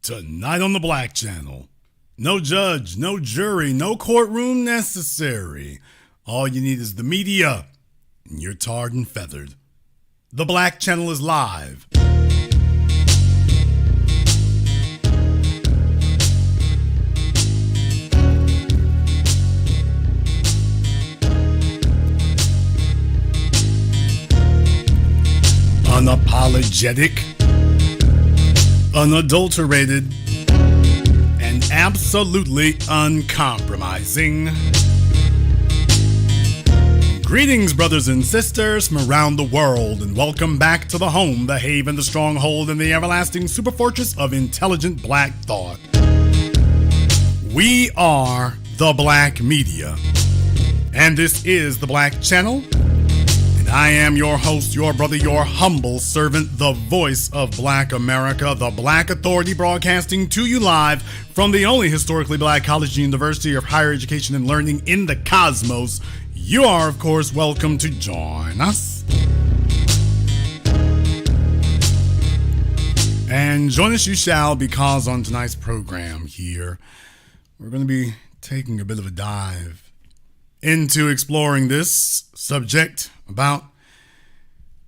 Tonight on the Black Channel. No judge, no jury, no courtroom necessary. All you need is the media, and you're tarred and feathered. The Black Channel is live. Unapologetic, unadulterated, and absolutely uncompromising. Greetings, brothers and sisters from around the world, and welcome back to the home, the haven, the stronghold, and the everlasting superfortress of intelligent black thought. We are the Black Media, and this is the Black Channel. I am your host, your brother, your humble servant, the voice of Black America, the Black Authority, broadcasting to you live from the only historically black college and university of higher education and learning in the cosmos. You are, of course, welcome to join us. And join us you shall, because on tonight's program here, we're going to be taking a bit of a dive into exploring this subject about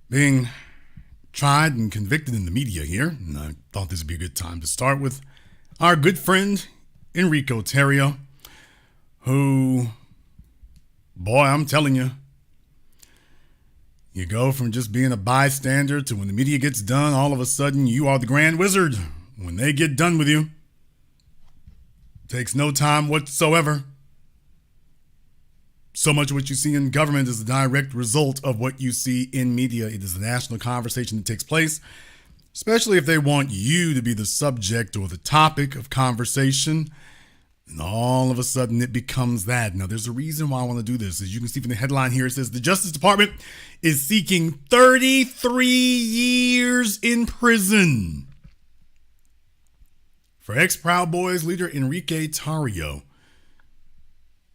being tried and convicted in the media here. And I thought this would be a good time to start with our good friend Enrico Tarrio, who, boy, I'm telling you, you go from just being a bystander to when the media gets done, all of a sudden you are the grand wizard. When they get done with you, it takes no time whatsoever. So much of what you see in government is a direct result of what you see in media. It is the national conversation that takes place, especially if they want you to be the subject or the topic of conversation. And all of a sudden it becomes that. Now, there's a reason why I want to do this. As you can see from the headline here, it says the Justice Department is seeking 33 years in prison for ex-Proud Boys leader Enrique Tarrio.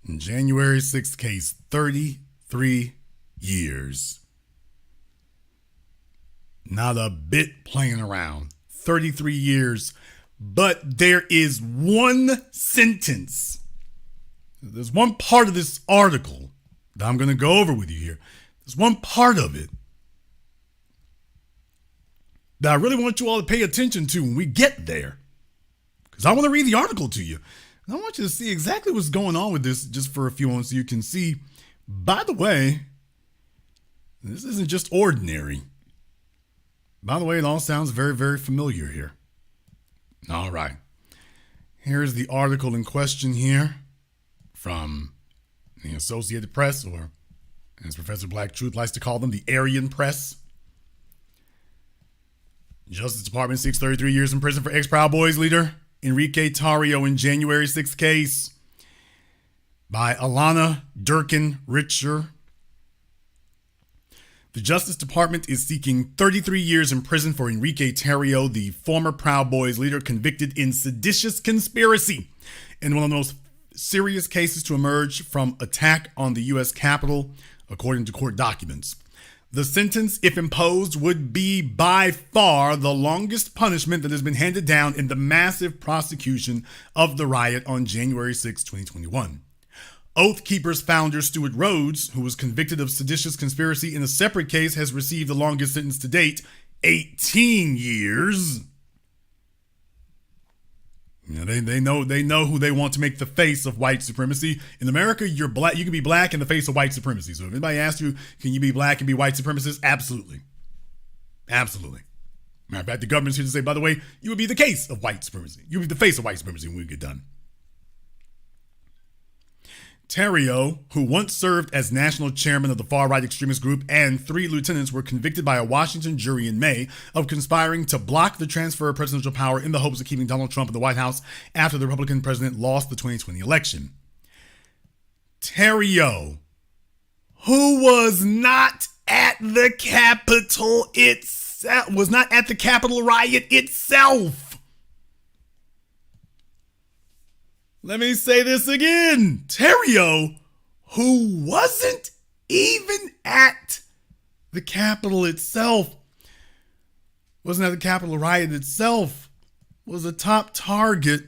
In January 6th case, 33 years. Not a bit playing around. 33 years. But there is one sentence. There's one part of this article that I'm going to go over with you here. There's one part of it that I really want you all to pay attention to when we get there. Because I want to read the article to you. I want you to see exactly what's going on with this just for a few moments so you can see. By the way, this isn't just ordinary. By the way, it all sounds very, very familiar here. All right. Here's the article in question here from the Associated Press, or as Professor Black Truth likes to call them, the Aryan Press. Justice Department seeks 33 years in prison for ex-Proud Boys leader Enrique Tarrio in January 6th case, by Alana Durkin-Richer. The Justice Department is seeking 33 years in prison for Enrique Tarrio, the former Proud Boys leader convicted in seditious conspiracy in one of the most serious cases to emerge from attack on the U.S. Capitol, according to court documents. The sentence, if imposed, would be by far the longest punishment that has been handed down in the massive prosecution of the riot on January 6, 2021. Oath Keepers founder Stuart Rhodes, who was convicted of seditious conspiracy in a separate case, has received the longest sentence to date, 18 years. You know, they know who they want to make the face of white supremacy. In America, you're black. You can be black in the face of white supremacy. So if anybody asks you, can you be black and be white supremacist? Absolutely. Absolutely. Matter of fact, the government's here to say, by the way, you would be the case of white supremacy. You would be the face of white supremacy when we get done. Tarrio, who once served as national chairman of the far-right extremist group, and 3 lieutenants were convicted by a Washington jury in May of conspiring to block the transfer of presidential power in the hopes of keeping Donald Trump in the White House after the Republican president lost the 2020 election. Tarrio, who was not at the Capitol itself, was not at the Capitol riot itself. Let me say this again. Tarrio, who wasn't even at the Capitol itself, wasn't at the Capitol riot itself, was a top target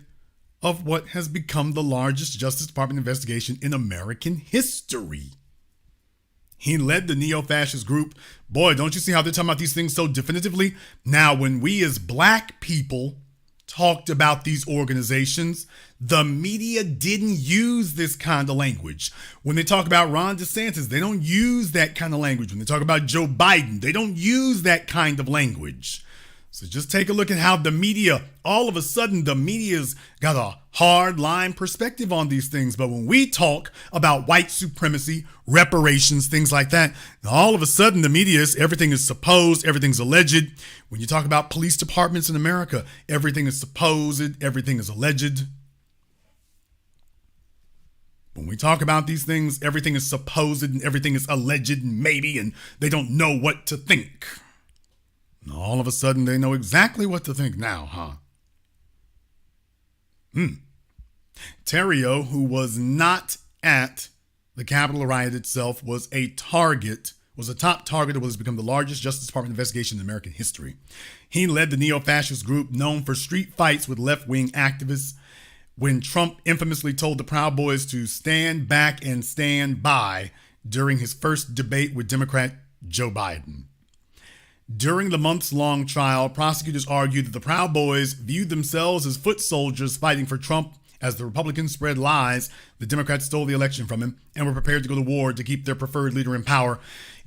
of what has become the largest Justice Department investigation in American history. He led the neo-fascist group. Boy, don't you see how they're talking about these things so definitively? Now, when we as black people talked about these organizations, the media didn't use this kind of language. When they talk about Ron DeSantis, they don't use that kind of language. When they talk about Joe Biden, they don't use that kind of language. So just take a look at how the media, all of a sudden, the media's got a hard line perspective on these things. But when we talk about white supremacy, reparations, things like that, all of a sudden the media is, everything is supposed, everything's alleged. When you talk about police departments in America, everything is supposed, everything is alleged. When we talk about these things, everything is supposed and everything is alleged and maybe, and they don't know what to think. And all of a sudden, they know exactly what to think now, huh? Theriot, who was not at the Capitol riot itself, was a top target of what has become the largest Justice Department investigation in American history. He led the neo-fascist group known for street fights with left-wing activists when Trump infamously told the Proud Boys to stand back and stand by during his first debate with Democrat Joe Biden. During the months-long trial, prosecutors argued that the Proud Boys viewed themselves as foot soldiers fighting for Trump as the Republicans spread lies. The Democrats stole the election from him and were prepared to go to war to keep their preferred leader in power.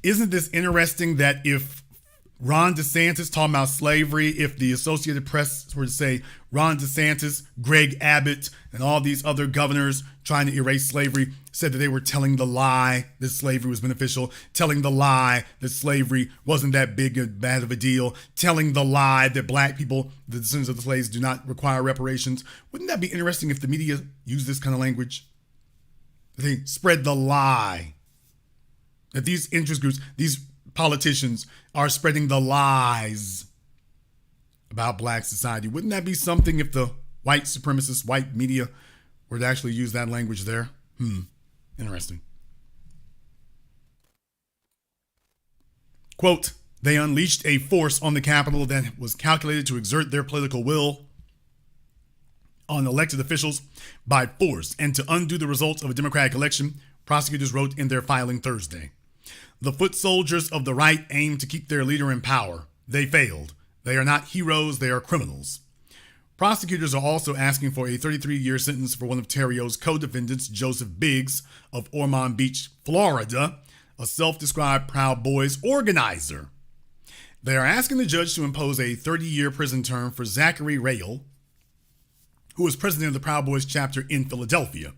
Isn't this interesting that if Ron DeSantis talking about slavery, if the Associated Press were to say Ron DeSantis, Greg Abbott, and all these other governors trying to erase slavery said that they were telling the lie that slavery was beneficial, telling the lie that slavery wasn't that big and bad of a deal, telling the lie that black people, the descendants of the slaves, do not require reparations. Wouldn't that be interesting if the media used this kind of language? They spread the lie that these interest groups, these politicians are spreading the lies about black society. Wouldn't that be something if the white supremacist, white media were to actually use that language there? Interesting. Quote, they unleashed a force on the Capitol that was calculated to exert their political will on elected officials by force and to undo the results of a democratic election, prosecutors wrote in their filing Thursday. The foot soldiers of the right aimed to keep their leader in power. They failed. They are not heroes, they are criminals. Prosecutors are also asking for a 33-year sentence for one of Theriot's co-defendants, Joseph Biggs of Ormond Beach, Florida, a self-described Proud Boys organizer. They are asking the judge to impose a 30-year prison term for Zachary Rael, who was president of the Proud Boys chapter in Philadelphia.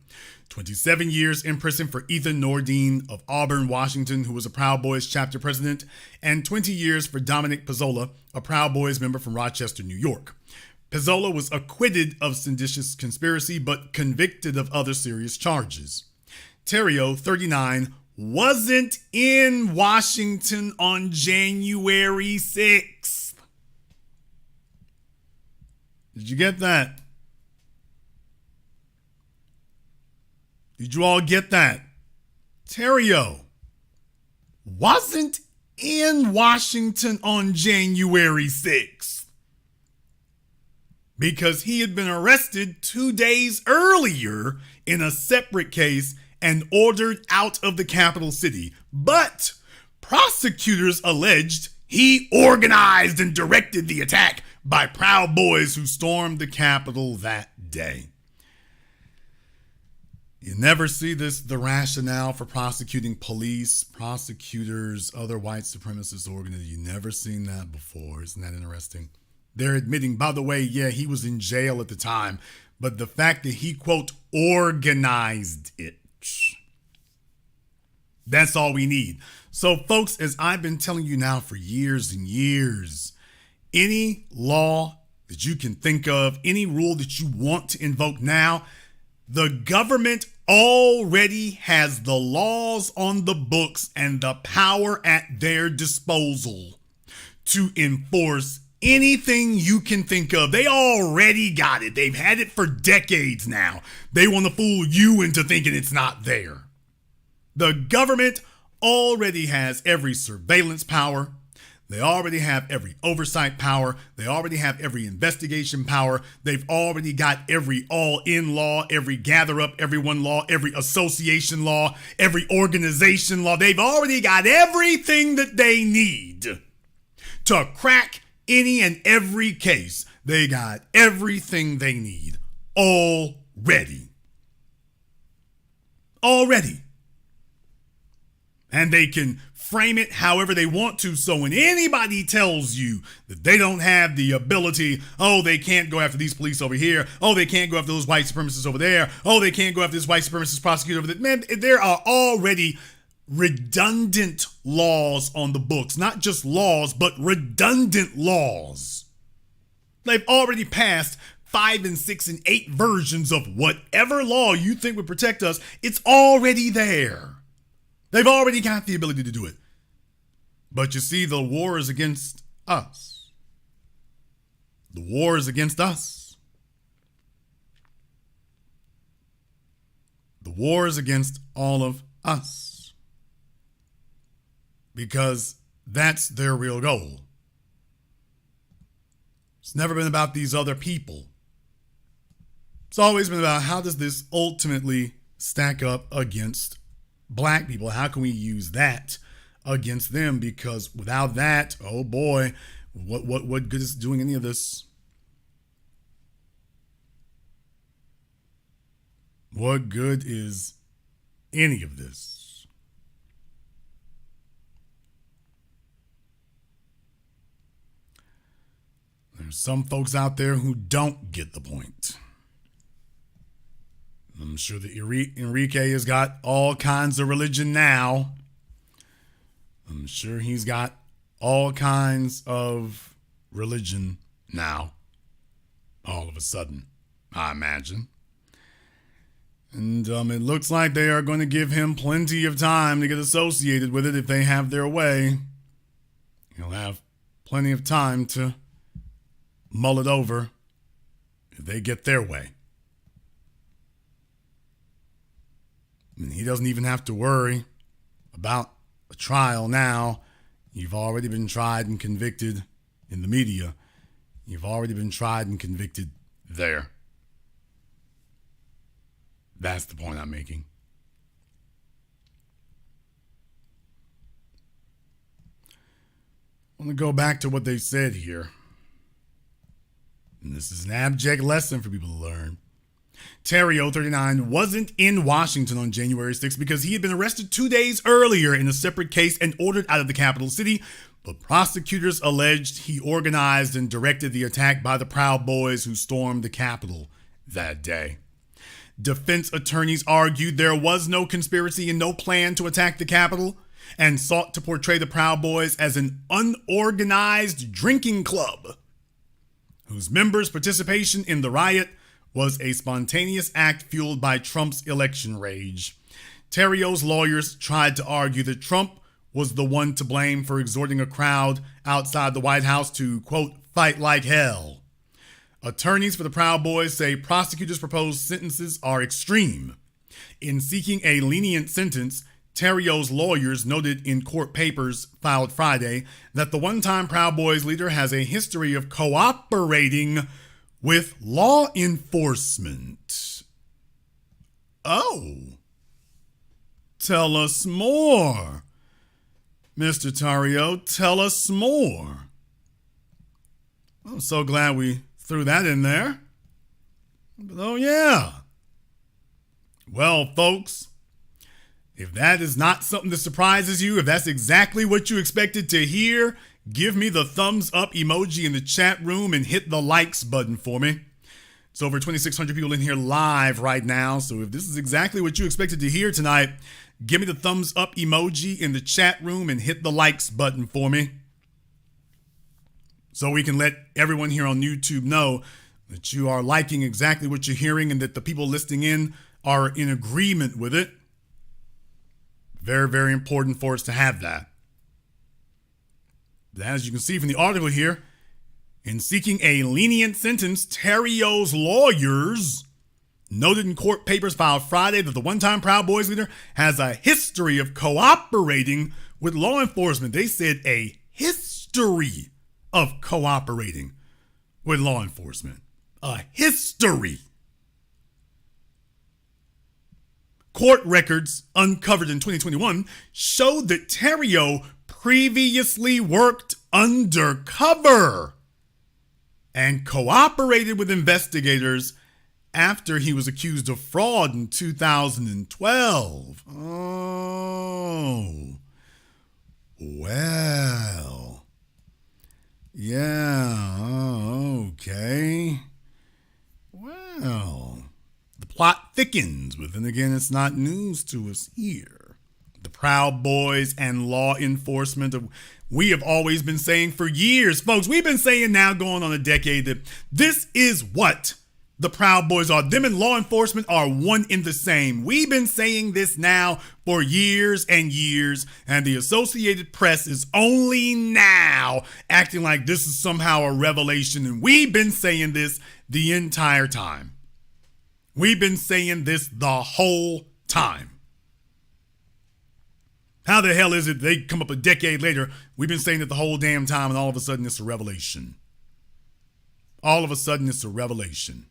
27 years in prison for Ethan Nordine of Auburn, Washington, who was a Proud Boys chapter president, and 20 years for Dominic Pezzola, a Proud Boys member from Rochester, New York. Pezzola was acquitted of seditious conspiracy, but convicted of other serious charges. Theriot, 39, wasn't in Washington on January 6th. Did you get that? Did you all get that? Theriot wasn't in Washington on January 6th because he had been arrested 2 days earlier in a separate case and ordered out of the capital city. But prosecutors alleged he organized and directed the attack by Proud Boys who stormed the Capitol that day. You never see the rationale for prosecuting police, prosecutors, other white supremacist organizations. You never seen that before. Isn't that interesting? They're admitting, by the way, yeah, he was in jail at the time, but the fact that he, quote, organized it, that's all we need. So, folks, as I've been telling you now for years and years, any law that you can think of, any rule that you want to invoke now, the government already has the laws on the books and the power at their disposal to enforce anything you can think of. They already got it. They've had it for decades now. They want to fool you into thinking it's not there. The government already has every surveillance power. They already have every oversight power. They already have every investigation power. They've already got every all-in law, every gather up everyone law, every association law, every organization law. They've already got everything that they need to crack any and every case. They got everything they need already. Already. And they can frame it however they want to. So when anybody tells you that they don't have the ability, oh, they can't go after these police over here, oh, they can't go after those white supremacists over there, oh, they can't go after this white supremacist prosecutor over there, man, there are already redundant laws on the books. Not just laws, but redundant laws. They've already passed 5 and 6 and 8 versions of whatever law you think would protect us. It's already there. They've already got the ability to do it. But you see, the war is against us. The war is against us. The war is against all of us. Because that's their real goal. It's never been about these other people. It's always been about how does this ultimately stack up against black people? How can we use that against them? Because without that, oh boy, what good is doing any of this? What good is any of this? There's some folks out there who don't get the point. I'm sure that Enrique has got all kinds of religion now. I'm sure he's got all kinds of religion now. All of a sudden, I imagine. And it looks like they are going to give him plenty of time to get associated with it if they have their way. He'll have plenty of time to mull it over if they get their way. And he doesn't even have to worry about a trial now. You've already been tried and convicted in the media. You've already been tried and convicted there. That's the point I'm making. I want to go back to what they said here. And this is an abject lesson for people to learn. Terrio, 39, wasn't in Washington on January 6th because he had been arrested 2 days earlier in a separate case and ordered out of the capital city, but prosecutors alleged he organized and directed the attack by the Proud Boys who stormed the Capitol that day. Defense attorneys argued there was no conspiracy and no plan to attack the Capitol and sought to portray the Proud Boys as an unorganized drinking club whose members' participation in the riot was a spontaneous act fueled by Trump's election rage. Terrio's lawyers tried to argue that Trump was the one to blame for exhorting a crowd outside the White House to, quote, fight like hell. Attorneys for the Proud Boys say prosecutors' proposed sentences are extreme. In seeking a lenient sentence, Terrio's lawyers noted in court papers filed Friday that the one-time Proud Boys leader has a history of cooperating with law enforcement. Oh, tell us more. Mr. Terrio, tell us more. I'm so glad we threw that in there. But oh yeah. Well, folks, if that is not something that surprises you, if that's exactly what you expected to hear, give me the thumbs up emoji in the chat room and hit the likes button for me. It's over 2,600 people in here live right now. So if this is exactly what you expected to hear tonight, give me the thumbs up emoji in the chat room and hit the likes button for me. So we can let everyone here on YouTube know that you are liking exactly what you're hearing and that the people listening in are in agreement with it. Very, very important for us to have that. As you can see from the article here, in seeking a lenient sentence, Terrio's lawyers noted in court papers filed Friday that the one-time Proud Boys leader has a history of cooperating with law enforcement. They said a history. history of cooperating with law enforcement. A history. Court records uncovered in 2021 showed that Terrio previously worked undercover and cooperated with investigators after he was accused of fraud in 2012. Oh, well, yeah, okay. Well, the plot thickens, but then again, it's not news to us here. The Proud Boys and law enforcement, we have always been saying for years, folks, we've been saying now going on a decade that this is what the Proud Boys are. Them and law enforcement are one in the same. We've been saying this now for years and years, and the Associated Press is only now acting like this is somehow a revelation, and we've been saying this the entire time. We've been saying this the whole time. How the hell is it they come up a decade later? We've been saying it the whole damn time, and all of a sudden it's a revelation. All of a sudden it's a revelation.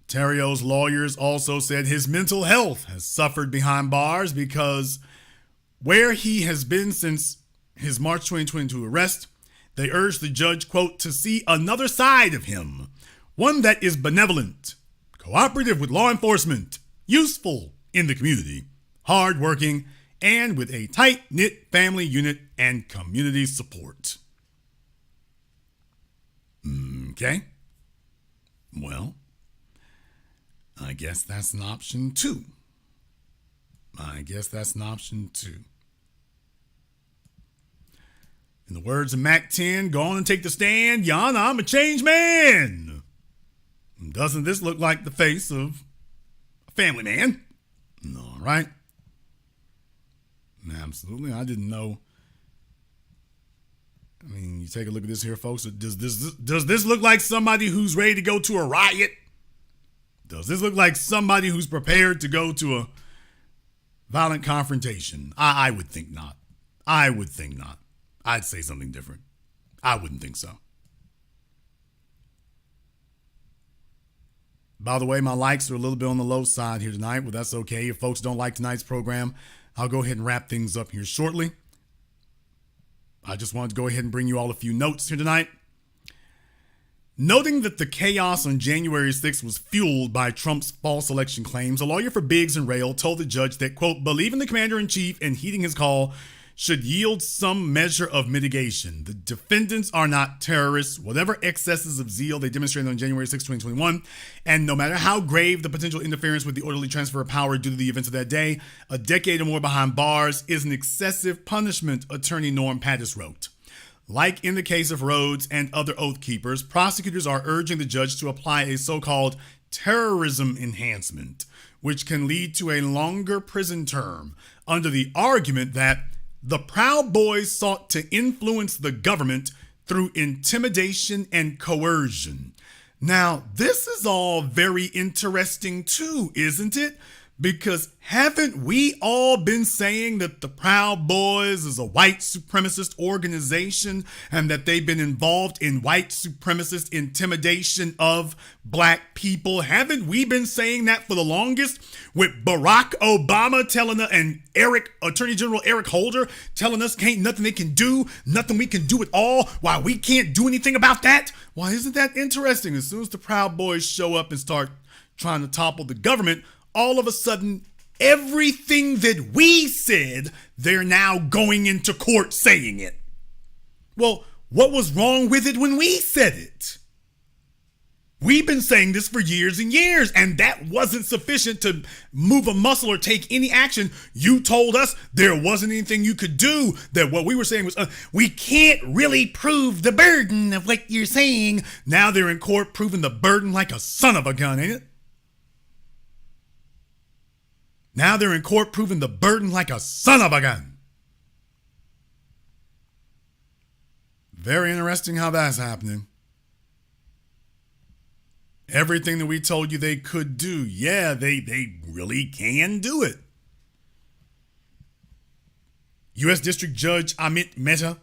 Terrio's lawyers also said his mental health has suffered behind bars because where he has been since his March 2022 arrest, they urged the judge, quote, to see another side of him, one that is benevolent, cooperative with law enforcement, useful in the community, hardworking, and with a tight-knit family unit and community support. Okay. Well, I guess that's an option too. In the words of Mac 10, go on and take the stand. Yana, I'm a changed man. Doesn't this look like the face of a family man? All right. Absolutely. I didn't know. I mean, you take a look at this here, folks. Does this look like somebody who's ready to go to a riot? Does this look like somebody who's prepared to go to a violent confrontation? I would think not. I would think not. I'd say something different. I wouldn't think so. By the way, my likes are a little bit on the low side here tonight. Well, that's okay. If folks don't like tonight's program, I'll go ahead and wrap things up here shortly. I just wanted to go ahead and bring you all a few notes here tonight. Noting that the chaos on January 6th was fueled by Trump's false election claims, a lawyer for Biggs and Rail told the judge that, quote, believing the commander-in-chief and heeding his call should yield some measure of mitigation. The defendants are not terrorists. Whatever excesses of zeal they demonstrated on January 6, 2021, and no matter how grave the potential interference with the orderly transfer of power due to the events of that day, a decade or more behind bars is an excessive punishment, attorney Norm Pattis wrote. Like in the case of Rhodes and other Oath Keepers, prosecutors are urging the judge to apply a so-called terrorism enhancement, which can lead to a longer prison term, under the argument that the Proud Boys sought to influence the government through intimidation and coercion. Now, this is all very interesting too, isn't it? Because haven't we all been saying that the Proud Boys is a white supremacist organization and that they've been involved in white supremacist intimidation of black people? Haven't we been saying that for the longest, with Barack Obama telling us and Attorney General Eric Holder telling us ain't nothing they can do, nothing we can do at all, why we can't do anything about that? Why, isn't that interesting? As soon as the Proud Boys show up and start trying to topple the government, all of a sudden, everything that we said, they're now going into court saying it. Well, what was wrong with it when we said it? We've been saying this for years and years, and that wasn't sufficient to move a muscle or take any action. You told us there wasn't anything you could do, that what we were saying was, we can't really prove the burden of what you're saying. Now they're in court proving the burden like a son of a gun, ain't it? Now they're in court proving the burden like a son of a gun. Very interesting how that's happening. Everything that we told you they could do, yeah, they really can do it. U.S. District Judge Amit Mehta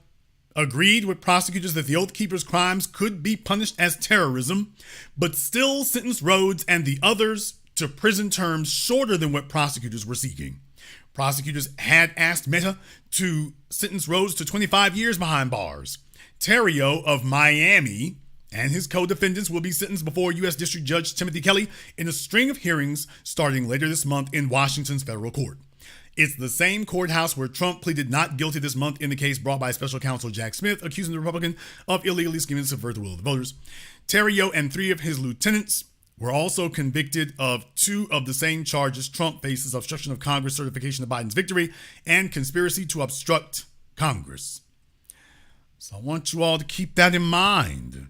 agreed with prosecutors that the Oath Keepers' crimes could be punished as terrorism, but still sentenced Rhodes and the others to prison terms shorter than what prosecutors were seeking. Prosecutors had asked Mehta to sentence Rhodes to 25 years behind bars. Terrio of Miami and his co-defendants will be sentenced before U.S. District Judge Timothy Kelly in a string of hearings starting later this month in Washington's federal court. It's the same courthouse where Trump pleaded not guilty this month in the case brought by special counsel Jack Smith, accusing the Republican of illegally scheming to subvert the will of the voters. Terrio and 3 of his lieutenants were also convicted of 2 of the same charges Trump faces: obstruction of Congress certification of Biden's victory and conspiracy to obstruct Congress. So I want you all to keep that in mind.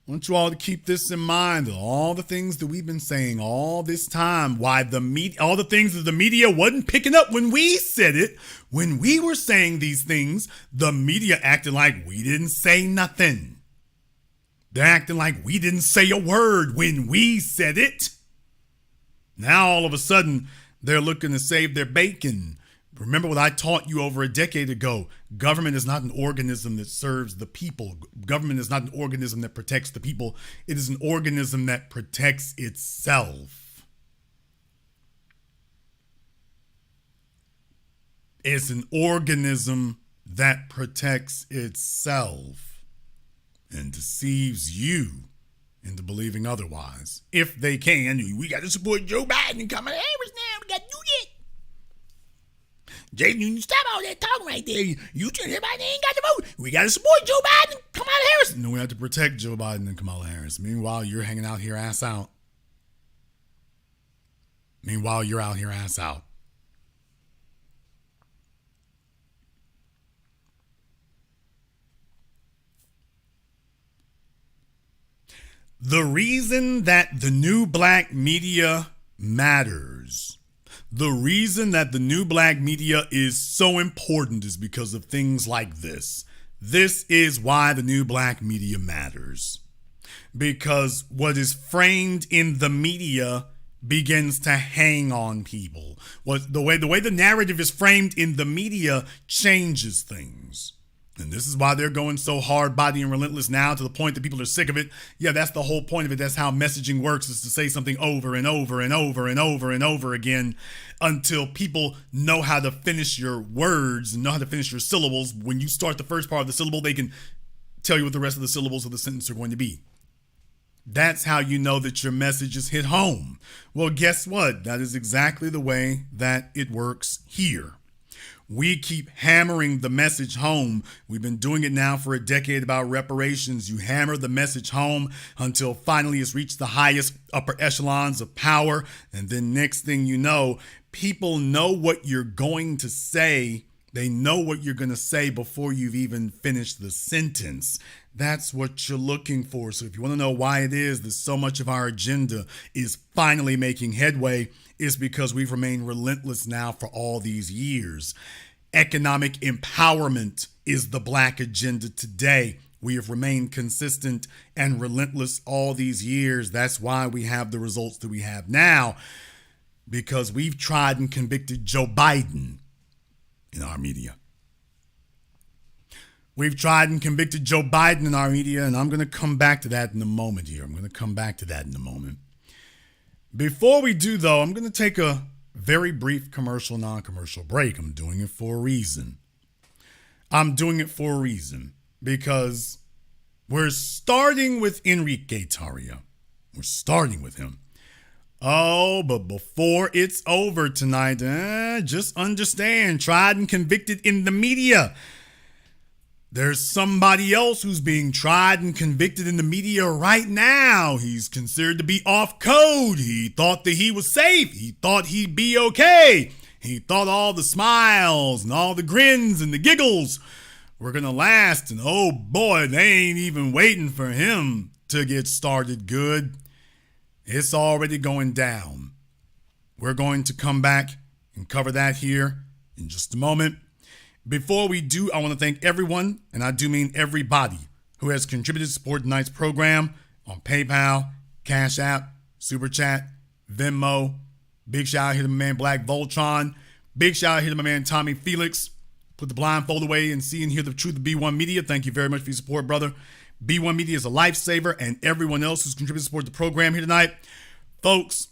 I want you all to keep this in mind. All the things that we've been saying all this time, why the media, all the things that the media wasn't picking up when we said it, when we were saying these things, the media acted like we didn't say nothing. They're acting like we didn't say a word when we said it. Now all of a sudden, they're looking to save their bacon. Remember what I taught you over a decade ago. Government is not an organism that serves the people. Government is not an organism that protects the people. It is an organism that protects itself. It's an organism that protects itself and deceives you into believing otherwise. If they can, we got to support Joe Biden and Kamala Harris now. We got to do that. Jason, you stop all that talking right there. You tell everybody they ain't got to vote. We got to support Joe Biden and Kamala Harris. No, we have to protect Joe Biden and Kamala Harris. Meanwhile, you're hanging out here ass out. Meanwhile, you're out here ass out. The reason that the new black media matters, the reason that the new black media is so important is because of things like this. This is why the new black media matters. Because what is framed in the media begins to hang on people. The way the narrative is framed in the media changes things. And this is why they're going so hard, body, and relentless now, to the point that people are sick of it. Yeah, that's the whole point of it. That's how messaging works, is to say something over and over and over and over and over again until people know how to finish your words and know how to finish your syllables. When you start the first part of the syllable, they can tell you what the rest of the syllables of the sentence are going to be. That's how you know that your message is hit home. Well, guess what? That is exactly the way that it works here. We keep hammering the message home. We've been doing it now for a decade about reparations. You hammer the message home until finally it's reached the highest upper echelons of power. And then next thing you know, people know what you're going to say. They know what you're going to say before you've even finished the sentence. That's what you're looking for. So if you want to know why it is that so much of our agenda is finally making headway, it's because we've remained relentless now for all these years. Economic empowerment is the black agenda today. We have remained consistent and relentless all these years. That's why we have the results that we have now, because we've tried and convicted Joe Biden in our media. We've tried and convicted Joe Biden in our media, and I'm going to come back to that in a moment here. Before we do, though, I'm going to take a very brief commercial, non-commercial break. I'm doing it for a reason. Because we're starting with Enrique Tarrio. We're starting with him. Oh, but before it's over tonight, just understand, tried and convicted in the media. There's somebody else who's being tried and convicted in the media right now. He's considered to be off code. He thought that he was safe. He thought he'd be okay. He thought all the smiles and all the grins and the giggles were going to last. And oh boy, they ain't even waiting for him to get started good. It's already going down. We're going to come back and cover that here in just a moment. Before we do, I want to thank everyone, and I do mean everybody, who has contributed to support tonight's program on PayPal, CashApp, Super Chat, Venmo. Big shout out here to my man Black Voltron. Big shout out here to my man Tommy Felix. Put the blindfold away and see and hear the truth of B1 Media. Thank you very much for your support, brother. B1 Media is a lifesaver, and everyone else who's contributed to support the program here tonight. Folks,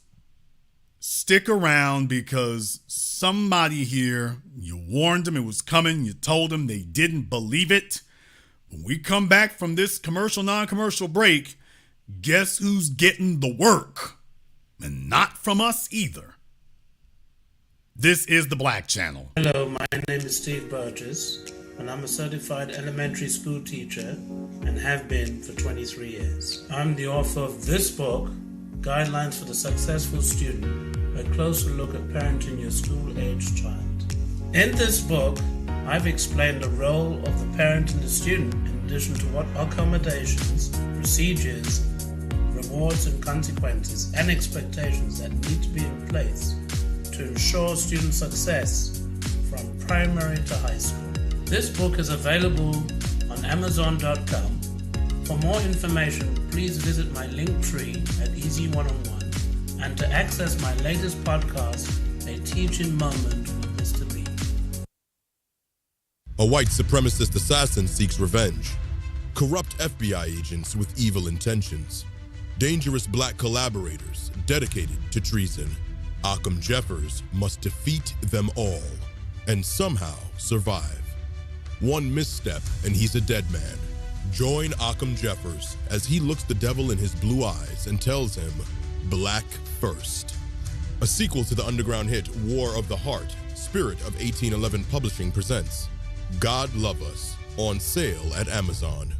stick around because somebody here, you warned them it was coming. You told them they didn't believe it. When we come back from this commercial, non-commercial break, guess who's getting the work? And not from us either. This is the Black Channel. Hello, my name is Steve Burgess, and I'm a certified elementary school teacher and have been for 23 years. I'm the author of this book, Guidelines for the Successful Student, a closer look at parenting your school-aged child. In this book, I've explained the role of the parent and the student in addition to what accommodations, procedures, rewards and consequences and expectations that need to be in place to ensure student success from primary to high school. This book is available on Amazon.com. For more information, please visit my link tree at Easy One-on-One, and to access my latest podcast, A Teaching Moment with Mr. B. A white supremacist assassin seeks revenge. Corrupt FBI agents with evil intentions. Dangerous black collaborators dedicated to treason. Occam Jeffers must defeat them all and somehow survive. One misstep and he's a dead man. Join Occam Jeffers as he looks the devil in his blue eyes and tells him, Black first. A sequel to the underground hit War of the Heart, Spirit of 1811 Publishing presents God Love Us, on sale at Amazon.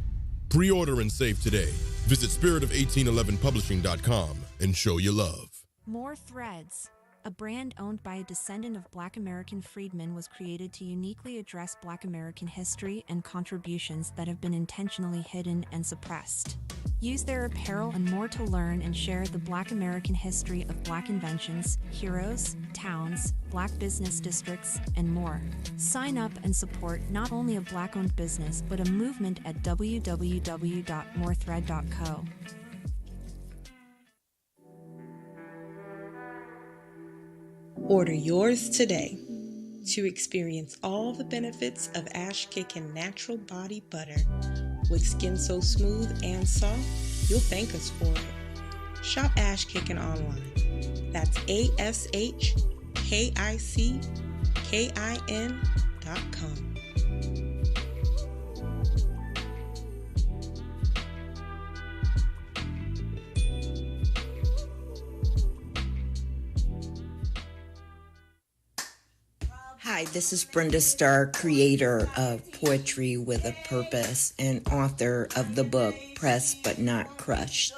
Pre-order and save today. Visit spiritof1811publishing.com and show your love. More Threads. A brand owned by a descendant of Black American freedmen was created to uniquely address Black American history and contributions that have been intentionally hidden and suppressed. Use their apparel and more to learn and share the Black American history of Black inventions, heroes, towns, Black business districts, and more. Sign up and support not only a Black-owned business, but a movement at www.morethread.co. Order yours today to experience all the benefits of Ash Kickin' natural body butter. With skin so smooth and soft, you'll thank us for it. Shop Ash Kickin' online. That's ASHKICKIN.com. Hi, this is Brenda Starr, creator of Poetry with a Purpose and author of the book Pressed But Not Crushed.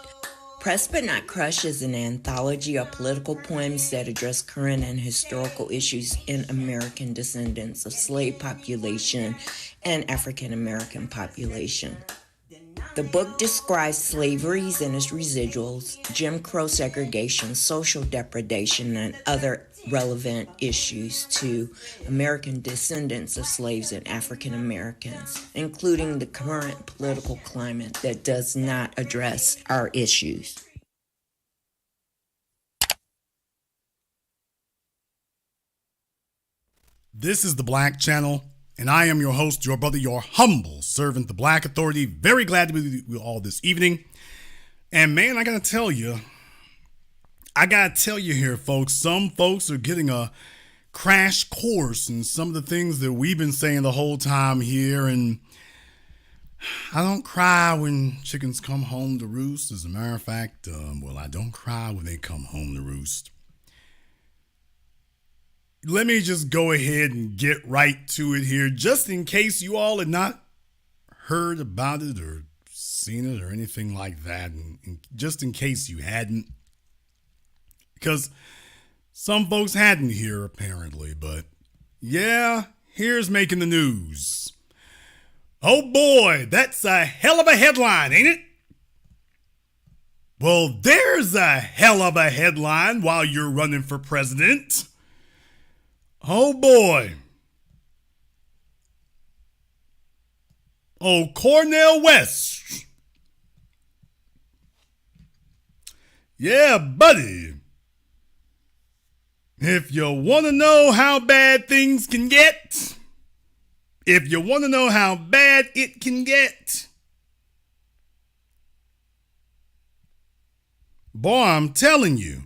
Pressed But Not Crushed is an anthology of political poems that address current and historical issues in American descendants of slave population and African American population. The book describes slaveries and its residuals, Jim Crow segregation, social depredation, and other relevant issues to American descendants of slaves and African Americans, including the current political climate that does not address our issues. This is the Black Channel, and I am your host, your brother, your humble servant, the Black Authority. Very glad to be with you all this evening. And man, I gotta tell you here, folks, some folks are getting a crash course in some of the things that we've been saying the whole time here. And I don't cry when chickens come home to roost. As a matter of fact, I don't cry when they come home to roost. Let me just go ahead and get right to it here, just in case you all had not heard about it or seen it or anything like that, and just in case you hadn't, because some folks hadn't here apparently, but yeah, here's making the news. Oh boy, that's a hell of a headline, ain't it? Well, there's a hell of a headline while you're running for president. Oh boy. Oh, Cornel West. Yeah, buddy. If you want to know how bad things can get, if you want to know how bad it can get, boy, I'm telling you.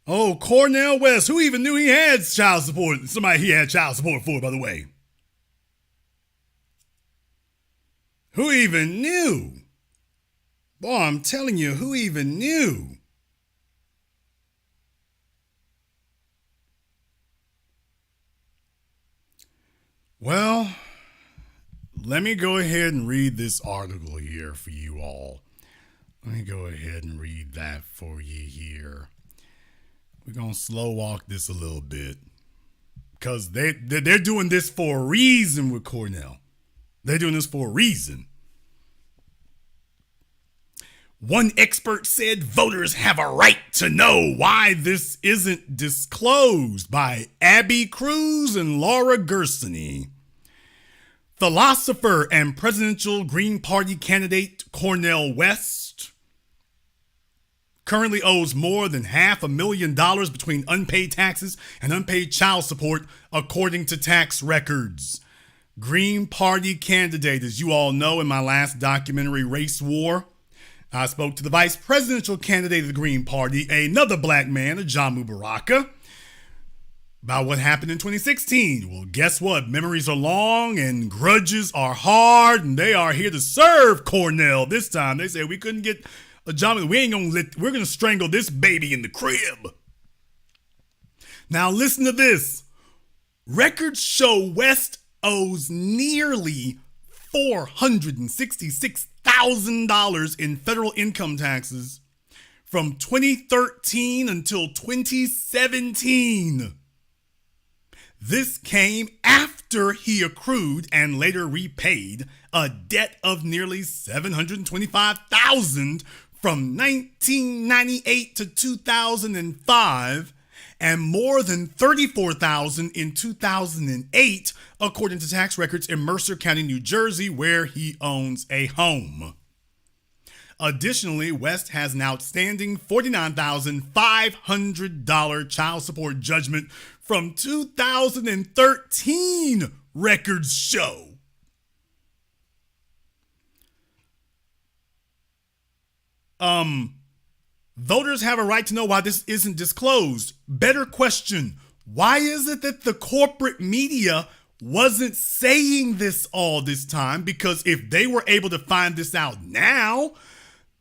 Oh, Cornel West, who even knew he had child support? Somebody he had child support for, by the way. Who even knew? Boy, I'm telling you, who even knew? Well, let me go ahead and read this article here for you all. Let me go ahead and read that for you here. We're going to slow walk this a little bit because they're doing this for a reason with Cornel. They're doing this for a reason. One expert said voters have a right to know why this isn't disclosed by Abby Cruz and Laura Gersony. Philosopher and presidential Green Party candidate Cornel West currently owes more than $500,000 between unpaid taxes and unpaid child support, according to tax records. Green Party candidate, as you all know, in my last documentary, Race War, I spoke to the vice presidential candidate of the Green Party, another black man, Ajamu Baraka, about what happened in 2016. Well, guess what? Memories are long and grudges are hard, and they are here to serve Cornel this time. They said we couldn't get Ajamu. We're gonna strangle this baby in the crib. Now listen to this. Records show West owes nearly $466,000 in federal income taxes from 2013 until 2017. This came after he accrued and later repaid a debt of nearly $725,000 from 1998 to 2005 and more than $34,000 in 2008, according to tax records in Mercer County, New Jersey, where he owns a home. Additionally, West has an outstanding $49,500 child support judgment from 2013, records show. Voters have a right to know why this isn't disclosed. Better question, why is it that the corporate media wasn't saying this all this time? Because if they were able to find this out now,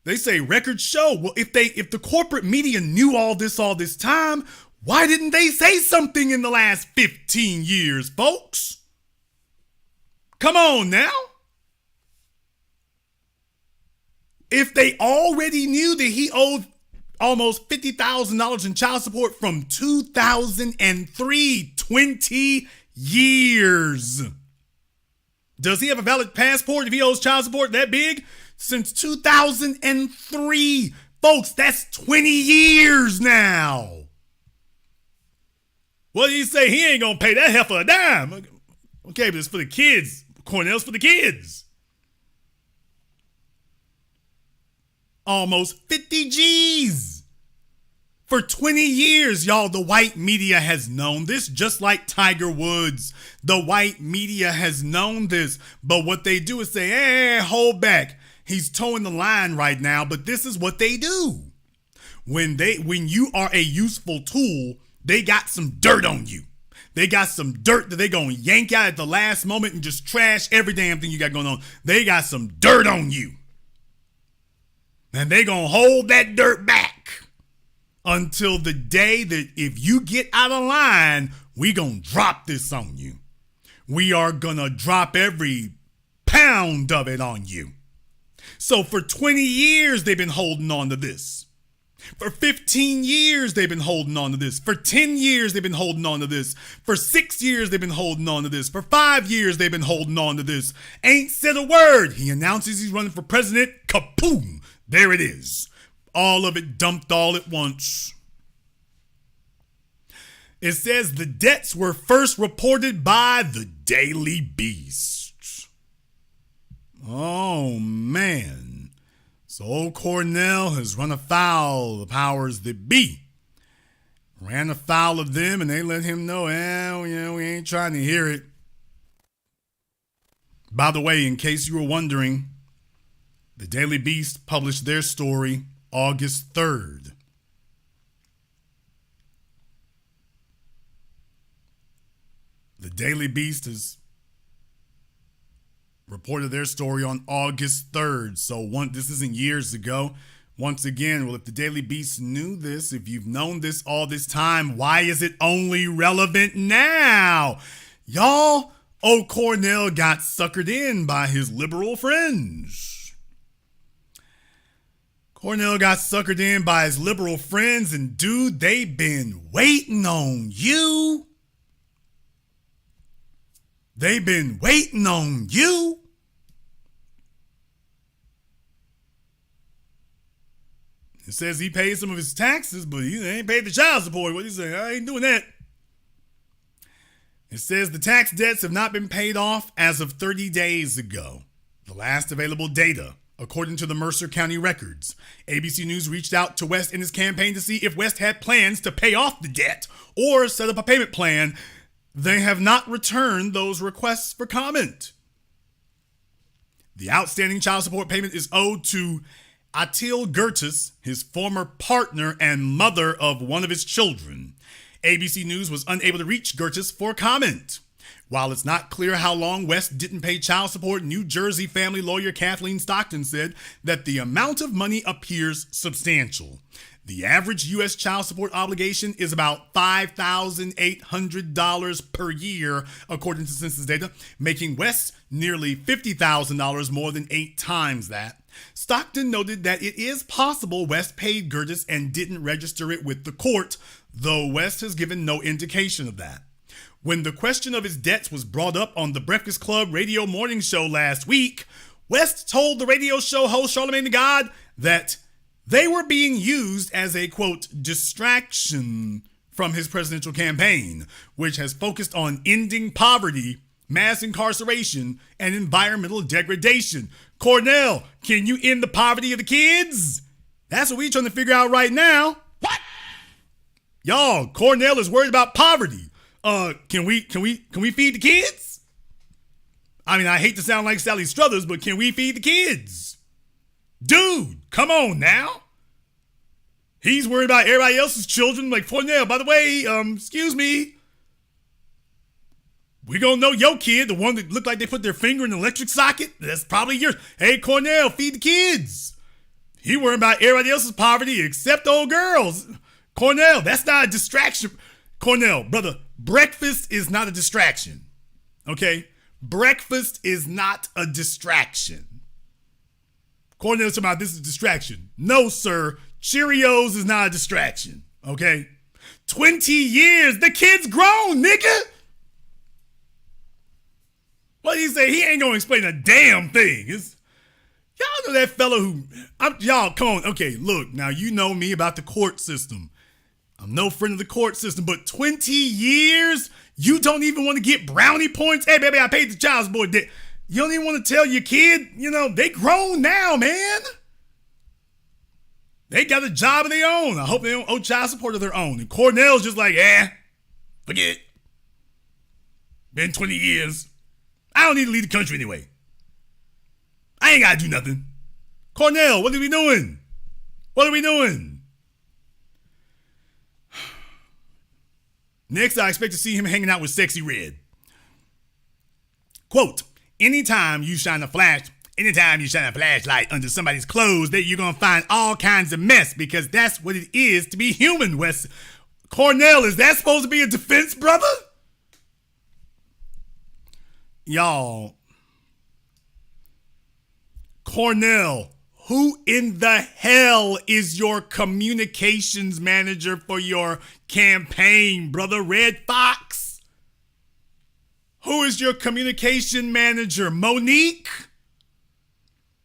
they say records show. Well, if the corporate media knew all this time, why didn't they say something in the last 15 years, folks? Come on now. If they already knew that he owed almost $50,000 in child support from 2003, 20 years. Does he have a valid passport if he owes child support that big? Since 2003. Folks, that's 20 years now. What do you say? He ain't gonna pay that heifer a dime. Okay, but it's for the kids. Cornel's for the kids. Almost 50 G's. For 20 years, y'all, the white media has known this, just like Tiger Woods. The white media has known this, but what they do is say, hey, hold back. He's towing the line right now, but this is what they do. When you are a useful tool, they got some dirt on you. They got some dirt that they gonna yank out at the last moment and just trash every damn thing you got going on. They got some dirt on you. And they gonna hold that dirt back until the day that if you get out of line, we gonna drop this on you. We are gonna drop every pound of it on you. So for 20 years, they've been holding on to this. For 15 years, they've been holding on to this. For 10 years, they've been holding on to this. For 6 years, they've been holding on to this. For 5 years, they've been holding on to this. Ain't said a word. He announces he's running for president. Kaboom. There it is. All of it dumped all at once. It says the debts were first reported by the Daily Beast. Oh, man. So old Cornell has run afoul of the powers that be. Ran afoul of them, and they let him know, we ain't trying to hear it. By the way, in case you were wondering, the Daily Beast published their story August 3rd. The Daily Beast has reported their story on August 3rd. So this isn't years ago. Once again, well, if the Daily Beast knew this, if you've known this all this time, why is it only relevant now? Y'all, old Cornell got suckered in by his liberal friends. Cornell got suckered in by his liberal friends, and dude, they've been waiting on you. They've been waiting on you. It says he paid some of his taxes, but he ain't paid the child support. What he saying? I ain't doing that. It says the tax debts have not been paid off as of 30 days ago. The last available data, according to the Mercer County records. ABC News reached out to West in his campaign to see if West had plans to pay off the debt or set up a payment plan. They have not returned those requests for comment. The outstanding child support payment is owed to Atil Gertis, his former partner and mother of one of his children. ABC News was unable to reach Gertis for comment. While it's not clear how long West didn't pay child support, New Jersey family lawyer Kathleen Stockton said that the amount of money appears substantial. The average U.S. child support obligation is about $5,800 per year, according to census data, making West nearly $50,000 more than 8 times that. Stockton noted that it is possible West paid Gertis and didn't register it with the court, though West has given no indication of that. When the question of his debts was brought up on the Breakfast Club radio morning show last week, West told the radio show host Charlamagne Tha God that they were being used as a, quote, distraction from his presidential campaign, which has focused on ending poverty, mass incarceration, and environmental degradation. Cornell, can you end the poverty of the kids? That's what we're trying to figure out right now. What? Y'all, Cornell is worried about poverty. Can we feed the kids? I mean, I hate to sound like Sally Struthers, but can we feed the kids? Dude, come on now. He's worried about everybody else's children. Like, Cornell, by the way, excuse me. We gonna know your kid, the one that looked like they put their finger in an electric socket. That's probably yours. Hey, Cornell, feed the kids. He worried about everybody else's poverty except old girls. Cornell, that's not a distraction. Cornell, brother, breakfast is not a distraction. Okay? Breakfast is not a distraction. Cornell's talking about this is a distraction. No, sir. Cheerios is not a distraction. Okay? 20 years. The kid's grown, nigga. What did he say? He ain't gonna explain a damn thing. Y'all know that fella who... y'all, come on. Okay, look. Now, you know me about the court system. I'm no friend of the court system, but 20 years? You don't even want to get brownie points? Hey, baby, I paid the child support debt. You don't even want to tell your kid, they grown now, man. They got a job of their own. I hope they don't owe child support of their own. And Cornell's just like, forget it. Been 20 years. I don't need to leave the country anyway. I ain't got to do nothing. Cornell, what are we doing? What are we doing? Next, I expect to see him hanging out with Sexy Red. Quote, anytime you shine a flashlight under somebody's clothes, that you're going to find all kinds of mess, because that's what it is to be human, Wes. Cornell, is that supposed to be a defense, brother? Y'all, Cornell, who in the hell is your communications manager for your campaign, brother? Red Fox? Who is your communication manager? Monique?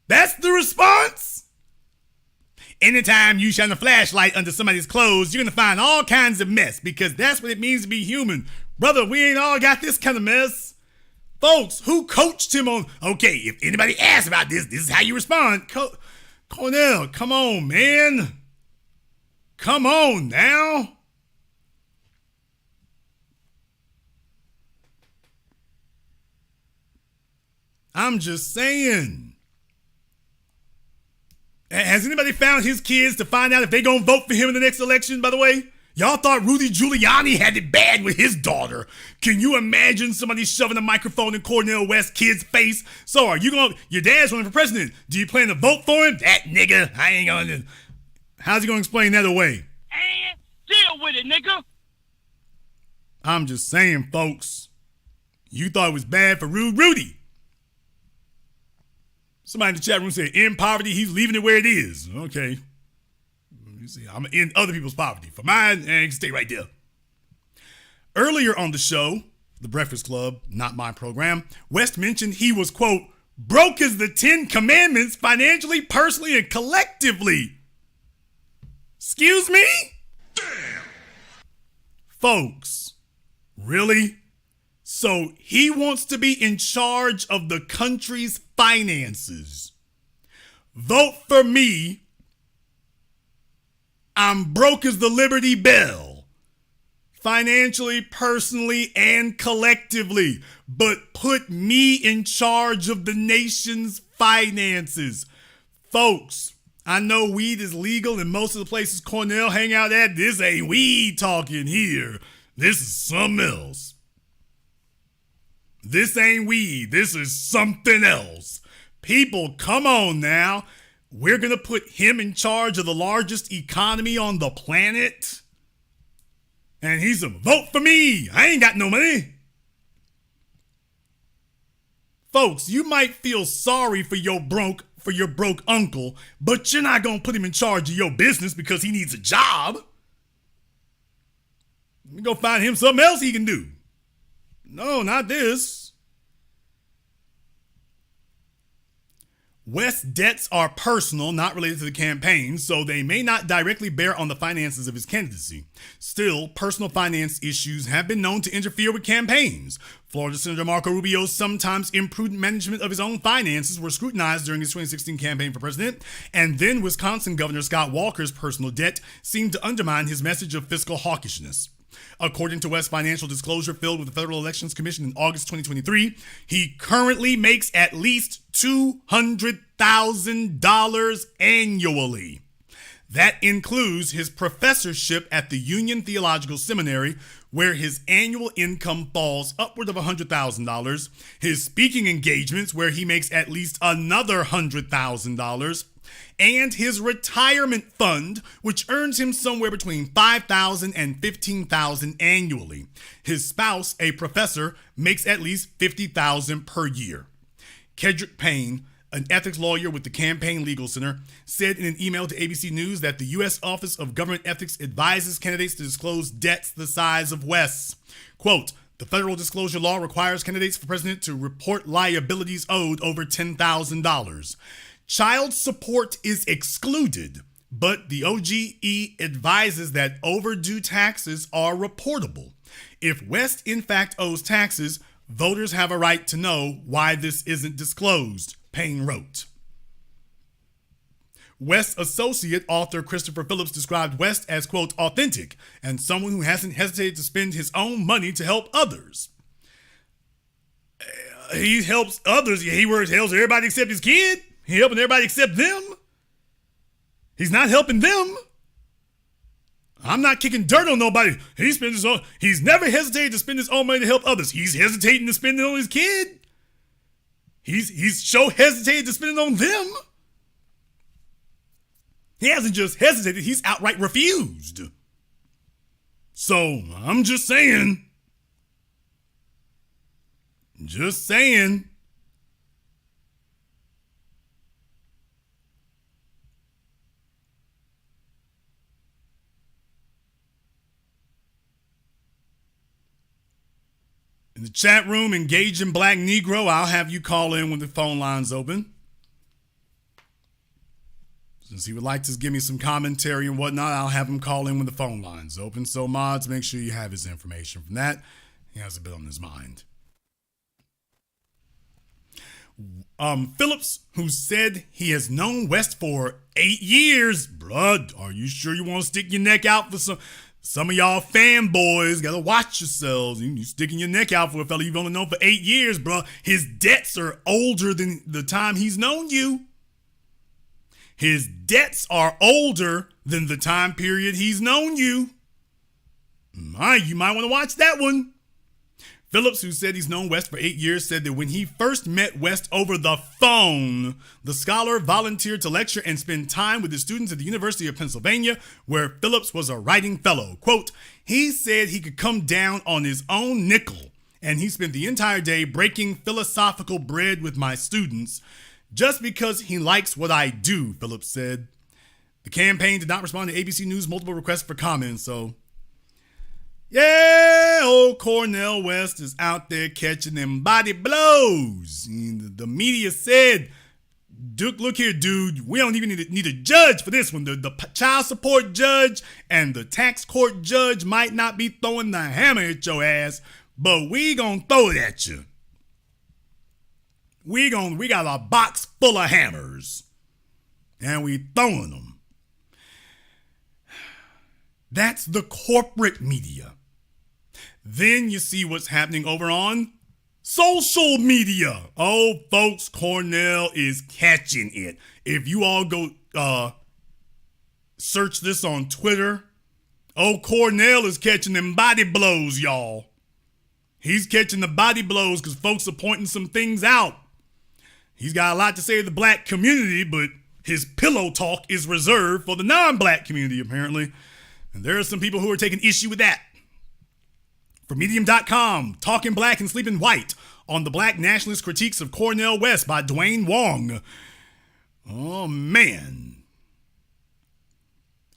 That's the response? anytime you shine a flashlight under somebody's clothes, you're going to find all kinds of mess because that's what it means to be human. Brother, we ain't all got this kind of mess. Folks, who coached him on, okay, if anybody asks about this, this is how you respond. Cornell, come on, man. Come on now. I'm just saying. Has anybody found his kids to find out if they gonna vote for him in the next election, by the way? Y'all thought Rudy Giuliani had it bad with his daughter. Can you imagine somebody shoving a microphone in Cornel West's kid's face? So are you your dad's running for president. Do you plan to vote for him? That nigga, I ain't gonna. How's he gonna explain that away? Deal with it, nigga. I'm just saying, folks. You thought it was bad for Rudy. Somebody in the chat room said, in poverty, he's leaving it where it is. Okay. Let me see. I'm in other people's poverty. For mine, and stay right there. Earlier on the show, The Breakfast Club, not my program, West mentioned he was, quote, broke as the 10 Commandments financially, personally, and collectively. Excuse me? Damn. Folks, really? So he wants to be in charge of the country's finances. Vote for me. I'm broke as the Liberty Bell. Financially, personally, and collectively. But put me in charge of the nation's finances. Folks, I know weed is legal in most of the places Cornell hang out at. This ain't weed talking here. This is something else. This ain't weed. This is something else. People, come on now. We're going to put him in charge of the largest economy on the planet. And he's a vote for me. I ain't got no money. Folks, you might feel sorry for your broke uncle, but you're not going to put him in charge of your business because he needs a job. Let me go find him something else he can do. No, not this. West's debts are personal, not related to the campaign, so they may not directly bear on the finances of his candidacy. Still, personal finance issues have been known to interfere with campaigns. Florida Senator Marco Rubio's sometimes imprudent management of his own finances were scrutinized during his 2016 campaign for president, and then Wisconsin Governor Scott Walker's personal debt seemed to undermine his message of fiscal hawkishness. According to West's financial disclosure filed with the Federal Elections Commission in August 2023, he currently makes at least $200,000 annually. That includes his professorship at the Union Theological Seminary, where his annual income falls upward of $100,000, his speaking engagements, where he makes at least another $100,000, and his retirement fund, which earns him somewhere between $5,000 and $15,000 annually. His spouse, a professor, makes at least $50,000 per year. Kedrick Payne, an ethics lawyer with the Campaign Legal Center, said in an email to ABC News that the U.S. Office of Government Ethics advises candidates to disclose debts the size of West's. Quote, the federal disclosure law requires candidates for president to report liabilities owed over $10,000. Child support is excluded, but the OGE advises that overdue taxes are reportable. If West in fact owes taxes, voters have a right to know why this isn't disclosed, Payne wrote. West's associate author Christopher Phillips described West as, quote, authentic and someone who hasn't hesitated to spend his own money to help others. He helps others. He helps everybody except his kid. He helping everybody except them. He's not helping them. I'm not kicking dirt on nobody. He's never hesitated to spend his own money to help others. He's hesitating to spend it on his kid. He's so hesitated to spend it on them. He hasn't just hesitated, he's outright refused. So, I'm just saying. Just saying. In the chat room, engaging Black Negro, I'll have you call in when the phone line's open. Since he would like to give me some commentary and whatnot, I'll have him call in when the phone line's open. So mods, make sure you have his information from that. He has a bit on his mind. Phillips, who said he has known West for 8 years. Bruh, are you sure you want to stick your neck out for some of y'all fanboys? Gotta watch yourselves. You sticking your neck out for a fella you've only known for 8 years, bruh. His debts are older than the time he's known you. His debts are older than the time period he's known you. You might want to watch that one. Phillips, who said he's known West for 8 years, said that when he first met West over the phone, the scholar volunteered to lecture and spend time with the students at the University of Pennsylvania, where Phillips was a writing fellow. Quote, he said he could come down on his own nickel, and he spent the entire day breaking philosophical bread with my students just because he likes what I do, Phillips said. The campaign did not respond to ABC News' multiple requests for comment, so... yeah, old Cornel West is out there catching them body blows. The media said, Duke, look here, dude, we don't even need a judge for this one. The child support judge and the tax court judge might not be throwing the hammer at your ass, but we gonna throw it at you. We got a box full of hammers, and we throwing them. That's the corporate media. Then you see what's happening over on social media. Oh, folks, Cornell is catching it. If you all go search this on Twitter, oh, Cornell is catching them body blows, y'all. He's catching the body blows because folks are pointing some things out. He's got a lot to say to the black community, but his pillow talk is reserved for the non-black community, apparently. And there are some people who are taking issue with that. For Medium.com, Talking Black and Sleeping White on the Black Nationalist Critiques of Cornel West by Dwayne Wong. Oh, man.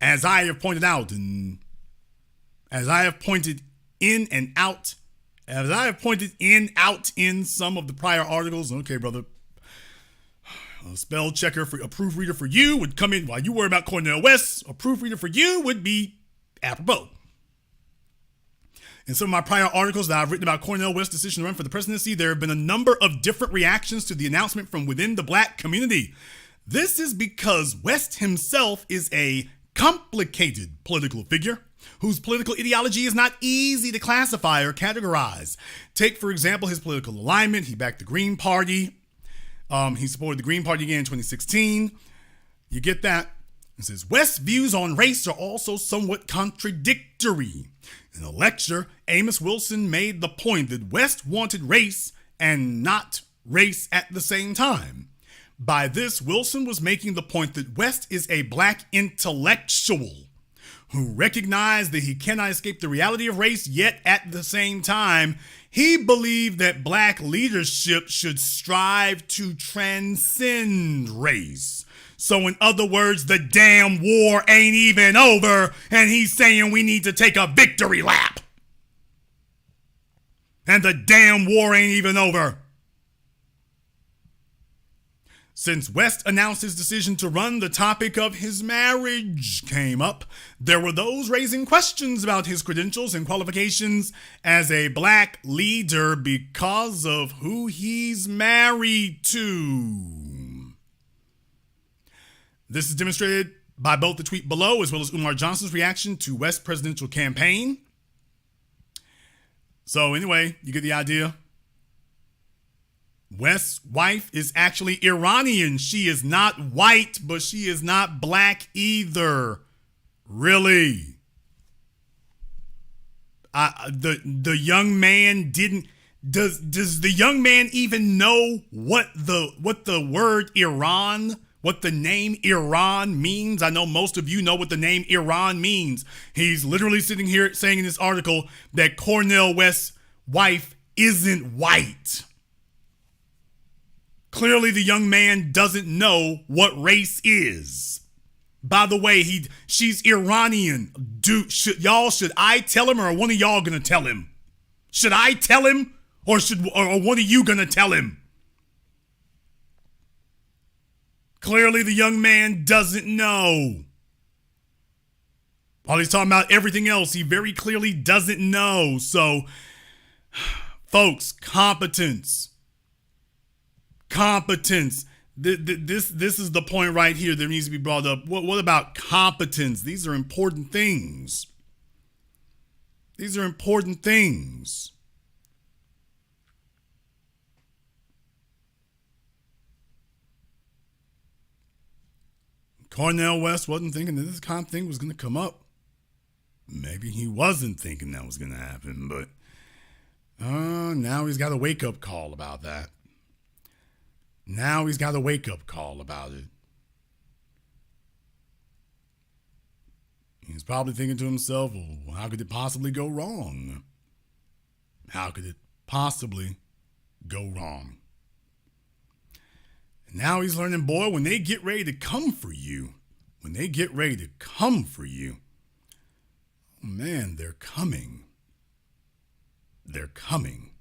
As I have pointed out, and as I have pointed out in some of the prior articles, okay, brother, a spell checker for a proofreader for you would come in while you worry about Cornel West. A proofreader for you would be apropos. In some of my prior articles that I've written about Cornel West's decision to run for the presidency, there have been a number of different reactions to the announcement from within the black community. This is because West himself is a complicated political figure whose political ideology is not easy to classify or categorize. Take, for example, his political alignment. He backed the Green Party. He supported the Green Party again in 2016. You get that? It says, West's views on race are also somewhat contradictory. In a lecture, Amos Wilson made the point that West wanted race and not race at the same time. By this, Wilson was making the point that West is a black intellectual who recognized that he cannot escape the reality of race, yet at the same time, he believed that black leadership should strive to transcend race. So in other words, the damn war ain't even over, and he's saying we need to take a victory lap. And the damn war ain't even over. Since West announced his decision to run, the topic of his marriage came up. There were those raising questions about his credentials and qualifications as a black leader because of who he's married to. This is demonstrated by both the tweet below as well as Umar Johnson's reaction to West's presidential campaign. So anyway, you get the idea. West's wife is actually Iranian. She is not white, but she is not black either. Really. The young man didn't. Does the young man even know what the word Iran, what the name Iran means? I know most of you know what the name Iran means. He's literally sitting here saying in this article that Cornel West's wife isn't white. Clearly, the young man doesn't know what race is. By the way, she's Iranian. Dude, should I tell him, or are one of y'all gonna tell him? Should I tell him, or one of you gonna tell him? Clearly, the young man doesn't know. While he's talking about everything else, he very clearly doesn't know. So, folks, competence. Competence. This is the point right here that needs to be brought up. What about competence? These are important things. These are important things. Cornel West wasn't thinking that this kind of thing was going to come up. Maybe he wasn't thinking that was going to happen, but now he's got a wake-up call about that. Now he's got a wake-up call about it. He's probably thinking to himself, well, how could it possibly go wrong? How could it possibly go wrong? And now he's learning, boy, when they get ready to come for you, oh man, they're coming. They're coming.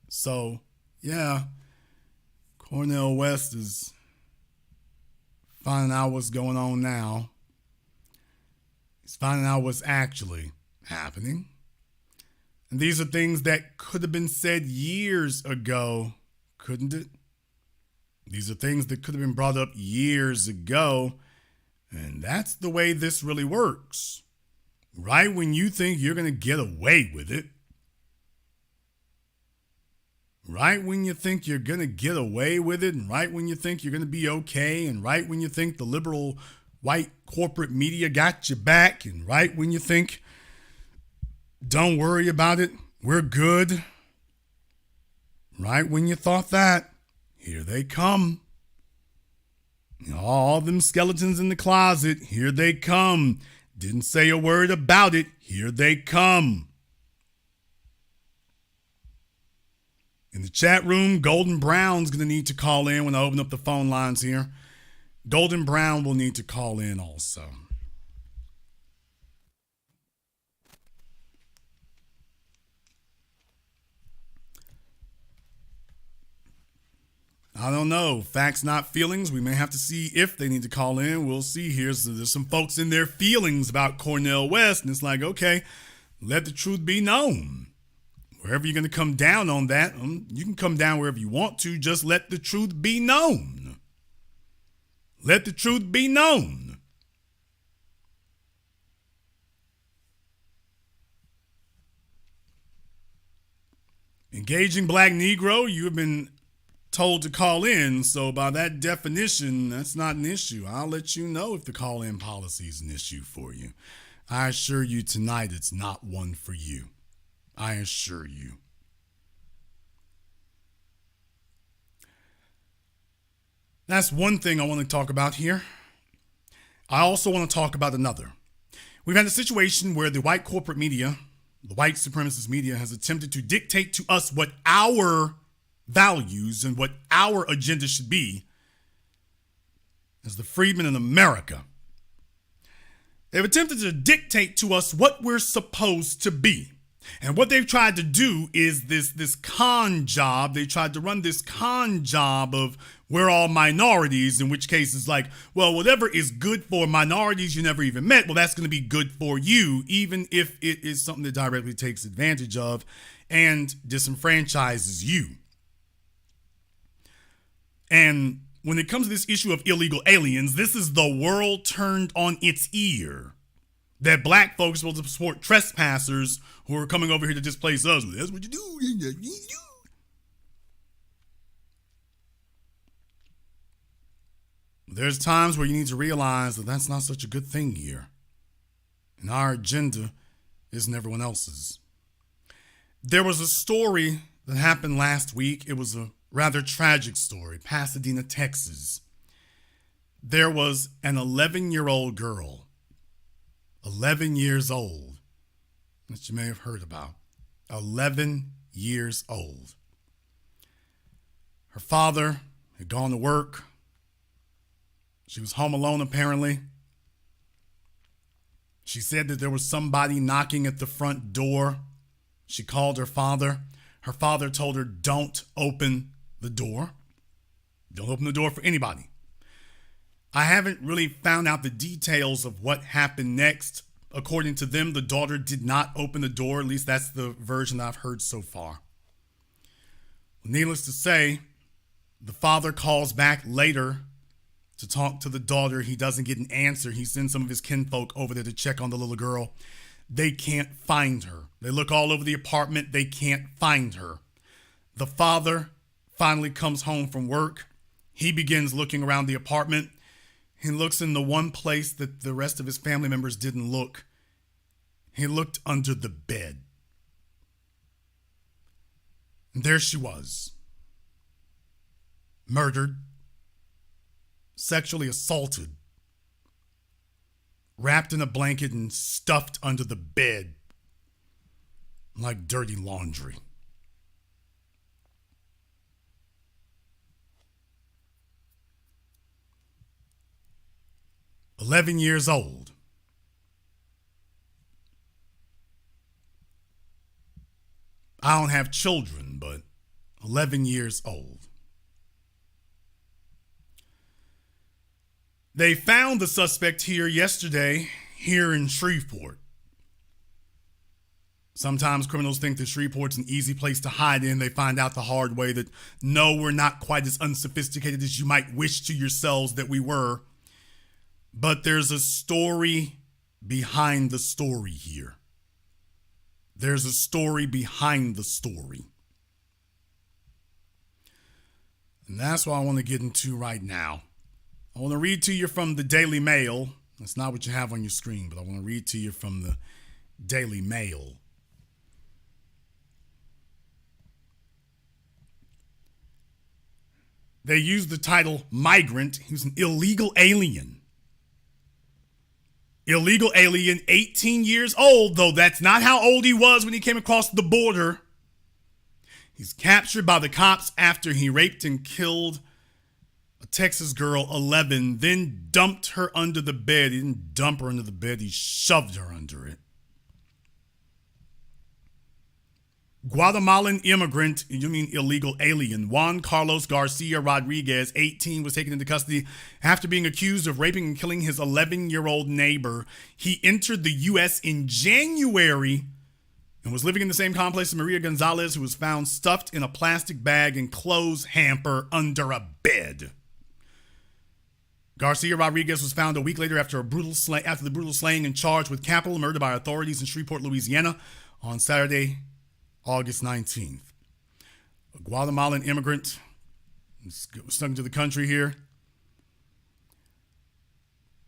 So, yeah, Cornel West is finding out what's going on now. He's finding out what's actually happening. And these are things that could have been said years ago, couldn't it? These are things that could have been brought up years ago. And that's the way this really works. Right when you think you're going to get away with it, right when you think you're going to get away with it, and right when you think you're going to be okay, and right when you think the liberal white corporate media got your back, and right when you think, don't worry about it, we're good, right when you thought that, here they come. All them skeletons in the closet, here they come. Didn't say a word about it, here they come. In the chat room, Golden Brown's going to need to call in when I open up the phone lines here. Golden Brown will need to call in also. I don't know. Facts, not feelings. We may have to see if they need to call in. We'll see here. So there's some folks in their feelings about Cornel West, and it's like, okay, let the truth be known. Wherever you're going to come down on that, you can come down wherever you want to. Just let the truth be known. Let the truth be known. Engaging Black Negro, you have been told to call in, so by that definition, that's not an issue. I'll let you know if the call-in policy is an issue for you. I assure you tonight it's not one for you. I assure you. That's one thing I want to talk about here. I also want to talk about another. We've had a situation where the white corporate media, the white supremacist media, has attempted to dictate to us what our values and what our agenda should be as the freedmen in America. They've attempted to dictate to us what we're supposed to be. And what they've tried to do is this con job. They tried to run this con job of we're all minorities, in which case it's like, well, whatever is good for minorities you never even met, well, that's going to be good for you, even if it is something that directly takes advantage of and disenfranchises you. And when it comes to this issue of illegal aliens, this is the world turned on its ear. That black folks are supposed to support trespassers who are coming over here to displace us. That's what you do. There's times where you need to realize that that's not such a good thing here. And our agenda isn't everyone else's. There was a story that happened last week. It was a rather tragic story. Pasadena, Texas. There was an 11-year-old girl, 11 years old, that you may have heard about. 11 years old. Her father had gone to work. She was home alone, apparently. She said that there was somebody knocking at the front door. She called her father. Her father told her, don't open the door. Don't open the door for anybody. I haven't really found out the details of what happened next. According to them, the daughter did not open the door. At least that's the version I've heard so far. Needless to say, the father calls back later to talk to the daughter. He doesn't get an answer. He sends some of his kinfolk over there to check on the little girl. They can't find her. They look all over the apartment. They can't find her. The father finally comes home from work. He begins looking around the apartment. He looks in the one place that the rest of his family members didn't look. He looked under the bed. And there she was. Murdered. Sexually assaulted. Wrapped in a blanket and stuffed under the bed like dirty laundry. "11 years old. I don't have children, but 11 years old. They found the suspect here yesterday, here in Shreveport. Sometimes criminals think that Shreveport's an easy place to hide in. They find out the hard way that no, we're not quite as unsophisticated as you might wish to yourselves that we were. But there's a story behind the story here. There's a story behind the story. And that's what I want to get into right now. I want to read to you from the Daily Mail. That's not what you have on your screen, but I want to read to you from the Daily Mail. They use the title migrant. He was an illegal alien. Illegal alien, 18 years old, though that's not how old he was when he came across the border. He's captured by the cops after he raped and killed a Texas girl, 11, then dumped her under the bed. He didn't dump her under the bed, he shoved her under it. Guatemalan immigrant, you mean illegal alien, Juan Carlos Garcia Rodriguez, 18, was taken into custody after being accused of raping and killing his 11-year-old neighbor. He entered the U.S. in January and was living in the same complex as Maria Gonzalez, who was found stuffed in a plastic bag and clothes hamper under a bed. Garcia Rodriguez was found a week later after the brutal slaying and charged with capital murder by authorities in Shreveport, Louisiana on Saturday, August 19th. A Guatemalan immigrant snuck into the country here.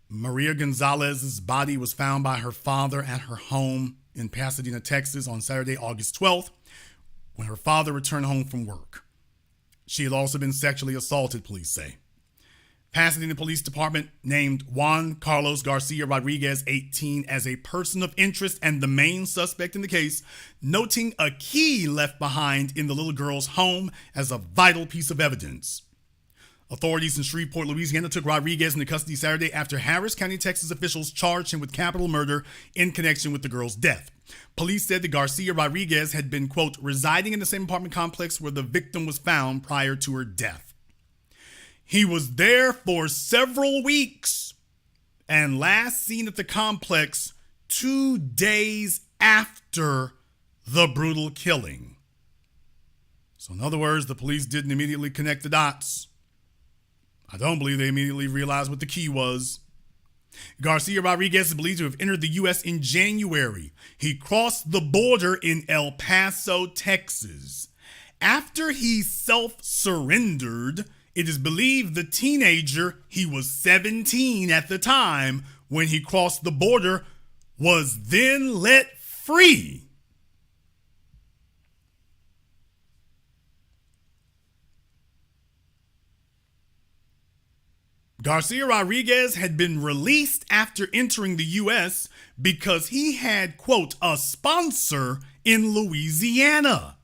Maria Gonzalez's body was found by her father at her home in Pasadena, Texas on Saturday, August 12th, when her father returned home from work. She had also been sexually assaulted, police say. Pasadena Police Department named Juan Carlos Garcia Rodriguez, 18, as a person of interest and the main suspect in the case, noting a key left behind in the little girl's home as a vital piece of evidence. Authorities in Shreveport, Louisiana took Rodriguez into custody Saturday after Harris County, Texas officials charged him with capital murder in connection with the girl's death. Police said that Garcia Rodriguez had been, quote, residing in the same apartment complex where the victim was found prior to her death. He was there for several weeks and last seen at the complex 2 days after the brutal killing. So in other words, the police didn't immediately connect the dots. I don't believe they immediately realized what the key was. Garcia Rodriguez is believed to have entered the U.S. in January. He crossed the border in El Paso, Texas. After he self-surrendered, it is believed the teenager, he was 17 at the time when he crossed the border, was then let free. Garcia Rodriguez had been released after entering the U.S. because he had, quote, a sponsor in Louisiana.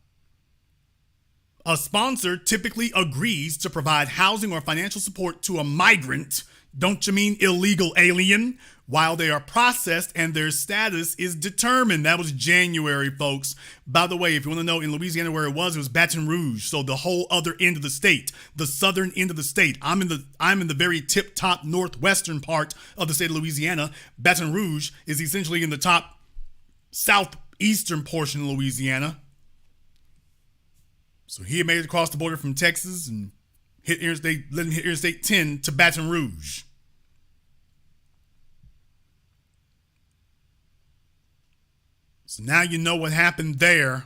A sponsor typically agrees to provide housing or financial support to a migrant Don't you mean illegal alien? While they are processed and their status is determined. That was January, folks. By the way, if you want to know in Louisiana where it was Baton Rouge. So the whole other end of the state, the southern end of the state. I'm in the very tip top northwestern part of the state of Louisiana. Baton Rouge is essentially in the top southeastern portion of Louisiana. So he had made it across the border from Texas and let him hit Interstate 10 to Baton Rouge. So now you know what happened there.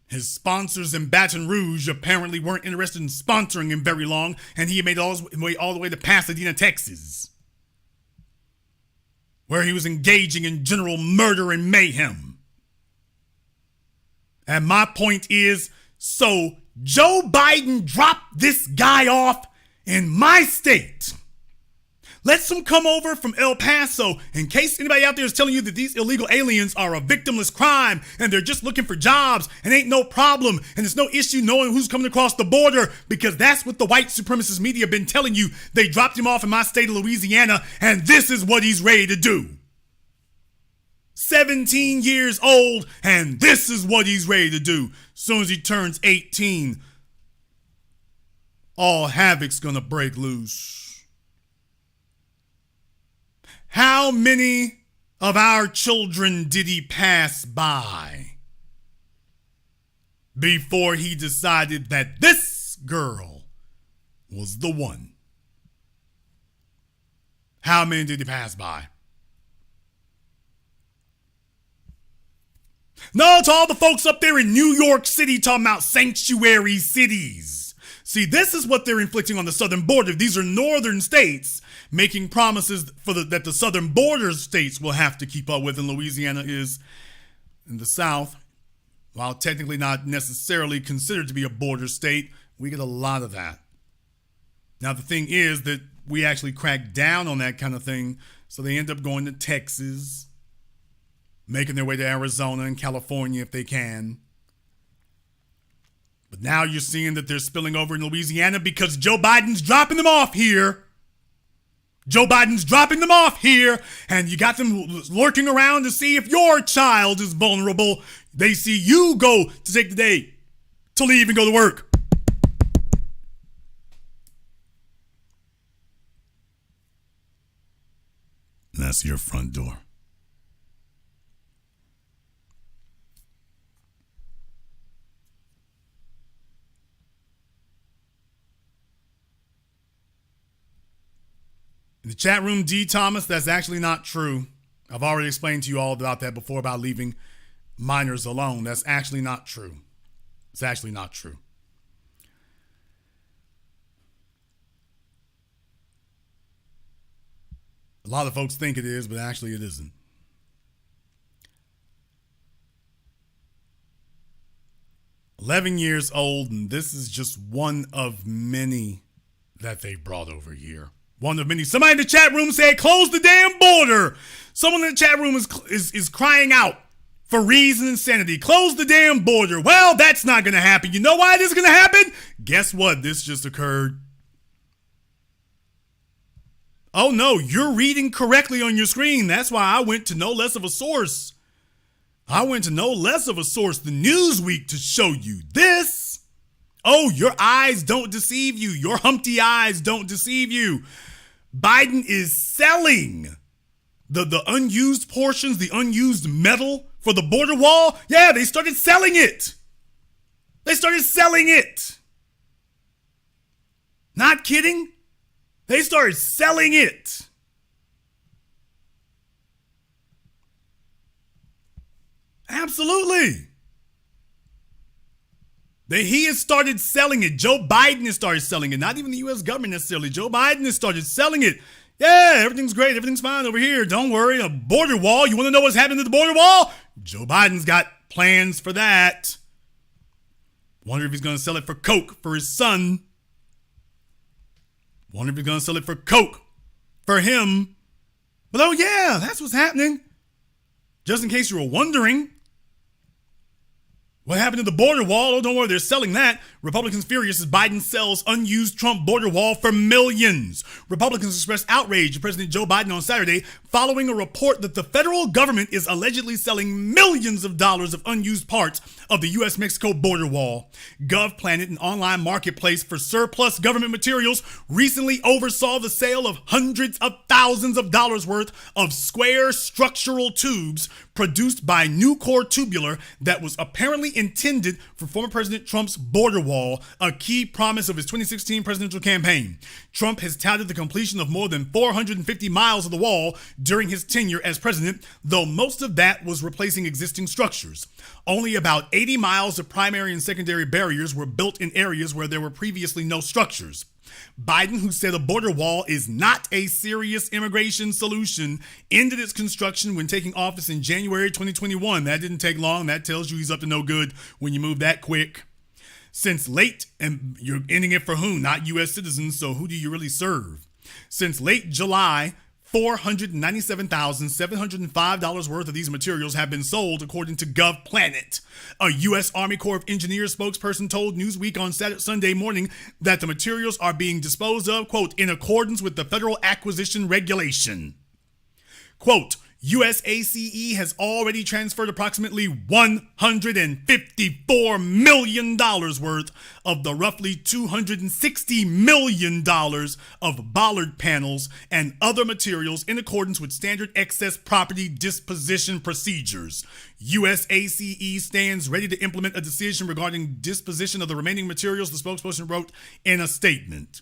His sponsors in Baton Rouge apparently weren't interested in sponsoring him very long, and he made all the way to Pasadena, Texas, where he was engaging in general murder and mayhem. And my point is, so Joe Biden dropped this guy off in my state. Let's them come over from El Paso in case anybody out there is telling you that these illegal aliens are a victimless crime and they're just looking for jobs and ain't no problem and there's no issue knowing who's coming across the border, because that's what the white supremacist media have been telling you. They dropped him off in my state of Louisiana and this is what he's ready to do. 17 years old and this is what he's ready to do. As soon as he turns 18, all havoc's gonna break loose. How many of our children did he pass by before he decided that this girl was the one? How many did he pass by? No, to all the folks up there in New York City talking about sanctuary cities. See, this is what they're inflicting on the southern border. These are northern states making promises that the southern border states will have to keep up with, and Louisiana is in the south. While technically not necessarily considered to be a border state, we get a lot of that. Now, the thing is that we actually crack down on that kind of thing, so they end up going to Texas, making their way to Arizona and California if they can. But now you're seeing that they're spilling over in Louisiana because Joe Biden's dropping them off here. Joe Biden's dropping them off here, and you got them lurking around to see if your child is vulnerable. They see you go to take the day to leave and go to work. And that's your front door. In the chat room, D. Thomas, that's actually not true. I've already explained to you all about that before, about leaving minors alone. That's actually not true. It's actually not true. A lot of folks think it is, but actually it isn't. "11 years old, and this is just one of many that they brought over here. One of many." Somebody in the chat room said, "Close the damn border." Someone in the chat room is crying out for reason and sanity. Close the damn border. Well, that's not going to happen. You know why this is going to happen? Guess what? This just occurred. Oh, no, you're reading correctly on your screen. That's why I went to no less of a source. I went to no less of a source than Newsweek to show you this. Oh, your eyes don't deceive you. Your Humpty eyes don't deceive you. Biden is selling the unused portions, the unused metal for the border wall. Yeah, they started selling it. They started selling it. Not kidding. They started selling it. Absolutely. He has started selling it. Joe Biden has started selling it. Not even the U.S. government necessarily. Joe Biden has started selling it. Yeah, everything's great. Everything's fine over here. Don't worry. A border wall. You want to know what's happening to the border wall? Joe Biden's got plans for that. Wonder if he's going to sell it for Coke for his son. Wonder if he's going to sell it for Coke for him. But oh yeah, that's what's happening. Just in case you were wondering. What happened to the border wall? Oh, don't worry, they're selling that. Republicans furious as Biden sells unused Trump border wall for millions. Republicans expressed outrage to President Joe Biden on Saturday following a report that the federal government is allegedly selling millions of dollars of unused parts of the U.S.-Mexico border wall. GovPlanet, an online marketplace for surplus government materials, recently oversaw the sale of hundreds of thousands of dollars worth of square structural tubes produced by Nucor Tubular that was apparently intended for former President Trump's border wall, a key promise of his 2016 presidential campaign. Trump has touted the completion of more than 450 miles of the wall during his tenure as president, though most of that was replacing existing structures. Only about 80 miles of primary and secondary barriers were built in areas where there were previously no structures. Biden, who said a border wall is not a serious immigration solution, ended its construction when taking office in January 2021. That didn't take long. That tells you he's up to no good when you move that quick. Since late, and you're ending it for who? Not U.S. citizens, so who do you really serve? Since late July, $497,705 worth of these materials have been sold, according to GovPlanet. A U.S. Army Corps of Engineers spokesperson told Newsweek on Sunday morning that the materials are being disposed of, quote, in accordance with the Federal Acquisition Regulation. Quote, USACE has already transferred approximately $154 million worth of the roughly $260 million of bollard panels and other materials in accordance with standard excess property disposition procedures. USACE stands ready to implement a decision regarding disposition of the remaining materials, the spokesperson wrote in a statement.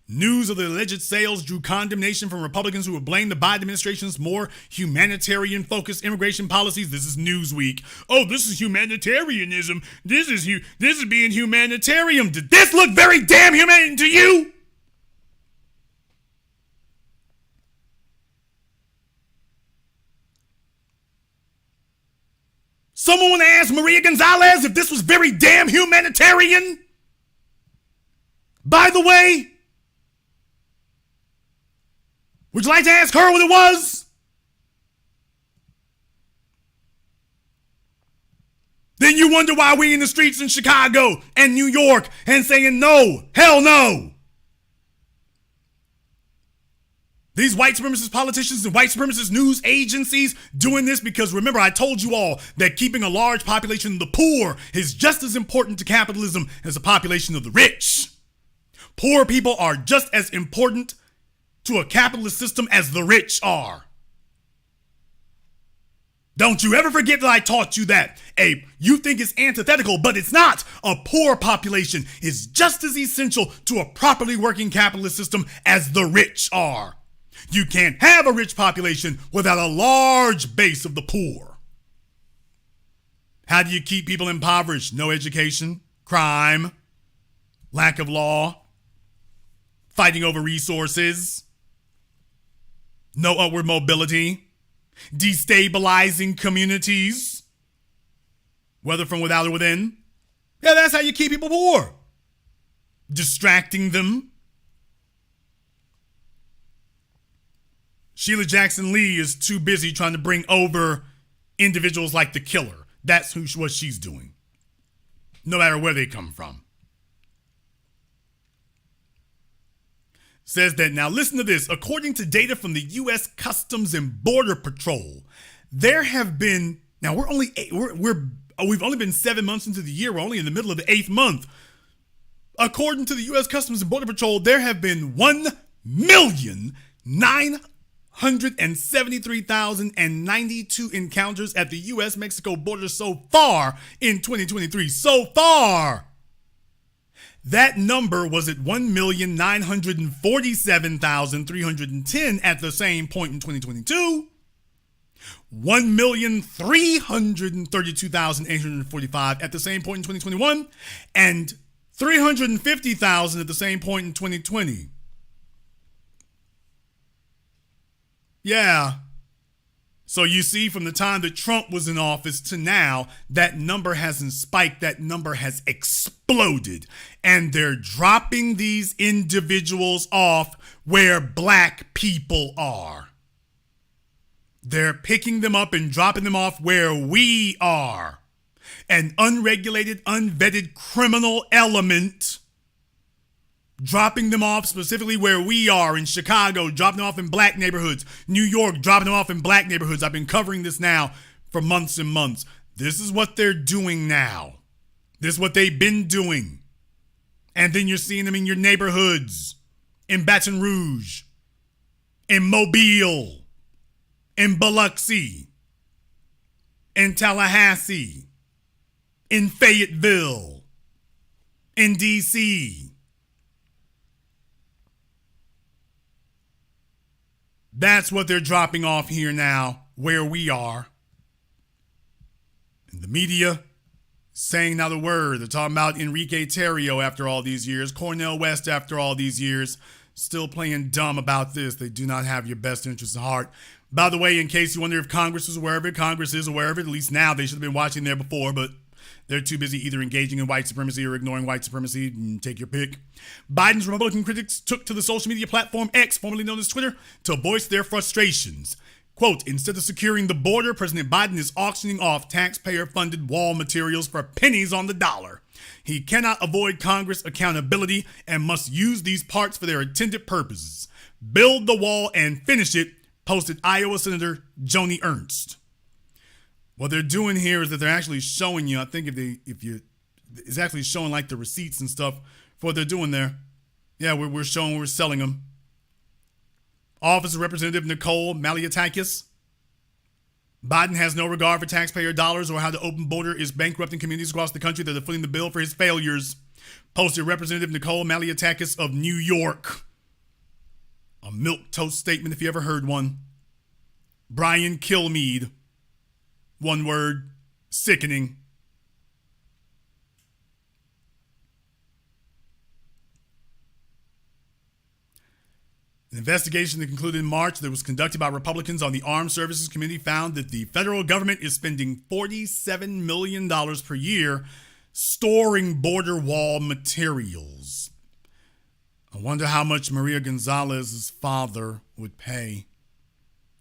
News of the alleged sales drew condemnation from Republicans who have blamed the Biden administration's more humanitarian-focused immigration policies. This is Newsweek. Oh, this is humanitarianism. This is being humanitarian. Did this look very damn humane to you? Someone want to ask Maria Gonzalez if this was very damn humanitarian? By the way, would you like to ask her what it was? Then you wonder why we in the streets in Chicago and New York and saying no, hell no. These white supremacist politicians and white supremacist news agencies doing this because, remember, I told you all that keeping a large population of the poor is just as important to capitalism as a population of the rich. Poor people are just as important to a capitalist system as the rich are. Don't you ever forget that I taught you that. You think it's antithetical, but it's not. A poor population is just as essential to a properly working capitalist system as the rich are. You can't have a rich population without a large base of the poor. How do you keep people impoverished? No education, crime, lack of law, fighting over resources, no upward mobility, destabilizing communities, whether from without or within. Yeah, that's how you keep people poor. Distracting them. Sheila Jackson Lee is too busy trying to bring over individuals like the killer. That's what she's doing, no matter where they come from. Says that, now listen to this, according to data from the U.S. Customs and Border Patrol, there have been, now we've only been 7 months into the year, we're only in the middle of the 8th month. According to the U.S. Customs and Border Patrol, there have been 1,973,092 encounters at the U.S.-Mexico border so far in 2023. So far! That number was at 1,947,310 at the same point in 2022, 1,332,845 at the same point in 2021, and 350,000 at the same point in 2020. Yeah. So you see, from the time that Trump was in office to now, that number hasn't spiked, that number has exploded. And they're dropping these individuals off where black people are. They're picking them up and dropping them off where we are. an unregulated, unvetted criminal element, dropping them off specifically where we are in Chicago, dropping them off in black neighborhoods, New York, dropping them off in black neighborhoods. I've been covering this now for months and months. This is what they're doing now. This is what they've been doing. And then you're seeing them in your neighborhoods, in Baton Rouge, in Mobile, in Biloxi, in Tallahassee, in Fayetteville, in D.C. That's what they're dropping off here now, where we are. And the media saying not a word. They're talking about Enrique Tarrio after all these years, Cornel West after all these years, still playing dumb about this. They do not have your best interests at heart. By the way, in case you wonder if Congress is aware of it, Congress is aware of it. At least now. They should have been watching there before, but they're too busy either engaging in white supremacy or ignoring white supremacy. Take your pick. Biden's Republican critics took to the social media platform X, formerly known as Twitter, to voice their frustrations. Quote, instead of securing the border, President Biden is auctioning off taxpayer-funded wall materials for pennies on the dollar. He cannot avoid Congress accountability and must use these parts for their intended purposes. Build the wall and finish it, posted Iowa Senator Joni Ernst. What they're doing here is that they're actually showing you, I think it's actually showing like the receipts and stuff for what they're doing there. Yeah, we're showing, we're selling them. Office of Representative Nicole Malliotakis. Biden has no regard for taxpayer dollars or how the open border is bankrupting communities across the country that are footing the bill for his failures. Posted Representative Nicole Malliotakis of New York. A milquetoast statement if you ever heard one. Brian Kilmeade. One word, sickening. An investigation that concluded in March that was conducted by Republicans on the Armed Services Committee found that the federal government is spending $47 million per year storing border wall materials. I wonder how much Maria Gonzalez's father would pay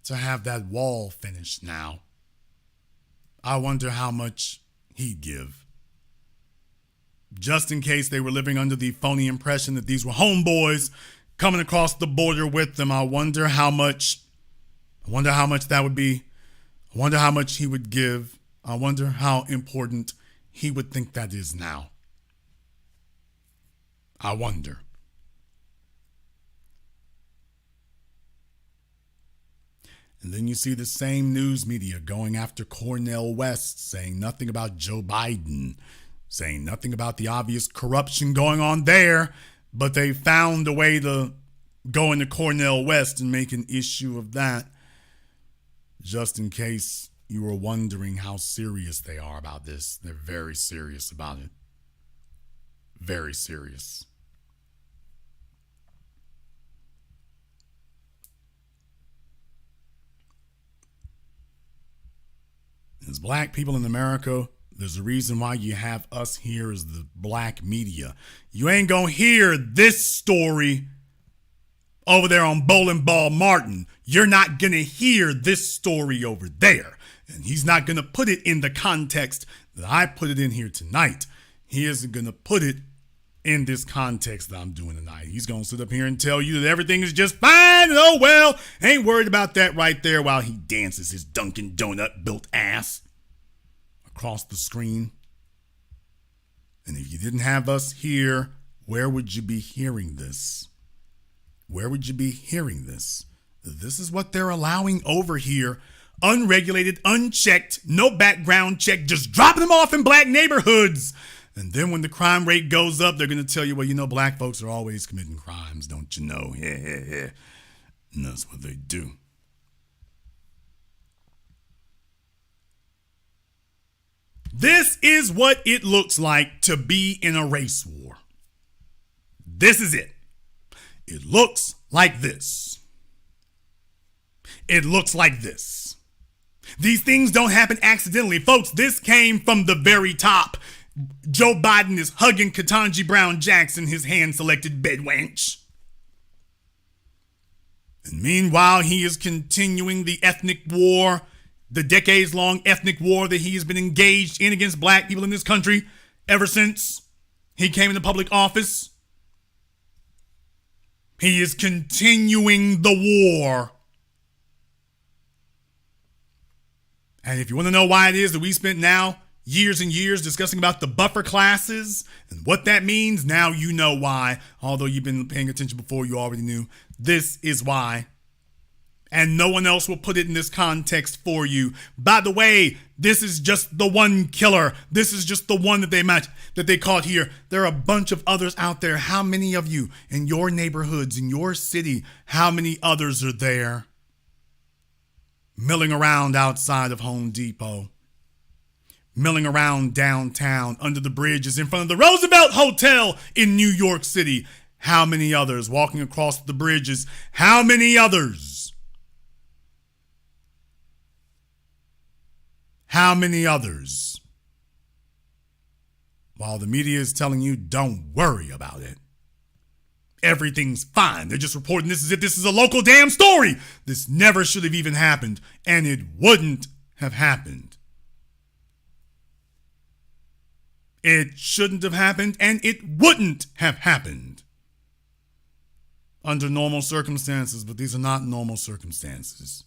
to have that wall finished now. I wonder how much he'd give. Just in case they were living under the phony impression that these were homeboys coming across the border with them. I wonder how much that would be. I wonder how much he would give. I wonder how important he would think that is now. I wonder. And then you see the same news media going after Cornel West, saying nothing about Joe Biden, saying nothing about the obvious corruption going on there, but they found a way to go into Cornel West and make an issue of that, just in case you were wondering how serious they are about this. They're very serious about it. Very serious. As black people in America, there's a reason why you have us here as the black media. You ain't gonna hear this story over there on Bowling Ball Martin. You're not gonna hear this story over there. And he's not gonna put it in the context that I put it in here tonight. He isn't gonna put it in this context that I'm doing tonight. He's gonna sit up here and tell you that everything is just fine. And oh well, ain't worried about that right there while he dances his Dunkin' Donut built ass across the screen. And if you didn't have us here, where would you be hearing this? Where would you be hearing this? This is what they're allowing over here. Unregulated, unchecked, no background check, just dropping them off in black neighborhoods. And then when the crime rate goes up, they're going to tell you, well, you know, black folks are always committing crimes, don't you know? Yeah. And that's what they do. This is what it looks like to be in a race war. This is it. It looks like this. It looks like this. These things don't happen accidentally. Folks, this came from the very top. Joe Biden is hugging Ketanji Brown Jackson, his hand-selected bedwench. And meanwhile, he is continuing the ethnic war, the decades-long ethnic war that he has been engaged in against black people in this country ever since he came into public office. He is continuing the war. And if you want to know why it is that we spent now years and years discussing about the buffer classes and what that means, now you know why. Although you've been paying attention before, you already knew. This is why. And no one else will put it in this context for you. By the way, this is just the one killer. This is just the one that they caught here. There are a bunch of others out there. How many of you in your neighborhoods, in your city, how many others are there milling around outside of Home Depot? Milling around downtown, under the bridges, in front of the Roosevelt Hotel in New York City. How many others walking across the bridges? How many others? How many others? While the media is telling you, don't worry about it. Everything's fine. They're just reporting this as if this is a local damn story. This never should have even happened, and it wouldn't have happened. It shouldn't have happened, and it wouldn't have happened under normal circumstances, but these are not normal circumstances.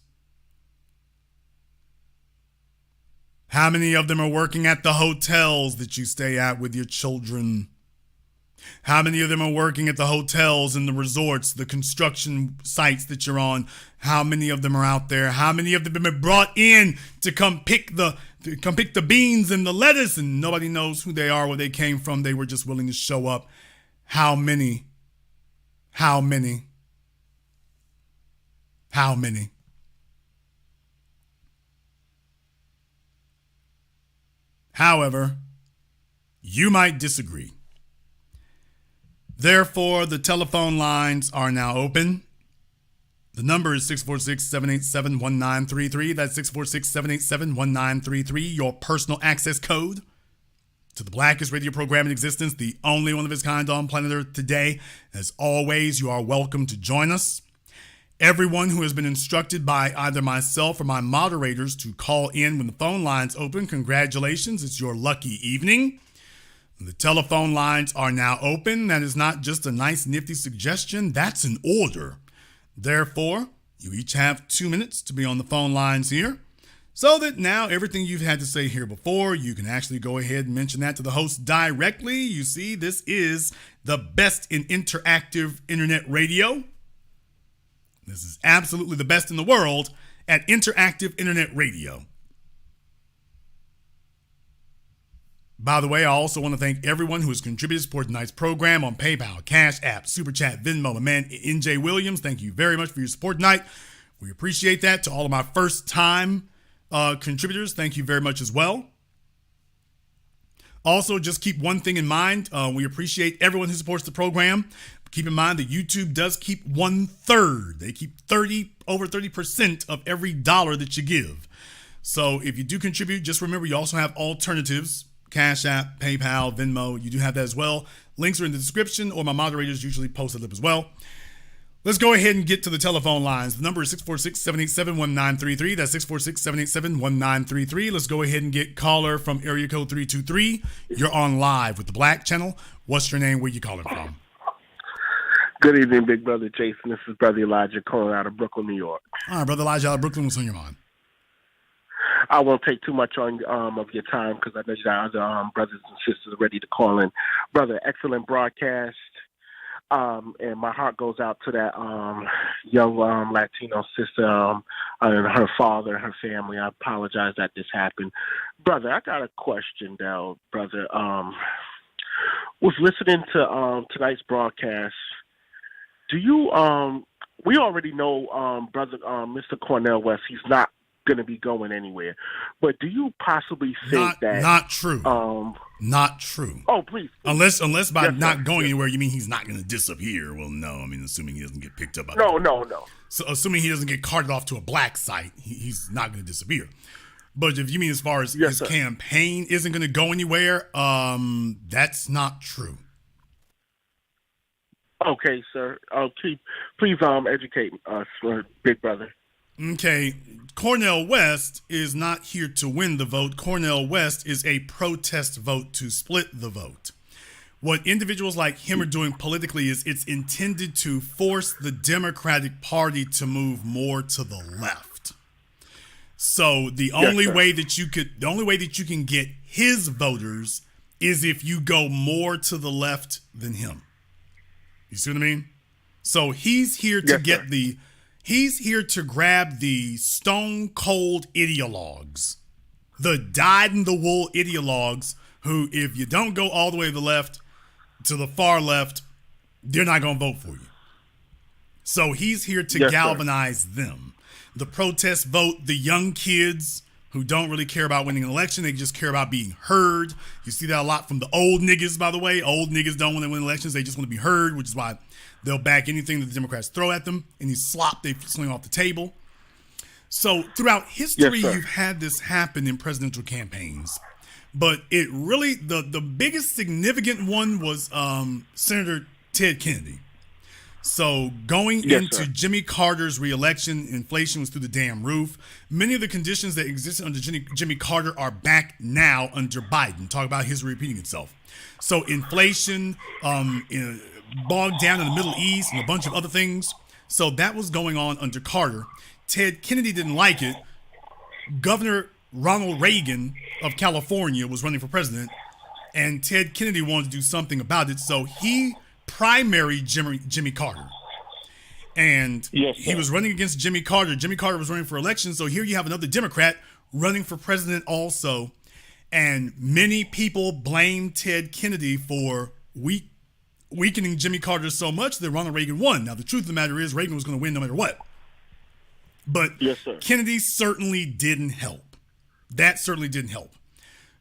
How many of them are working at the hotels that you stay at with your children? How many of them are working at the hotels and the resorts, the construction sites that you're on? How many of them are out there? How many of them have been brought in to come pick the beans and the lettuce, and nobody knows who they are, where they came from? They were just willing to show up. How many? How many? How many? However, you might disagree. Therefore, the telephone lines are now open. The number is 646-787-1933. That's 646-787-1933, your personal access code to the blackest radio program in existence, the only one of its kind on planet Earth today. As always, you are welcome to join us. Everyone who has been instructed by either myself or my moderators to call in when the phone lines open, congratulations, it's your lucky evening. The telephone lines are now open. That is not just a nice, nifty suggestion. That's an order. Therefore, you each have 2 minutes to be on the phone lines here, so that now everything you've had to say here before, you can actually go ahead and mention that to the host directly. You see, this is the best in interactive internet radio. This is absolutely the best in the world at interactive internet radio. By the way, I also want to thank everyone who has contributed to support tonight's program on PayPal, CashApp, Super Chat, Venmo. My man, NJ Williams, thank you very much for your support tonight. We appreciate that. To all of my first-time contributors, thank you very much as well. Also, just keep one thing in mind. We appreciate everyone who supports the program. Keep in mind that YouTube does keep 1/3. They keep over 30% of every dollar that you give. So if you do contribute, just remember you also have alternatives. Cash App, PayPal, Venmo, you do have that as well. Links are in the description, or my moderators usually post it up as well. Let's go ahead and get to the telephone lines. The number is 646-787-1933. That's 646-787-1933. Let's go ahead and get caller from area code 323. You're on live with the Black Channel. What's your name? Where you calling from? Good evening, Big Brother Jason. This is Brother Elijah calling out of Brooklyn, New York. All right, Brother Elijah out of Brooklyn. What's on your mind? I won't take too much of your time because I know you got other brothers and sisters ready to call in. Brother, excellent broadcast. And my heart goes out to that young Latino sister and her father and her family. I apologize that this happened. Brother, I got a question, though, brother. Was listening to tonight's broadcast. Do you we already know brother Mr. Cornel West, he's not going to be going anywhere. But do you possibly think that not true? Not true. Oh, please. Unless by not going anywhere, you mean he's not going to disappear? Well, no. I mean, assuming he doesn't get picked up. No. So assuming he doesn't get carted off to a black site, he's not going to disappear. But if you mean as far as his campaign isn't going to go anywhere, that's not true. Okay, sir. Please educate us, big brother. Okay, Cornel West is not here to win the vote. Cornel West is a protest vote to split the vote. What individuals like him are doing politically is it's intended to force the Democratic Party to move more to the left. So the only way that you can get his voters is if you go more to the left than him. You see what I mean? So he's here to he's here to grab the stone cold ideologues, the dyed in the wool ideologues who, if you don't go all the way to the left, to the far left, they're not going to vote for you. So he's here to galvanize them. The protest vote, the young kids who don't really care about winning an election, they just care about being heard. You see that a lot from the old niggas, by the way. Old niggas don't want to win elections. They just want to be heard, which is why they'll back anything that the Democrats throw at them. Any slop, they sling off the table. So throughout history, you've had this happen in presidential campaigns. But it really, the biggest significant one was Senator Ted Kennedy. So going into Jimmy Carter's reelection, inflation was through the damn roof. Many of the conditions that existed under Jimmy Carter are back now under Biden. Talk about history repeating itself. So inflation, bogged down in the Middle East and a bunch of other things. So that was going on under Carter. Ted Kennedy didn't like it. Governor Ronald Reagan of California was running for president, and Ted Kennedy wanted to do something about it. So he primaried Jimmy Carter. And he was running against Jimmy Carter. Jimmy Carter was running for election. So here you have another Democrat running for president also. And many people blame Ted Kennedy for weakening Jimmy Carter so much that Ronald Reagan won. Now, the truth of the matter is Reagan was going to win no matter what. But Kennedy certainly didn't help. That certainly didn't help.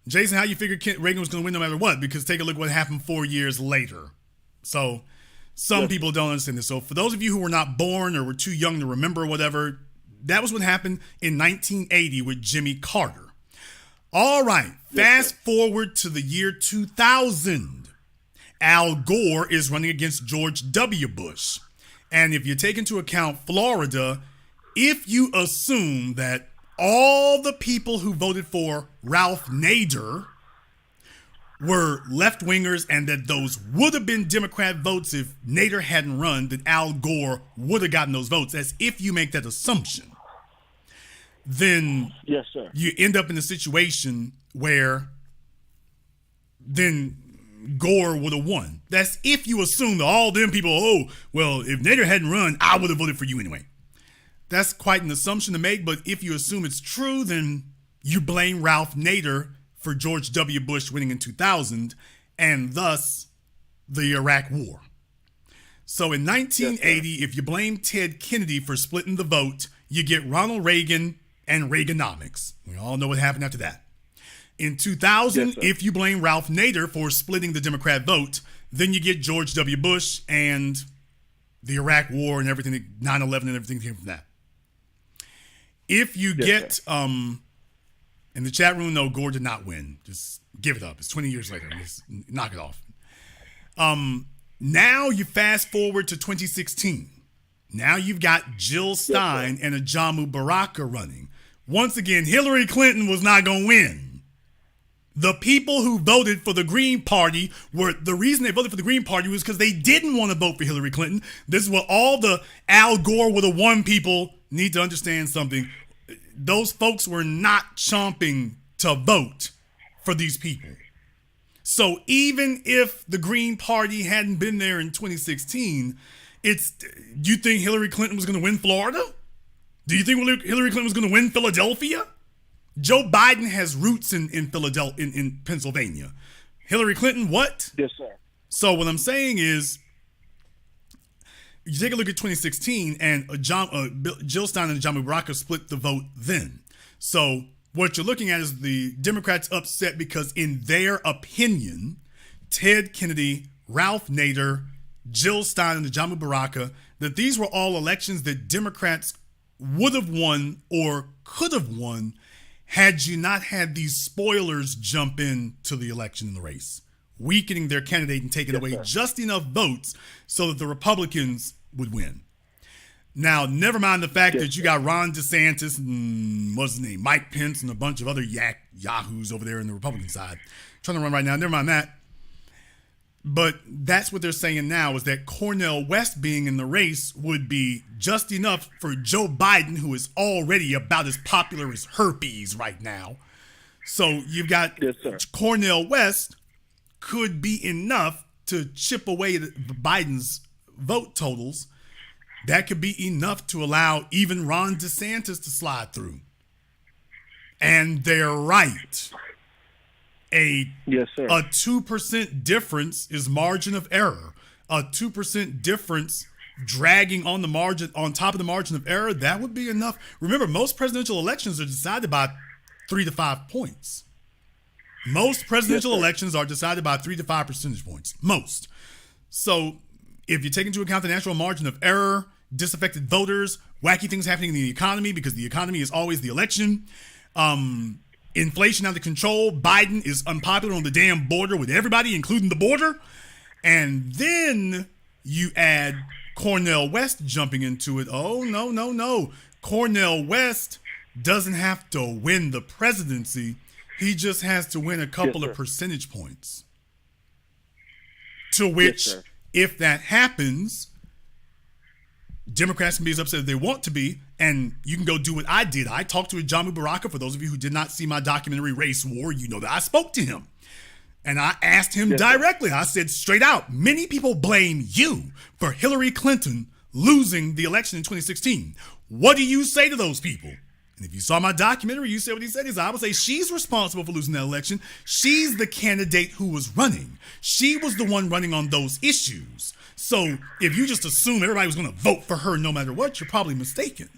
Jason, how you figure Reagan was going to win no matter what? Because take a look at what happened 4 years later. So some people don't understand this. So for those of you who were not born or were too young to remember or whatever, that was what happened in 1980 with Jimmy Carter. All right, fast forward to the year 2000. Al Gore is running against George W. Bush. And if you take into account Florida, if you assume that all the people who voted for Ralph Nader were left-wingers and that those would have been Democrat votes if Nader hadn't run, that Al Gore would have gotten those votes, as if you make that assumption, then you end up in a situation where then Gore would have won. That's if you assume that all them people, if Nader hadn't run, I would have voted for you anyway. That's quite an assumption to make, but if you assume it's true, then you blame Ralph Nader for George W. Bush winning in 2000 and thus the Iraq War. So in 1980, if you blame Ted Kennedy for splitting the vote, you get Ronald Reagan and Reaganomics. We all know what happened after that. In 2000, if you blame Ralph Nader for splitting the Democrat vote, then you get George W. Bush and the Iraq War and everything, 9/11 and everything came from that. If you get, in the chat room, no, Gore did not win. Just give it up. It's 20 years later. Just knock it off. Now you fast forward to 2016. Now you've got Jill Stein and Ajamu Baraka running. Once again, Hillary Clinton was not going to win. The people who voted for the Green Party the reason they voted for the Green Party was because they didn't want to vote for Hillary Clinton. This is what all the Al Gore would have won people need to understand something. Those folks were not chomping to vote for these people. So even if the Green Party hadn't been there in 2016, you think Hillary Clinton was going to win Florida? Do you think Hillary Clinton was going to win Philadelphia? Joe Biden has roots in Philadelphia, in Pennsylvania. Hillary Clinton, what? Yes, sir. So what I'm saying is, you take a look at 2016, and Jill Stein and Ajamu Baraka split the vote then. So what you're looking at is the Democrats upset because, in their opinion, Ted Kennedy, Ralph Nader, Jill Stein, and Ajamu Baraka, that these were all elections that Democrats would have won or could have won had you not had these spoilers jump in to the election in the race, weakening their candidate and taking away just enough votes so that the Republicans would win. Now, never mind the fact that you got Ron DeSantis and what's his name, Mike Pence, and a bunch of other yahoos over there in the Republican side trying to run right now. Never mind that. But that's what they're saying now, is that Cornel West being in the race would be just enough for Joe Biden, who is already about as popular as herpes right now. So you've got Cornel West could be enough to chip away Biden's vote totals. That could be enough to allow even Ron DeSantis to slide through. And they're right. A 2% difference is margin of error. A 2% difference dragging on the margin, on top of the margin of error, that would be enough. Remember, most presidential elections are decided by 3 to 5 points. Most presidential elections are decided by 3 to 5 percentage points. Most. So if you take into account the natural margin of error, disaffected voters, wacky things happening in the economy, because the economy is always the election, inflation out of control, Biden is unpopular on the damn border with everybody, including the border, and then you add Cornel West jumping into it. Oh, no. Cornel West doesn't have to win the presidency. He just has to win a couple of percentage points. To which, if that happens, Democrats can be as upset as they want to be, and you can go do what I did. I talked to Ajamu Baraka. For those of you who did not see my documentary Race War, you know that I spoke to him. And I asked him directly. I said straight out, many people blame you for Hillary Clinton losing the election in 2016. What do you say to those people? And if you saw my documentary, you said what he said is, I would say she's responsible for losing that election. She's the candidate who was running. She was the one running on those issues. So if you just assume everybody was going to vote for her no matter what, you're probably mistaken.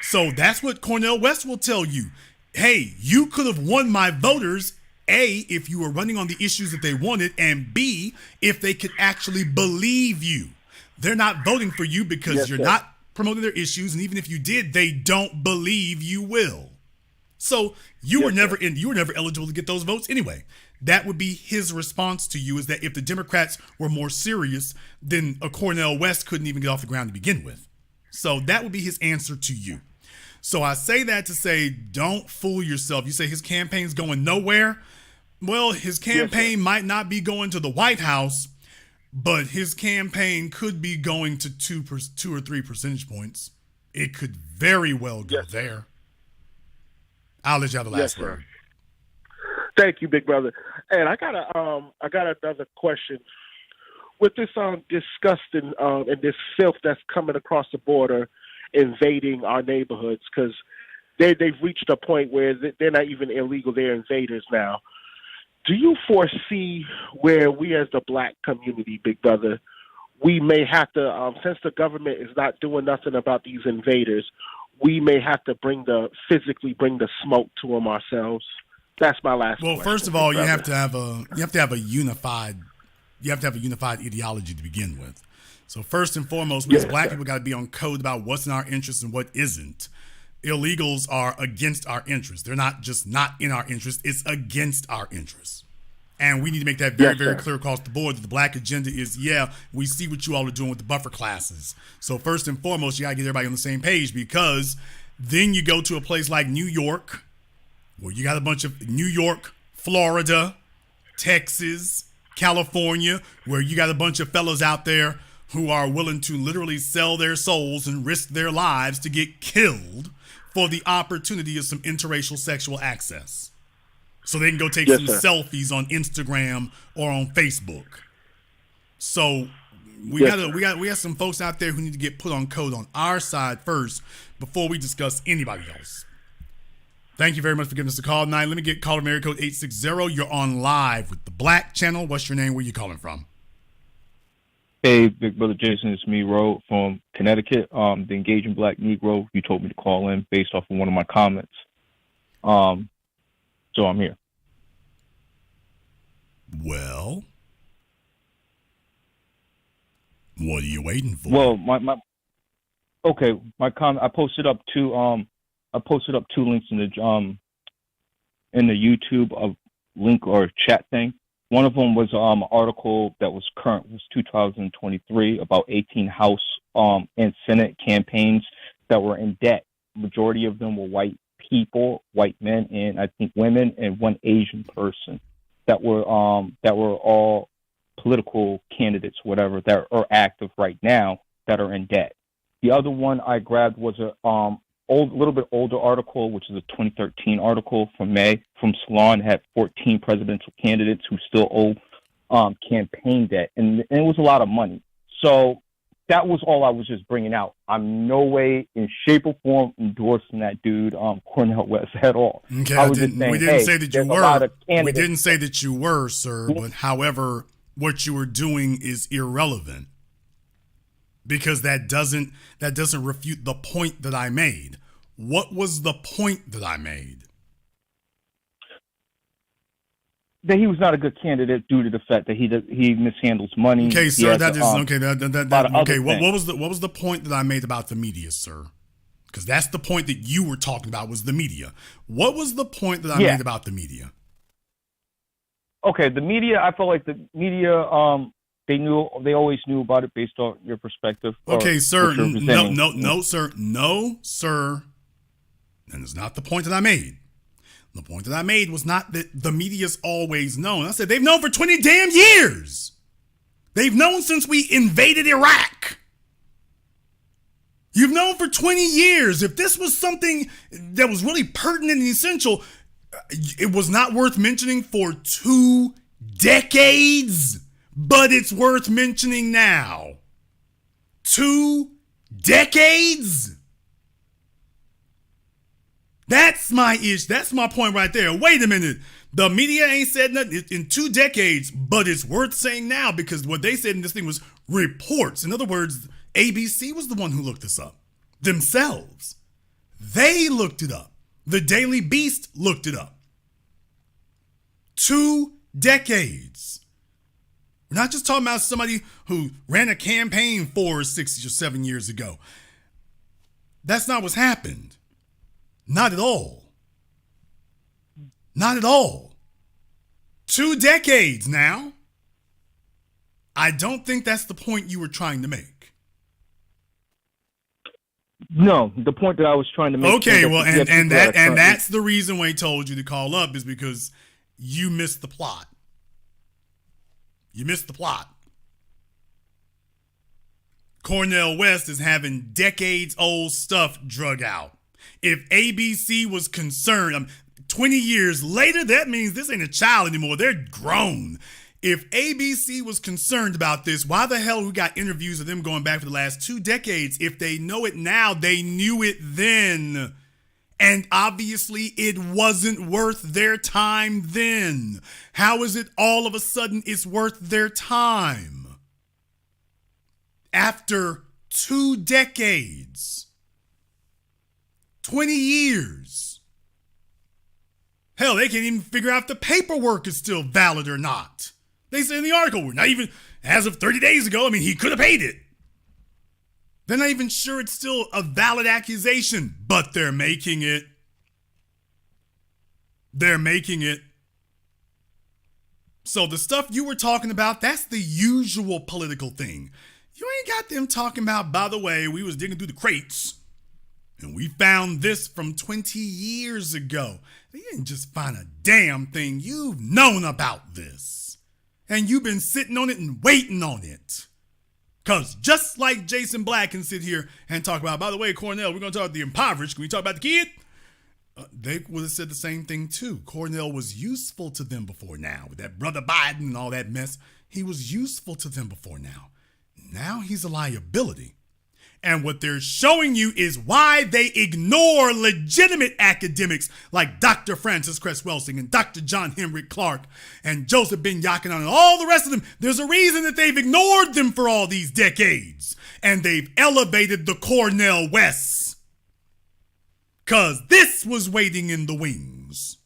So that's what Cornel West will tell you. Hey, you could have won my voters, A, if you were running on the issues that they wanted, and B, if they could actually believe you. They're not voting for you because you're not promoting their issues, and even if you did, they don't believe you will. So you were never eligible to get those votes anyway. That would be his response to you, is that if the Democrats were more serious, then a Cornel West couldn't even get off the ground to begin with. So that would be his answer to you. So I say that to say, don't fool yourself. You say his campaign's going nowhere. Well, his campaign might not be going to the White House, but his campaign could be going to 2 or 3 percentage points. It could very well go there. I'll let you have the last word. Thank you, big brother. And I got another question. With this disgusting and this filth that's coming across the border, invading our neighborhoods, because they've reached a point where they're not even illegal; they're invaders now. Do you foresee where we, as the black community, big brother, we may have to, since the government is not doing nothing about these invaders, we may have to physically bring the smoke to them ourselves? That's my last question. Well, first of all, you have to have a unified ideology to begin with. So first and foremost, we as black people got to be on code about what's in our interest and what isn't. Illegals are against our interests. They're not just not in our interest, it's against our interests. And we need to make that very, very clear across the board that the black agenda is, we see what you all are doing with the buffer classes. So first and foremost, you got to get everybody on the same page, because then you go to a place like New York, where you got a bunch of New York, Florida, Texas, California, where you got a bunch of fellas out there who are willing to literally sell their souls and risk their lives to get killed for the opportunity of some interracial sexual access. So they can go take some selfies on Instagram or on Facebook. So we got some folks out there who need to get put on code on our side first before we discuss anybody else. Thank you very much for giving us a call tonight. Let me get caller area code 860. You're on live with the Black Channel. What's your name? Where you calling from? Hey, Big Brother Jason, it's me, Ro, from Connecticut. The Engaging Black Negro. You told me to call in based off of one of my comments. So I'm here. Well, what are you waiting for? Well, my comment. I posted up two links in the YouTube of link or chat thing. One of them was an article that was current, was 2023, about 18 House and Senate campaigns that were in debt. Majority of them were white people, white men, and I think women, and one Asian person that were all political candidates, whatever, that are active right now that are in debt. The other one I grabbed was a little bit older article, which is a 2013 article from May from Salon. Had 14 presidential candidates who still owe campaign debt, and it was a lot of money. So that was all I was just bringing out. I'm no way, in shape or form, endorsing that dude, Cornel West, at all. Okay, I was just saying, we didn't say that you were. We candidates. didn't say that you were, sir. But however, what you were doing is irrelevant because that doesn't refute the point that I made. What was the point that I made? That he was not a good candidate due to the fact that he mishandles money. Okay, sir, that is okay. Okay, what was was the point that I made about the media, sir? Because that's the point that you were talking about was the media. What was the point that I made about the media? Okay, the media. I felt like the media. They always knew about it based on your perspective. Okay, sir. No, sir. And it's not the point that I made. The point that I made was not that the media's always known. I said they've known for 20 damn years. They've known since we invaded Iraq. You've known for 20 years. If this was something that was really pertinent and essential, it was not worth mentioning for 2 decades, but it's worth mentioning now. 2 decades? That's my issue. That's my point right there. Wait a minute. The media ain't said nothing in 2 decades, but it's worth saying now because what they said in this thing was reports. In other words, ABC was the one who looked this up themselves. They looked it up. The Daily Beast looked it up. 2 decades. We're not just talking about somebody who ran a campaign 4 or 6 or 7 years ago. That's not what's happened. Not at all. Not at all. 2 decades now. I don't think that's the point you were trying to make. No, the point that I was trying to make. Okay, well, and that's the reason why he told you to call up is because you missed the plot. You missed the plot. Cornel West is having decades-old stuff drug out. If ABC was concerned, 20 years later, that means this ain't a child anymore. They're grown. If ABC was concerned about this, why the hell we got interviews of them going back for the last 2 decades? If they know it now, they knew it then. And obviously it wasn't worth their time then. How is it all of a sudden it's worth their time? After 2 decades. 20 years. Hell, they can't even figure out if the paperwork is still valid or not. They say in the article, we're not even, as of 30 days ago, he could have paid it. They're not even sure it's still a valid accusation, but they're making it. They're making it. So the stuff you were talking about, that's the usual political thing. You ain't got them talking about, by the way, we was digging through the crates. And we found this from 20 years ago. You didn't just find a damn thing. You've known about this. And you've been sitting on it and waiting on it. Because just like Jason Black can sit here and talk about, by the way, Cornel, we're going to talk about the impoverished. Can we talk about the kid? They would have said the same thing too. Cornel was useful to them before now. With that brother Biden and all that mess, he was useful to them before now. Now he's a liability. And what they're showing you is why they ignore legitimate academics like Dr. Francis Cress Welsing and Dr. John Henry Clark and Joseph Ben Yakinan and all the rest of them. There's a reason that they've ignored them for all these decades. And they've elevated the Cornel Wests. Because this was waiting in the wings.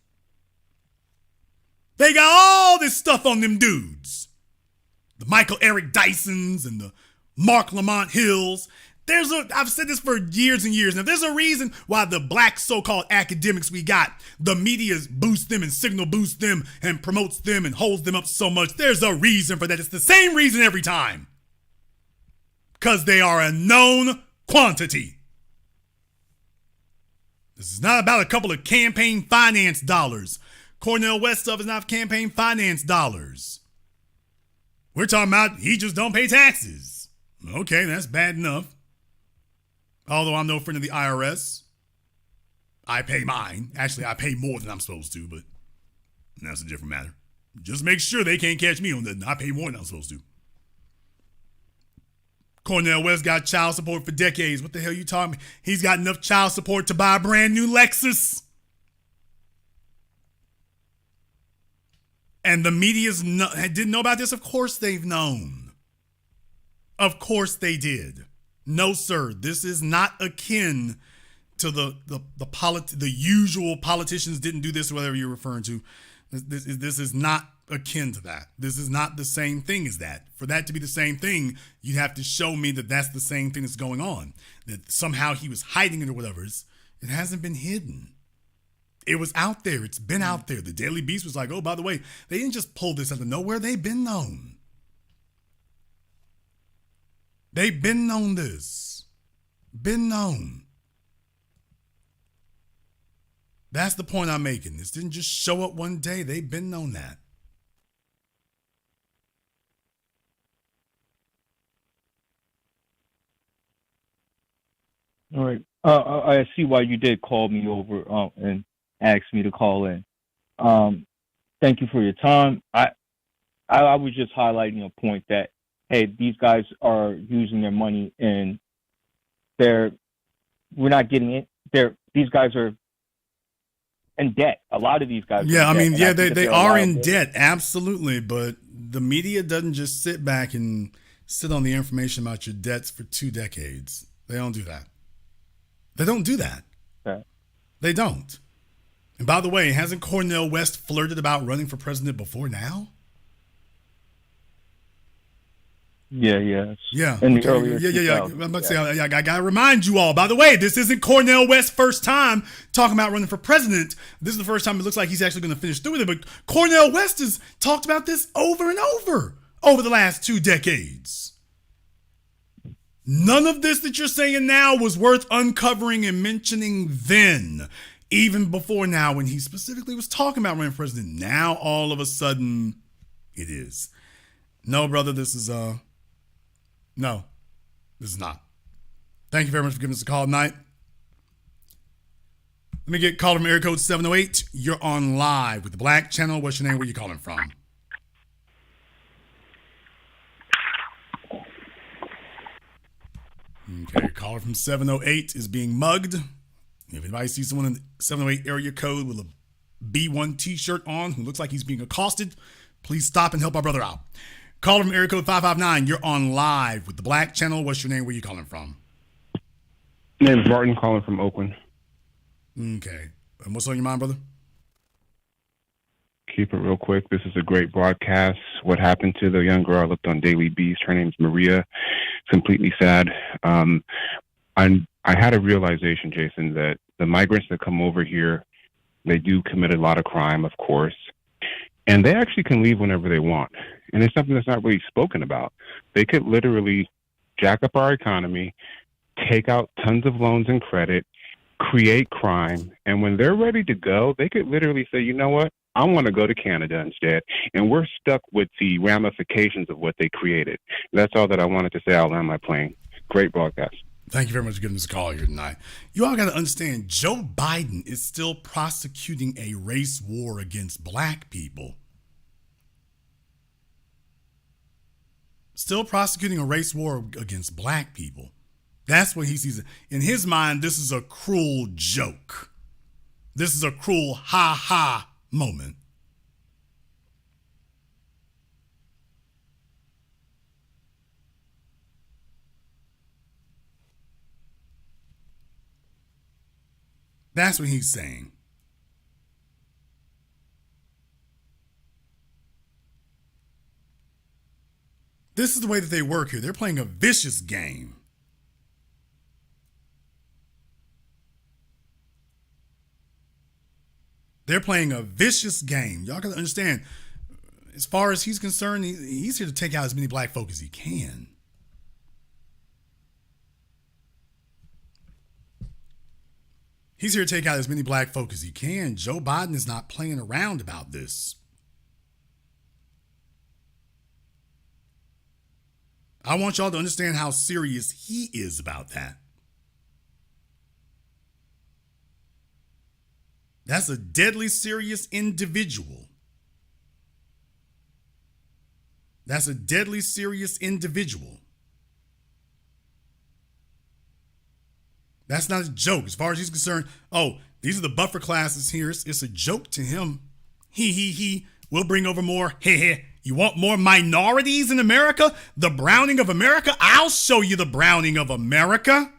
They got all this stuff on them dudes. The Michael Eric Dysons and the Mark Lamont Hills. I've said this for years and years. Now, there's a reason why the black so-called academics we got, the media boosts them and signal boosts them and promotes them and holds them up so much. There's a reason for that. It's the same reason every time. because they are a known quantity. This is not about a couple of campaign finance dollars. Cornel West stuff is not campaign finance dollars. We're talking about he just don't pay taxes. Okay, that's bad enough. Although I'm no friend of the IRS. I pay mine. Actually, I pay more than I'm supposed to, but that's a different matter. Just make sure they can't catch me on that. I pay more than I'm supposed to. Cornel West got child support for decades. What the hell you talking about? He's got enough child support to buy a brand new Lexus. And the media's didn't know about this? Of course they've known. Of course they did. No, sir. This is not akin to the usual politicians didn't do this or whatever you're referring to. This is not akin to that. This is not the same thing as that. For that to be the same thing, you'd have to show me that that's the same thing that's going on. That somehow he was hiding it or whatever. It hasn't been hidden. It was out there. It's been out there. The Daily Beast was like, oh, by the way, they didn't just pull this out of nowhere. They've been known. They've been known this. Been known. That's the point I'm making. This didn't just show up one day. They've been known that. All right. I see why you did call me over and ask me to call in. Thank you for your time. I was just highlighting a point that, hey, these guys are using their money and we're not getting it. These guys are in debt. A lot of these guys. Yeah, I mean, yeah, they are in debt. debt. Absolutely. But the media doesn't just sit back and sit on the information about your debts for 2 decades. They don't do that. They don't do that. Okay. They don't. And by the way, hasn't Cornel West flirted about running for president before now? Yeah. In the earlier I'm about to say, I gotta remind you all. By the way, this isn't Cornel West's first time talking about running for president. This is the first time it looks like he's actually going to finish through with it. But Cornel West has talked about this over and over the last 2 decades. None of this that you're saying now was worth uncovering and mentioning then, even before now when he specifically was talking about running for president. Now all of a sudden it is. No, brother, this is no, this is not. Thank you very much for giving us a call tonight. Let me get caller from area code 708. You're on live with the Black Channel. What's your name? Where you calling from? Okay, caller from 708 is being mugged. If anybody sees someone in the 708 area code with a B1 t-shirt on who looks like he's being accosted, please stop and help our brother out. Caller from area code 559, you're on live with the Black Channel. What's your name? Where you calling from? My name's Martin, calling from Oakland. Okay. And what's on your mind, brother? Keep it real quick. This is a great broadcast. What happened to the young girl I looked on Daily Beast? Her name's Maria. Completely sad. I had a realization, Jason, that the migrants that come over here, they do commit a lot of crime, of course, and they actually can leave whenever they want. And it's something that's not really spoken about. They could literally jack up our economy, take out tons of loans and credit, create crime, and when they're ready to go, they could literally say, you know what? I want to go to Canada instead. And we're stuck with the ramifications of what they created. That's all that I wanted to say. I'll land my plane. Great broadcast. Thank you very much for giving us a call here tonight. You all got to understand, Joe Biden is still prosecuting a race war against black people. Still prosecuting a race war against black people. That's what he sees. In his mind, this is a cruel joke. This is a cruel ha-ha moment. That's what he's saying. This is the way that they work here. They're playing a vicious game. They're playing a vicious game. Y'all got to understand, as far as he's concerned, he's here to take out as many black folk as he can. He's here to take out as many black folk as he can. Joe Biden is not playing around about this. I want y'all to understand how serious he is about that. That's a deadly serious individual. That's a deadly serious individual. That's not a joke. As far as he's concerned, oh, these are the buffer classes here. It's a joke to him. He. We'll bring over more. Hey. You want more minorities in America? The browning of America? I'll show you the browning of America.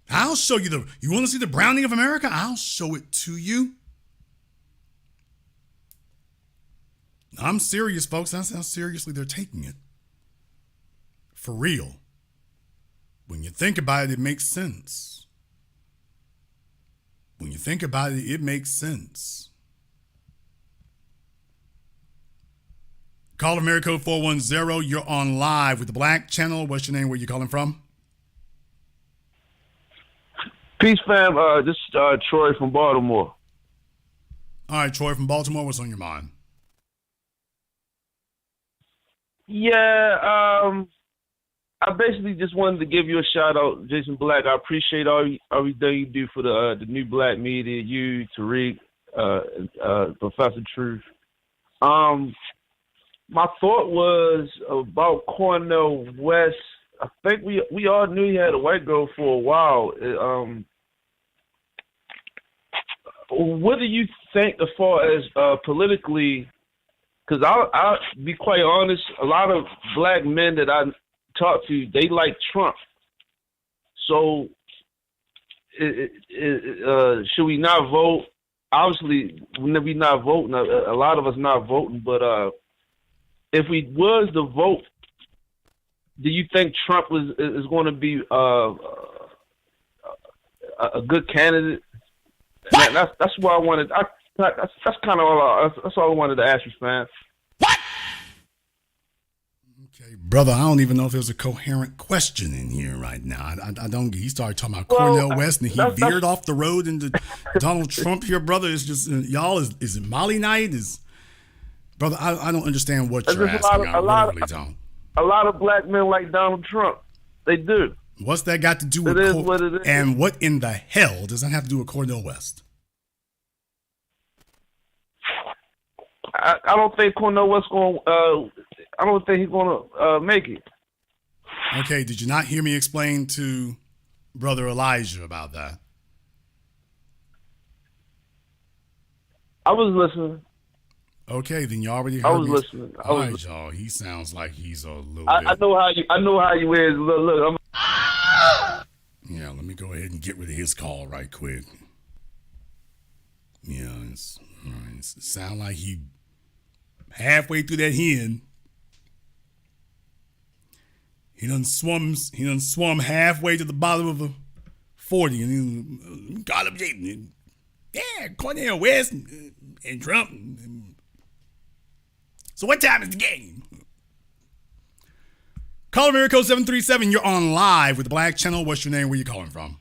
I'll show you you want to see the browning of America? I'll show it to you. I'm serious, folks. That's how seriously they're taking it. For real. When you think about it, it makes sense. When you think about it, it makes sense. Call America code 410. You're on live with the Black Channel. What's your name? Where you calling from? Peace, fam. This is Troy from Baltimore. All right, Troy from Baltimore. What's on your mind? Yeah, I basically just wanted to give you a shout out, Jason Black. I appreciate everything you do for the new black media, you, Tariq, Professor Truth. My thought was about Cornel West. I think we all knew he had a white girl for a while. What do you think as far as politically? Because I'll be quite honest, a lot of black men that I talk to, they like Trump. So should we not vote? Obviously, we not voting. A lot of us not voting. But if we was to vote, do you think Trump is going to be a good candidate? That's what I wanted. That's kind of all. That's all I wanted to ask you, fam. Okay, brother, I don't even know if there's a coherent question in here right now. I don't. He started talking about Cornel West, and he veered off the road into Donald Trump. Here, brother, it's just y'all. Is it Molly night? Brother? I don't understand what you're asking. I literally don't. A lot of black men like Donald Trump. They do. What's that got to do with what it is. And what in the hell does that have to do with Cornel West? I don't think Cornel West going. I don't think he's going to make it. Okay, did you not hear me explain to Brother Elijah about that? I was listening. Okay, then you already heard I was me. Listening. All right, y'all. He sounds like he's a little bit. I know how you is. Look. Yeah, let me go ahead and get rid of his call right quick. Yeah, it sound like he halfway through that hen. He done swum halfway to the bottom of a 40 and he got up. Yeah, Cornel West and Trump. So what time is the game? Call America 737. You're on live with the Black Channel. What's your name? Where you calling from?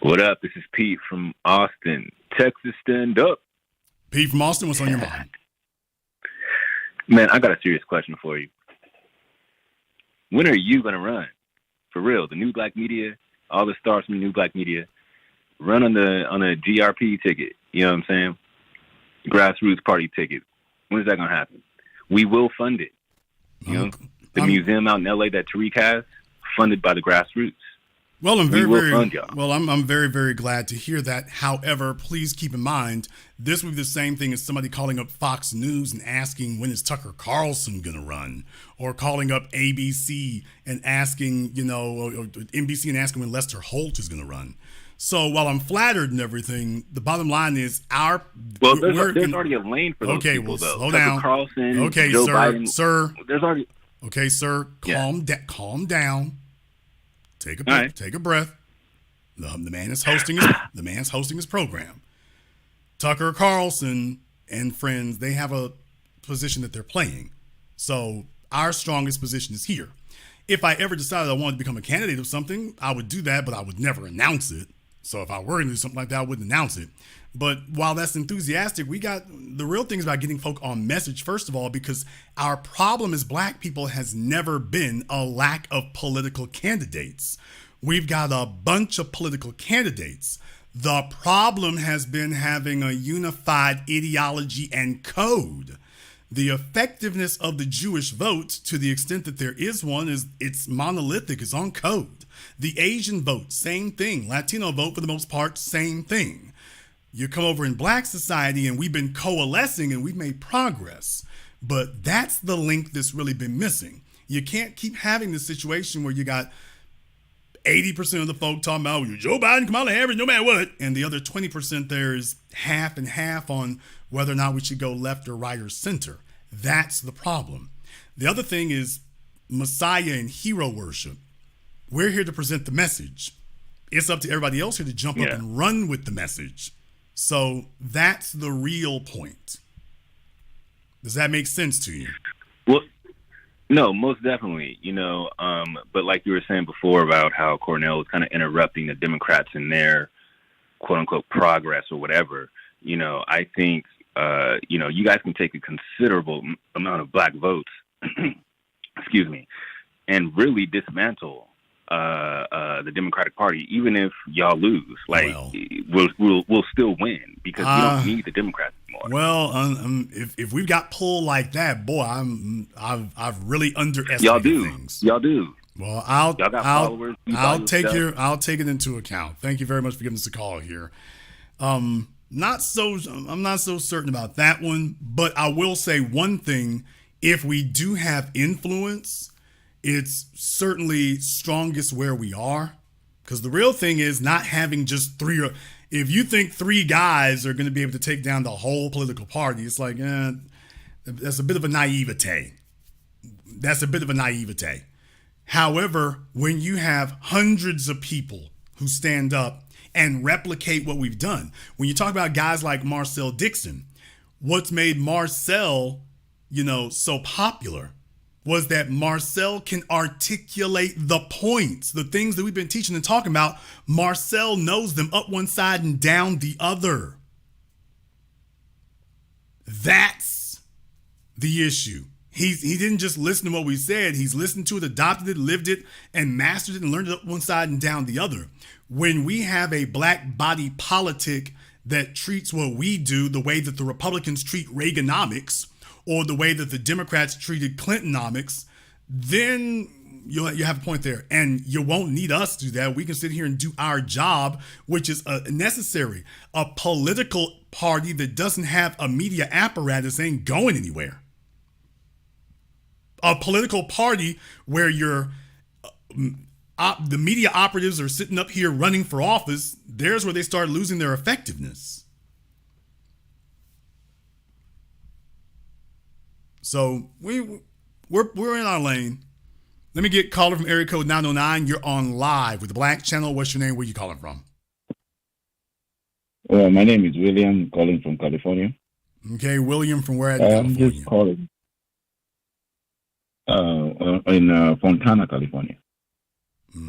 What up? This is Pete from Austin, Texas. Stand up. Pete from Austin, what's on your mind? Man, I got a serious question for you. When are you going to run? For real, the new black media, all the stars from the new black media, run on a GRP ticket. You know what I'm saying? Grassroots party ticket. When is that going to happen? We will fund it. You know, the museum out in LA that Tariq has, funded by the grassroots. Well, I'm very, very glad to hear that. However, please keep in mind, this would be the same thing as somebody calling up Fox News and asking when is Tucker Carlson going to run, or calling up ABC and asking, or NBC and asking when Lester Holt is going to run. So while I'm flattered and everything, the bottom line is there's already a lane for those people, though. Slow Tucker down. Carlson, okay, Joe sir, Biden. Sir. There's already. Okay, sir. Calm down. Take a breath. The man is hosting his program. Tucker Carlson and friends, they have a position that they're playing. So our strongest position is here. If I ever decided I wanted to become a candidate of something, I would do that, but I would never announce it. So if I were going to do something like that, I wouldn't announce it. But while that's enthusiastic, we got the real thing is about getting folk on message, first of all, because our problem as black people has never been a lack of political candidates. We've got a bunch of political candidates. The problem has been having a unified ideology and code. The effectiveness of the Jewish vote, to the extent that there is one, is it's monolithic, it's on code. The Asian vote, same thing. Latino vote, for the most part, same thing. You come over in black society and we've been coalescing and we've made progress. But that's the link that's really been missing. You can't keep having this situation where you got 80% of the folk talking about Joe Biden, Kamala Harris, no matter what. And the other 20% there is half and half on whether or not we should go left or right or center. That's the problem. The other thing is Messiah and hero worship. We're here to present the message. It's up to everybody else here to jump up and run with the message. So that's the real point. Does that make sense to you? Well, no, most definitely. But like you were saying before about how Cornell was kind of interrupting the Democrats in their quote unquote progress or whatever. I think you guys can take a considerable amount of black votes, excuse me, and really dismantle the Democratic Party, even if y'all lose. We'll still win because we don't need the Democrats anymore. Well, if we've got pull like that, boy, I've really underestimated things. Y'all do. Well, I'll take it into account. Thank you very much for giving us a call here. I'm not so certain about that one, but I will say one thing: if we do have influence, it's certainly strongest where we are, because the real thing is not having just three. Or if you think three guys are going to be able to take down the whole political party, it's like that's a bit of a naivete. However, when you have hundreds of people who stand up and replicate what we've done, when you talk about guys like Marcel Dixon, what's made Marcel, so popular was that Marcel can articulate the points, the things that we've been teaching and talking about. Marcel knows them up one side and down the other. That's the issue. He didn't just listen to what we said. He's listened to it, adopted it, lived it, and mastered it and learned it up one side and down the other. When we have a black body politic that treats what we do the way that the Republicans treat Reaganomics, or the way that the Democrats treated Clintonomics, then you have a point there. And you won't need us to do that. We can sit here and do our job, which is necessary. A political party that doesn't have a media apparatus ain't going anywhere. A political party where the media operatives are sitting up here running for office, there's where they start losing their effectiveness. So we're in our lane. Let me get caller from area code 909. You're on live with the Black Channel. What's your name? Where you calling from? My name is William, calling from California. Okay, William, from where in California? I'm just calling in Fontana, California.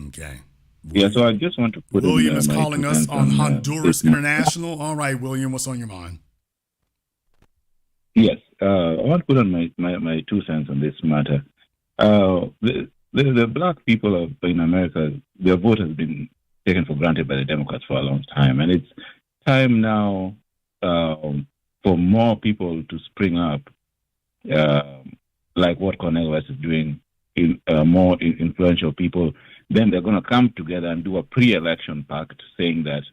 Okay. Yeah, so I just want to put William is calling us on Honduras International. All right, William, what's on your mind? Yes, I want to put on my 2 cents on this matter. The black people in America, their vote has been taken for granted by the Democrats for a long time, and it's time now for more people to spring up, like what Cornel West is doing, more influential people. Then they're going to come together and do a pre-election pact saying that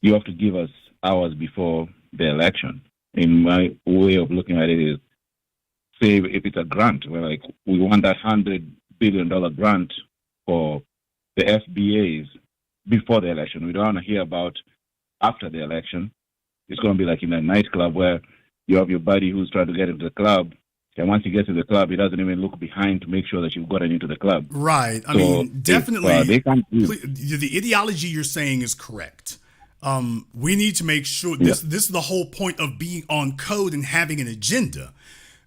you have to give us hours before the election. In my way of looking at it is, say if it's a grant, we're we want that $100 billion grant for the FBAs before the election. We don't want to hear about after the election. It's going to be like in a nightclub where you have your buddy who's trying to get into the club, and once you get to the club, he doesn't even look behind to make sure that you've gotten into the club. Right. I mean, definitely. The ideology you're saying is correct. We need to make sure this is the whole point of being on code and having an agenda.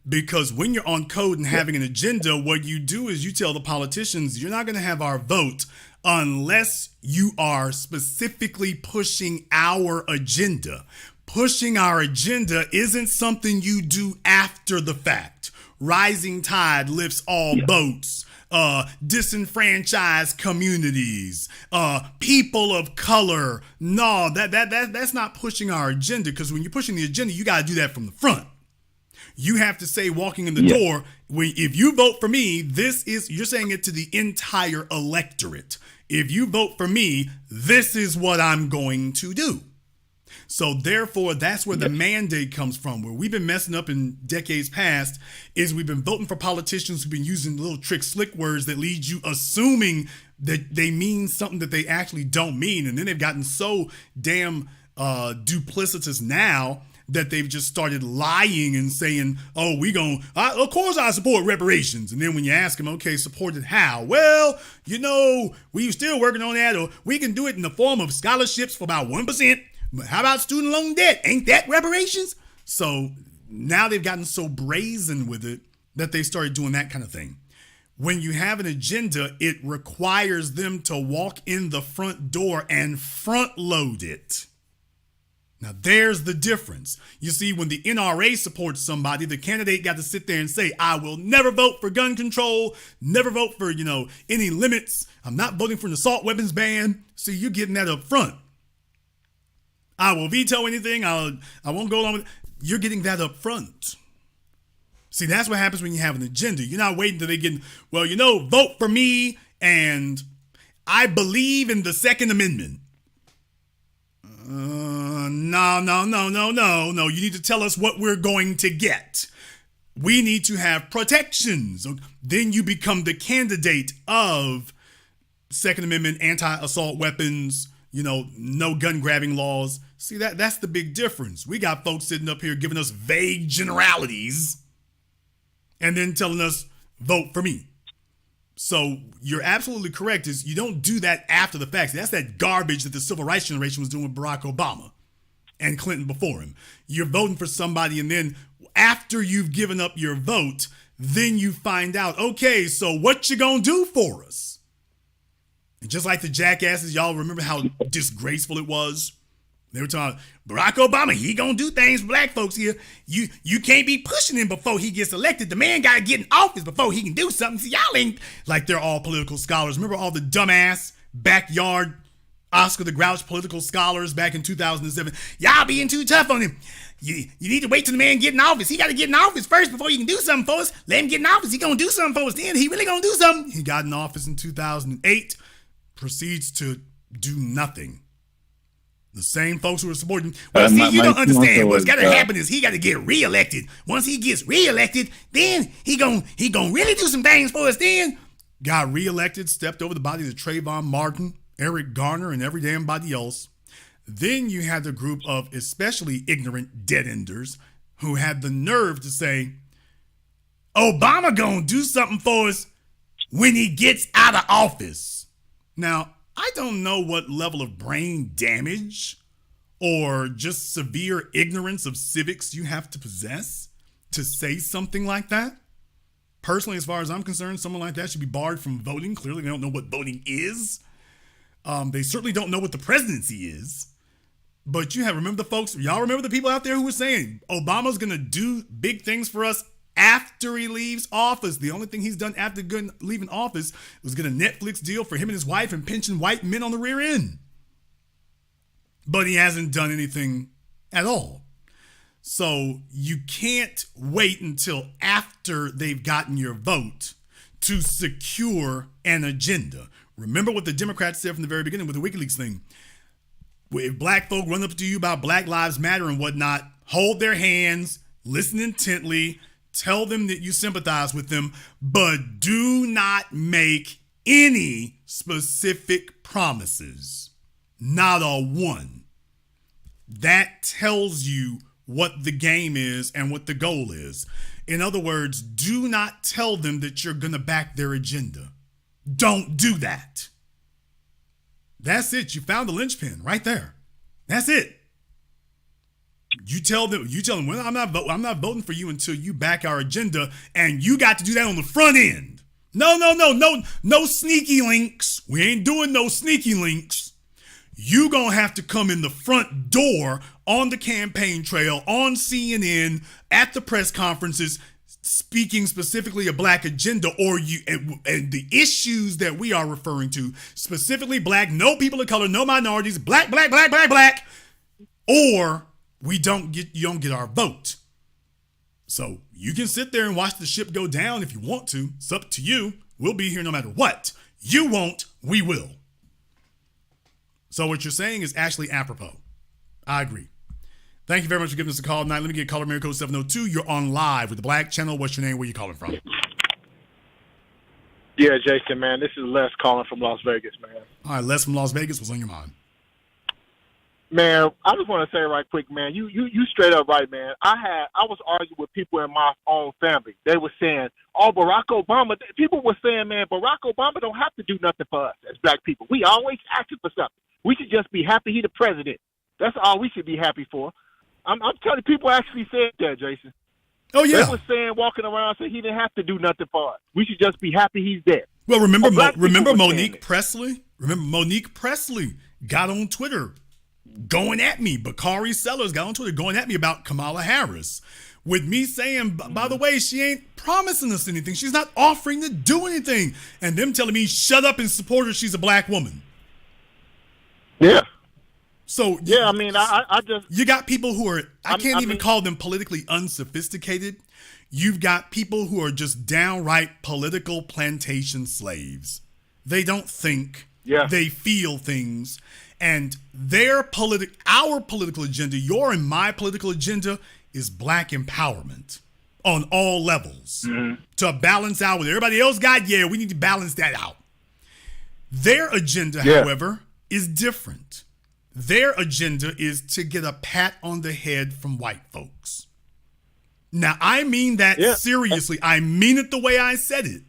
Because when you're on code and having an agenda, what you do is you tell the politicians, you're not going to have our vote unless you are specifically pushing our agenda. Pushing our agenda isn't something you do after the fact. Rising tide lifts all boats. Disenfranchised communities, people of color. No, that's not pushing our agenda, because when you're pushing the agenda, you got to do that from the front. You have to say, walking in the door, if you vote for me, you're saying it to the entire electorate. If you vote for me, this is what I'm going to do. So therefore, that's where the mandate comes from. Where we've been messing up in decades past is we've been voting for politicians who've been using little trick, slick words that lead you assuming that they mean something that they actually don't mean. And then they've gotten so damn duplicitous now that they've just started lying and saying, oh, of course I support reparations. And then when you ask them, okay, supported how? Well, we're still working on that, or we can do it in the form of scholarships for about 1%. But how about student loan debt? Ain't that reparations? So now they've gotten so brazen with it that they started doing that kind of thing. When you have an agenda, it requires them to walk in the front door and front load it. Now, there's the difference. You see, when the NRA supports somebody, the candidate got to sit there and say, I will never vote for gun control, never vote for, any limits. I'm not voting for an assault weapons ban. See, you're getting that up front. I will veto anything. I won't go along with it. You're getting that up front. See, that's what happens when you have an agenda. You're not waiting till they get, vote for me and I believe in the Second Amendment. No. You need to tell us what we're going to get. We need to have protections. Then you become the candidate of Second Amendment, anti-assault weapons, no gun grabbing laws. See, that's the big difference. We got folks sitting up here giving us vague generalities and then telling us, vote for me. So you're absolutely correct. Is you don't do that after the fact. That's that garbage that the civil rights generation was doing with Barack Obama and Clinton before him. You're voting for somebody, and then after you've given up your vote, then you find out, okay, so what you gonna do for us? And just like the jackasses, y'all remember how disgraceful it was? They were talking, Barack Obama, he gonna do things for black folks here. You can't be pushing him before he gets elected. The man gotta get in office before he can do something. See, y'all ain't like they're all political scholars. Remember all the dumbass backyard Oscar the Grouch political scholars back in 2007? Y'all being too tough on him. You need to wait till the man get in office. He got to get in office first before he can do something for us. Let him get in office. He gonna do something for us. Then he really gonna do something. He got in office in 2008, proceeds to do nothing. The same folks who are supporting. Well, see, you don't understand. What's got to happen is he got to get reelected. Once he gets reelected, then he gonna really do some things for us. Then got reelected, stepped over the bodies of Trayvon Martin, Eric Garner, and every damn body else. Then you had the group of especially ignorant dead-enders who had the nerve to say, Obama gonna do something for us when he gets out of office. Now, I don't know what level of brain damage or just severe ignorance of civics you have to possess to say something like that. Personally, as far as I'm concerned, someone like that should be barred from voting. Clearly, they don't know what voting is. They certainly don't know what the presidency is. But remember the folks, y'all remember the people out there who were saying Obama's going to do big things for us after he leaves office. The only thing he's done after leaving office was get a Netflix deal for him and his wife and pension white men on the rear end. But he hasn't done anything at all. So you can't wait until after they've gotten your vote to secure an agenda. Remember what the Democrats said from the very beginning with the WikiLeaks thing. If black folk run up to you about Black Lives Matter and whatnot, hold their hands, listen intently, tell them that you sympathize with them, but do not make any specific promises. Not a one. That tells you what the game is and what the goal is. In other words, do not tell them that you're going to back their agenda. Don't do that. That's it. You found the linchpin right there. That's it. You tell them, well, I'm not voting for you until you back our agenda, and you got to do that on the front end. No sneaky links. We ain't doing no sneaky links. You gonna have to come in the front door on the campaign trail, on CNN, at the press conferences, speaking specifically a black agenda, or you and the issues that we are referring to, specifically black, no people of color, no minorities, black, or you don't get our vote. So you can sit there and watch the ship go down if you want to. It's up to you. We'll be here no matter what. You won't, we will. So what you're saying is actually apropos. I agree. Thank you very much for giving us a call tonight. Let me get caller Mary code 702. You're on live with the Black Channel. What's your name? Where you calling from? Yeah, Jason, man. This is Les calling from Las Vegas, man. All right, Les from Las Vegas. What's on your mind? Man, I just want to say right quick, man, you straight up right, man. I was arguing with people in my own family. They were saying, oh, Barack Obama, people were saying, man, Barack Obama don't have to do nothing for us as black people. We always asking for something. We should just be happy he the president. That's all we should be happy for. I'm telling you, people actually said that, Jason. Oh, yeah. They were saying, walking around, saying he didn't have to do nothing for us. We should just be happy he's there. Well, remember Monique Presley? Remember Monique Presley got on Twitter going at me. Bakari Sellers got on Twitter going at me about Kamala Harris, with me saying, by the way, she ain't promising us anything. She's not offering to do anything. And them telling me, shut up and support her. She's a black woman. Yeah. So yeah, I mean, I just, you got people who are, I can't even call them politically unsophisticated. You've got people who are just downright political plantation slaves. They don't think. Yeah. They feel things. And our political agenda, your and my political agenda, is black empowerment on all levels. Mm-hmm. To balance out what everybody else got, yeah, we need to balance that out. Their agenda, however, is different. Their agenda is to get a pat on the head from white folks. Now, I mean that seriously. I mean it the way I said it.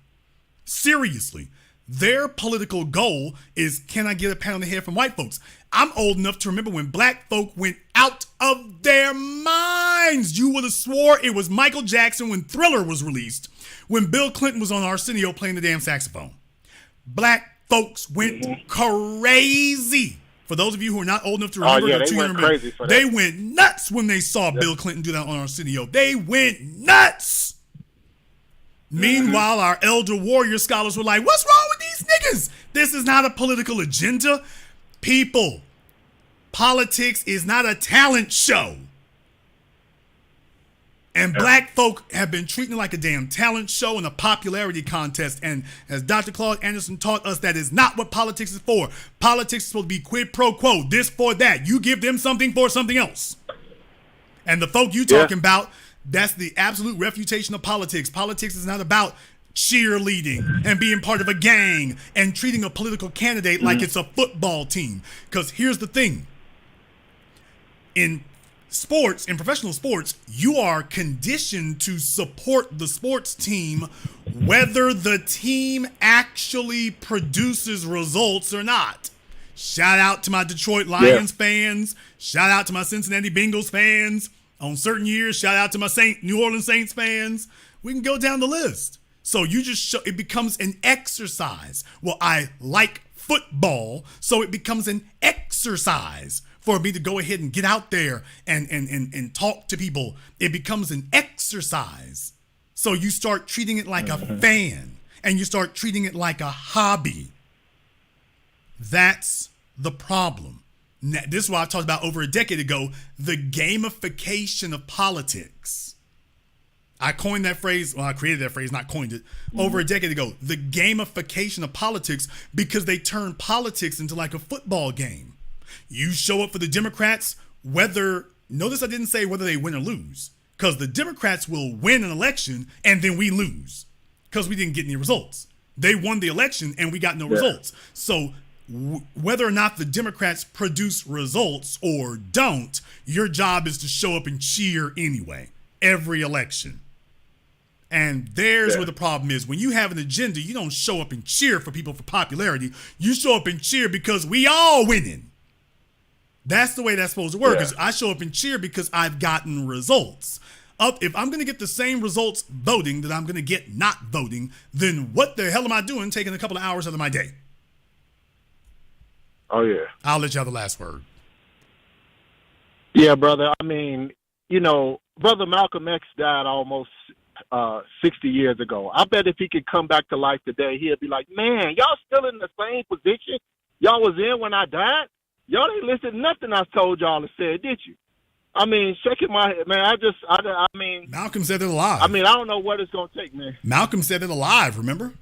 Seriously. Their political goal is, can I get a pat on the head from white folks? I'm old enough to remember when black folk went out of their minds. You would have swore it was Michael Jackson when Thriller was released, when Bill Clinton was on Arsenio playing the damn saxophone. Black folks went crazy. For those of you who are not old enough to remember, they went nuts when they saw Bill Clinton do that on Arsenio. They went nuts. Meanwhile, our elder warrior scholars were like, what's wrong with these niggas? This is not a political agenda. People, politics is not a talent show. And black folk have been treating it like a damn talent show and a popularity contest. And as Dr. Claude Anderson taught us, that is not what politics is for. Politics is supposed to be quid pro quo, this for that. You give them something for something else. And the folk you talking about, that's the absolute refutation of politics. Politics is not about cheerleading and being part of a gang and treating a political candidate like it's a football team. Because here's the thing. In sports, in professional sports, you are conditioned to support the sports team whether the team actually produces results or not. Shout out to my Detroit Lions fans. Shout out to my Cincinnati Bengals fans. On certain years, shout out to my New Orleans Saints fans. We can go down the list. So you just show, it becomes an exercise. Well, I like football, so it becomes an exercise for me to go ahead and get out there and talk to people. It becomes an exercise. So you start treating it like a fan, and you start treating it like a hobby. That's the problem. Now, this is what I talked about over a decade ago, the gamification of politics. I coined that phrase, well, I created that phrase, not coined it, over a decade ago. The gamification of politics, because they turn politics into like a football game. You show up for the Democrats, notice I didn't say whether they win or lose, because the Democrats will win an election and then we lose because we didn't get any results. They won the election and we got no results. So whether or not the Democrats produce results or don't, your job is to show up and cheer anyway, every election. And there's where the problem is. When you have an agenda, you don't show up and cheer for people for popularity. You show up and cheer because we all winning. That's the way that's supposed to work. Because I show up and cheer because I've gotten results. If I'm going to get the same results voting that I'm going to get not voting, then what the hell am I doing taking a couple of hours out of my day? Oh, yeah. I'll let you have the last word. Yeah, brother. I mean, you know, Brother Malcolm X died almost 60 years ago. I bet if he could come back to life today, he'd be like, man, y'all still in the same position y'all was in when I died? Y'all didn't listen to nothing I told y'all to say, did you? I mean, shaking my head, man. I mean. Malcolm said it alive. I mean, I don't know what it's going to take, man. Malcolm said it alive, remember?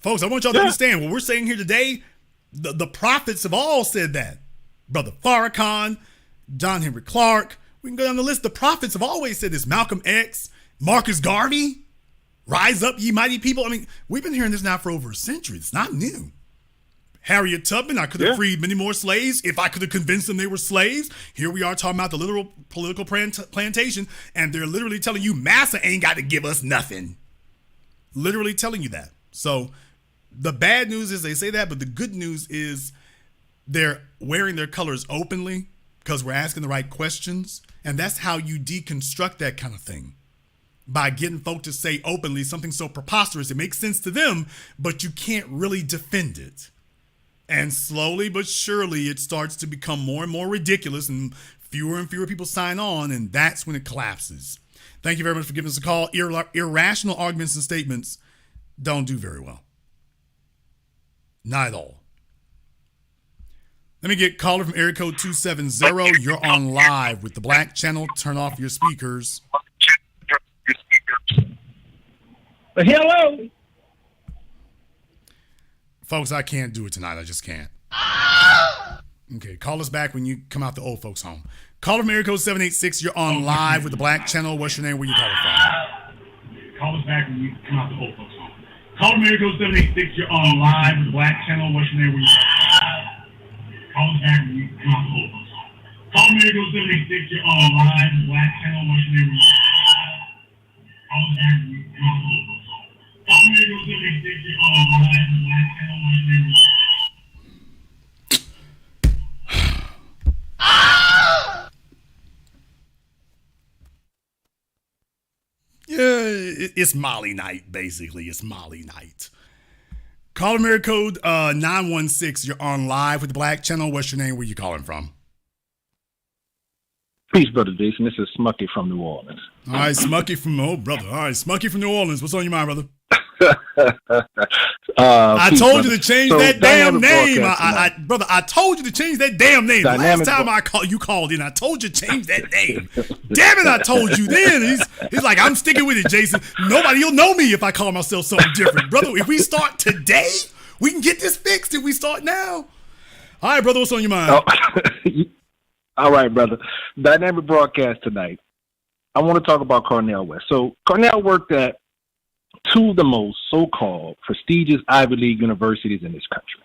Folks, I want y'all to understand what we're saying here today. The prophets have all said that. Brother Farrakhan, John Henry Clark. We can go down the list. The prophets have always said this. Malcolm X, Marcus Garvey, rise up, ye mighty people. I mean, we've been hearing this now for over a century. It's not new. Harriet Tubman, I could have freed many more slaves if I could have convinced them they were slaves. Here we are talking about the literal political plantation, and they're literally telling you Massa ain't got to give us nothing. Literally telling you that. So the bad news is they say that, but the good news is they're wearing their colors openly because we're asking the right questions. And that's how you deconstruct that kind of thing. By getting folk to say openly something so preposterous. It makes sense to them, but you can't really defend it. And slowly but surely, it starts to become more and more ridiculous, and fewer people sign on, and that's when it collapses. Thank you very much for giving us a call. Irrational arguments and statements don't do very well. Not at all. Let me get caller from area code 270. You're on live with the Black Channel. Turn off your speakers. Hello. Folks, I can't do it tonight. I just can't. Okay, call us back when you come out the old folks' home. Caller from area code 786. You're on live with the Black Channel. What's your name? Where you calling from? Call us back when you come out the old folks' home. Caller from area code 786. You're on live with the Black Channel. What's your name? Where you calling from? Call us back when you come out the old folks' home. Caller from area code 786. You're on live with the Black Channel. What's your name? Where you call us back when you come out the old folks' home. It's Molly night, basically. It's Molly night. Call America code 916. You're on live with the Black Channel. What's your name? Where you calling from? Peace, Brother Jason. This is Smucky from New Orleans. All right, Smucky from brother. All right, Smucky from New Orleans. What's on your mind, brother? I told you to change that damn name, brother. I told you to change that damn name. The last time you called in, I told you to change that name. Damn it, I told you then. He's like, I'm sticking with it, Jason. Nobody'll know me if I call myself something different, brother. If we start today, we can get this fixed. If we start now, all right, brother. What's on your mind? All right, brother. Dynamic broadcast tonight. I want to talk about Cornel West. So Cornel worked at two of the most so-called prestigious Ivy League universities in this country.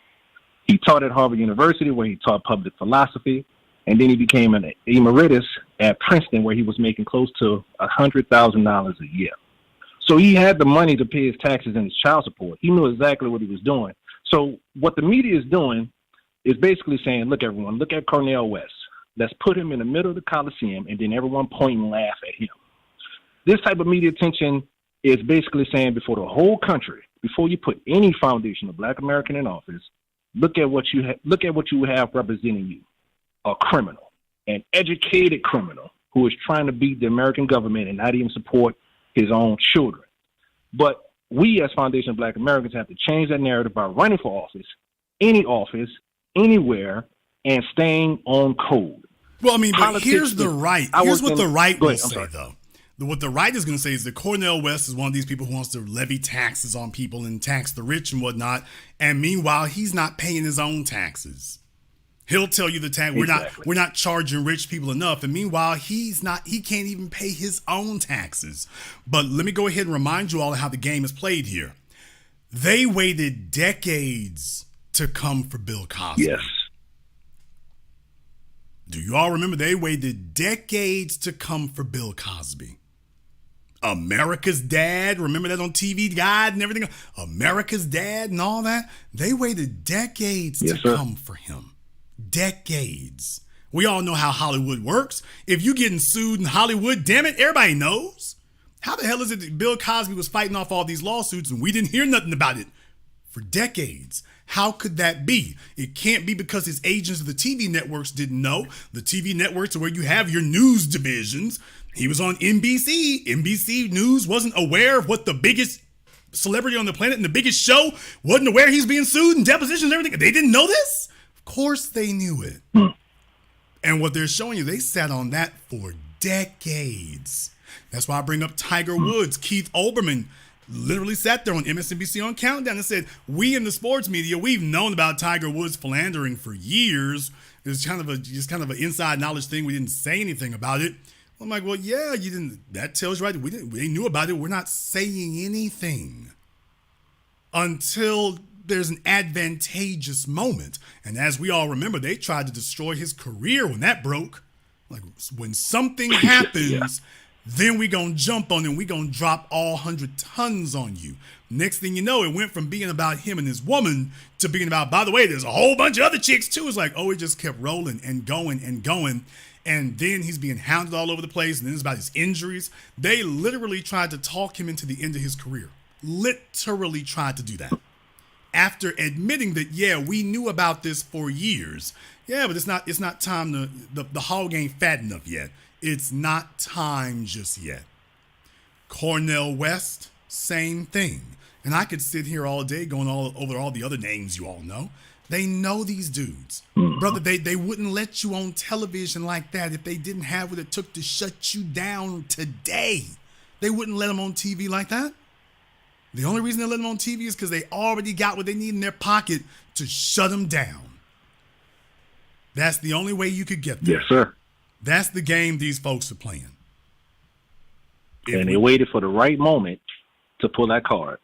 He taught at Harvard University, where he taught public philosophy, and then he became an emeritus at Princeton, where he was making close to $100,000 a year. So he had the money to pay his taxes and his child support. He knew exactly what he was doing. So what the media is doing is basically saying, look, everyone, look at Cornel West. Let's put him in the middle of the Coliseum, and then everyone point and laugh at him. This type of media attention is basically saying before the whole country, before you put any foundation of Black American in office, look at what you have representing you, a criminal, an educated criminal who is trying to beat the American government and not even support his own children. But we as Foundation of Black Americans have to change that narrative by running for office, anywhere, and staying on code. Well, I mean, but here's the right. Here's what the right will say, though. What the right is going to say is that Cornel West is one of these people who wants to levy taxes on people and tax the rich and whatnot. And meanwhile, he's not paying his own taxes. He'll tell you the tax. We're not charging rich people enough. And meanwhile, he can't even pay his own taxes. But let me go ahead and remind you all how the game is played here. They waited decades to come for Bill Cosby. Yes. Do you all remember they waited decades to come for Bill Cosby? America's Dad, remember that on TV Guide and everything? America's Dad and all that? They waited decades to come for him. Decades. We all know how Hollywood works. If you getting sued in Hollywood, damn it, everybody knows. How the hell is it that Bill Cosby was fighting off all these lawsuits and we didn't hear nothing about it for decades? How could that be? It can't be because his agents of the TV networks didn't know. The TV networks are where you have your news divisions. He was on NBC. NBC News wasn't aware of what the biggest celebrity on the planet and the biggest show wasn't aware he's being sued and depositions and everything. They didn't know this? Of course they knew it. And what they're showing you, they sat on that for decades. That's why I bring up Tiger Woods. Keith Olbermann literally sat there on MSNBC on Countdown and said, we in the sports media, we've known about Tiger Woods philandering for years. It's kind of an inside knowledge thing. We didn't say anything about it. I'm like, well, yeah, you didn't. That tells you right. We knew about it. We're not saying anything until there's an advantageous moment. And as we all remember, they tried to destroy his career when that broke. Like when something happens, then we gonna jump on and we gonna drop all 100 tons on you. Next thing you know, it went from being about him and his woman to being about, by the way, there's a whole bunch of other chicks too. It's like, oh, it just kept rolling and going and going. And then he's being hounded all over the place. And then it's about his injuries. They literally tried to talk him into the end of his career. Literally tried to do that. After admitting that, yeah, we knew about this for years. Yeah, but it's not time to, the hog ain't fat enough yet. It's not time just yet. Cornel West, same thing. And I could sit here all day going over all the other names you all know. They know these dudes. Brother, they wouldn't let you on television like that if they didn't have what it took to shut you down today. They wouldn't let them on TV like that. The only reason they let them on TV is because they already got what they need in their pocket to shut them down. That's the only way you could get there. Yes, sir. That's the game these folks are playing. And they waited for the right moment to pull that card.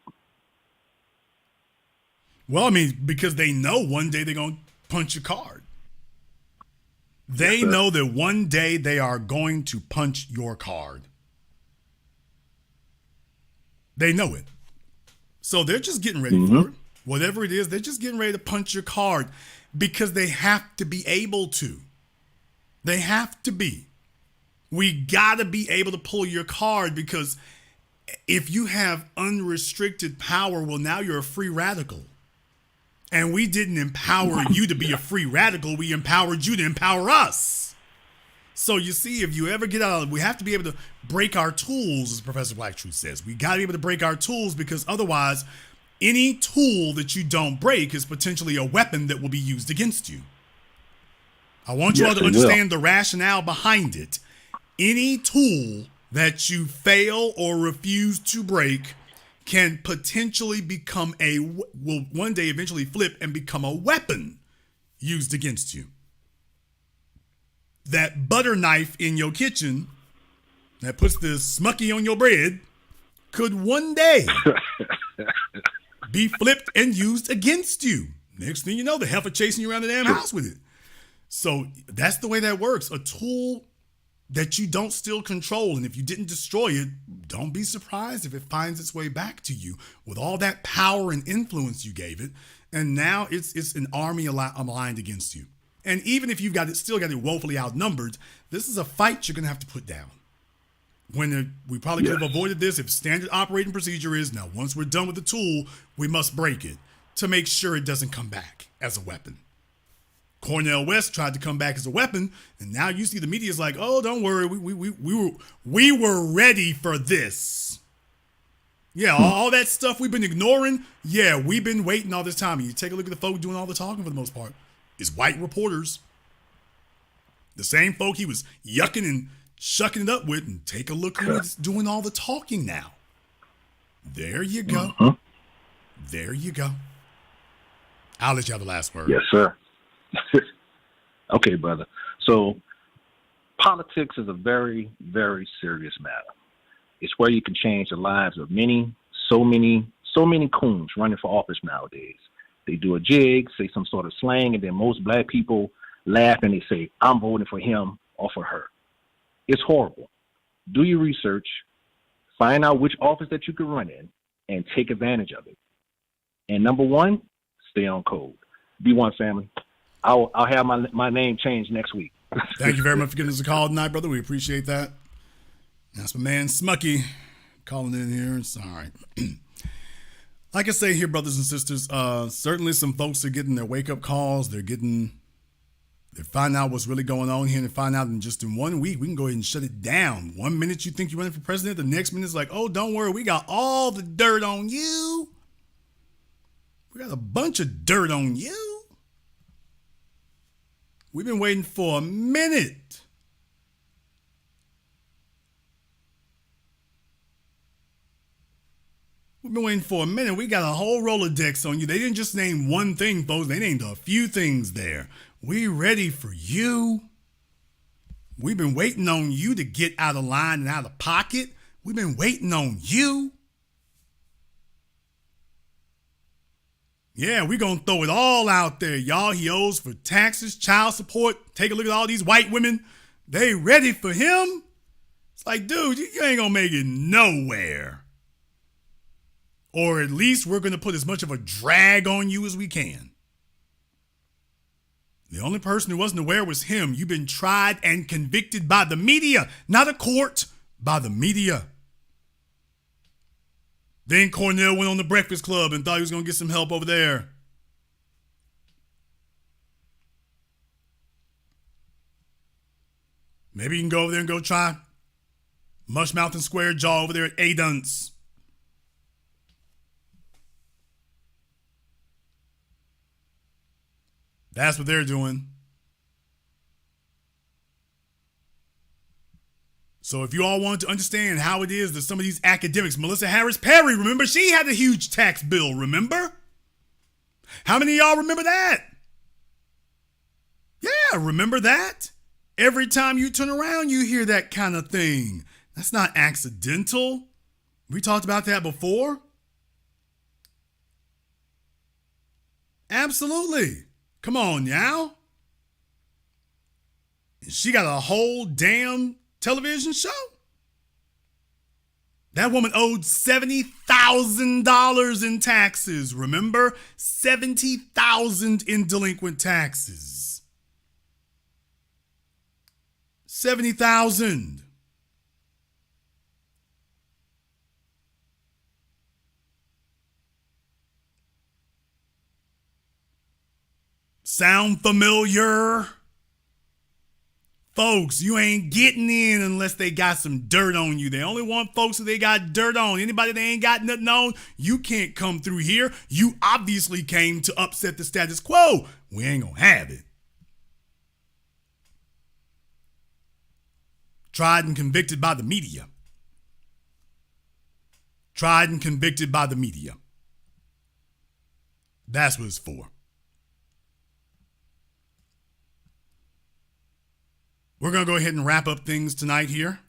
Well, I mean, because they know one day they're going to punch a card. They know that one day they are going to punch your card. They know it. So they're just getting ready for it. Whatever it is, they're just getting ready to punch your card because they have to be able to. They have to be. We got to be able to pull your card because if you have unrestricted power, well, now you're a free radical. And we didn't empower you to be a free radical. We empowered you to empower us. So you see, if you ever get out of it, we have to be able to break our tools, as Professor Black Truth says. We got to be able to break our tools because otherwise, any tool that you don't break is potentially a weapon that will be used against you. I want you all to understand the rationale behind it. Any tool that you fail or refuse to break can potentially become will one day eventually flip and become a weapon used against you. That butter knife in your kitchen that puts the smucky on your bread could one day be flipped and used against you. Next thing you know, the heifer chasing you around the damn house with it. So that's the way that works. A tool that you don't still control, and if you didn't destroy it, don't be surprised if it finds its way back to you with all that power and influence you gave it, and now it's an army aligned against you. And even if you've still got it woefully outnumbered, this is a fight you're going to have to put down. We probably could have avoided this if standard operating procedure is, now once we're done with the tool, we must break it to make sure it doesn't come back as a weapon. Cornel West tried to come back as a weapon, and now you see the media's like, oh, don't worry, we were ready for this. Yeah, all that stuff we've been ignoring, yeah, we've been waiting all this time. And you take a look at the folk doing all the talking for the most part. It's white reporters. The same folk he was yucking and shucking it up with, and take a look who's doing all the talking now. There you go. There you go. I'll let you have the last word. Yes, sir. Okay, brother. So politics is a very, very serious matter. It's where you can change the lives of so many coons running for office nowadays. They do a jig, say some sort of slang, and then most black people laugh and they say, I'm voting for him or for her. It's horrible. Do your research, find out which office that you can run in, and take advantage of it. And number one, stay on code. Be one, family. I'll have my name changed next week. Thank you very much for giving us a call tonight, brother. We appreciate that. That's my man Smucky calling in here. It's all right. Like I say here, brothers and sisters, certainly some folks are getting their wake-up calls. They're finding out what's really going on here, and they find out in just in 1 week, we can go ahead and shut it down. 1 minute you think you're running for president, the next minute it's like, oh, don't worry, we got all the dirt on you. We got a bunch of dirt on you. We've been waiting for a minute. We've been waiting for a minute. We got a whole Rolodex on you. They didn't just name one thing, folks. They named a few things there. We ready for you. We've been waiting on you to get out of line and out of pocket. We've been waiting on you. Yeah, we're going to throw it all out there, y'all. He owes for taxes, child support. Take a look at all these white women. They ready for him? It's like, dude, you ain't going to make it nowhere. Or at least we're going to put as much of a drag on you as we can. The only person who wasn't aware was him. You've been tried and convicted by the media, not a court, by the media. Then Cornell went on the Breakfast Club and thought he was going to get some help over there. Maybe you can go over there and go try Mushmouth and Square Jaw over there at A-Dunce. That's what they're doing. So if you all want to understand how it is that some of these academics, Melissa Harris Perry, remember, she had a huge tax bill, remember? How many of y'all remember that? Yeah, remember that? Every time you turn around, you hear that kind of thing. That's not accidental. We talked about that before. Absolutely. Come on now. She got a whole damn television show. That woman owed $70,000 in taxes. Remember? $70,000 in delinquent taxes. $70,000. Sound familiar? Folks, you ain't getting in unless they got some dirt on you. They only want folks who they got dirt on. Anybody that ain't got nothing on, you can't come through here. You obviously came to upset the status quo. We ain't gonna have it. Tried and convicted by the media. Tried and convicted by the media. That's what it's for. We're going to go ahead and wrap up things tonight here.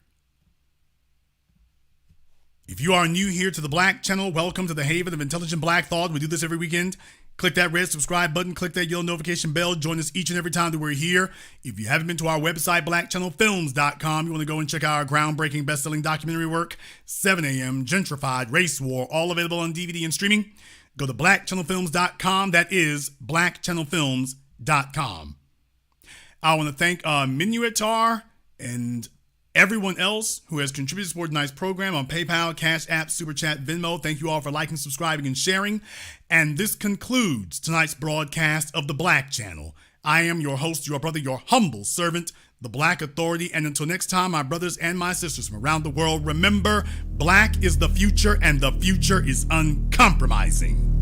If you are new here to the Black Channel, welcome to the haven of intelligent black thought. We do this every weekend. Click that red subscribe button. Click that yellow notification bell. Join us each and every time that we're here. If you haven't been to our website, blackchannelfilms.com, you want to go and check out our groundbreaking best-selling documentary work, 7 a.m., Gentrified, Race War, all available on DVD and streaming. Go to blackchannelfilms.com. That is blackchannelfilms.com. I want to thank Minuetar and everyone else who has contributed to tonight's program on PayPal, CashApp, Super Chat, Venmo. Thank you all for liking, subscribing, and sharing. And this concludes tonight's broadcast of The Black Channel. I am your host, your brother, your humble servant, the Black Authority. And until next time, my brothers and my sisters from around the world, remember, black is the future and the future is uncompromising.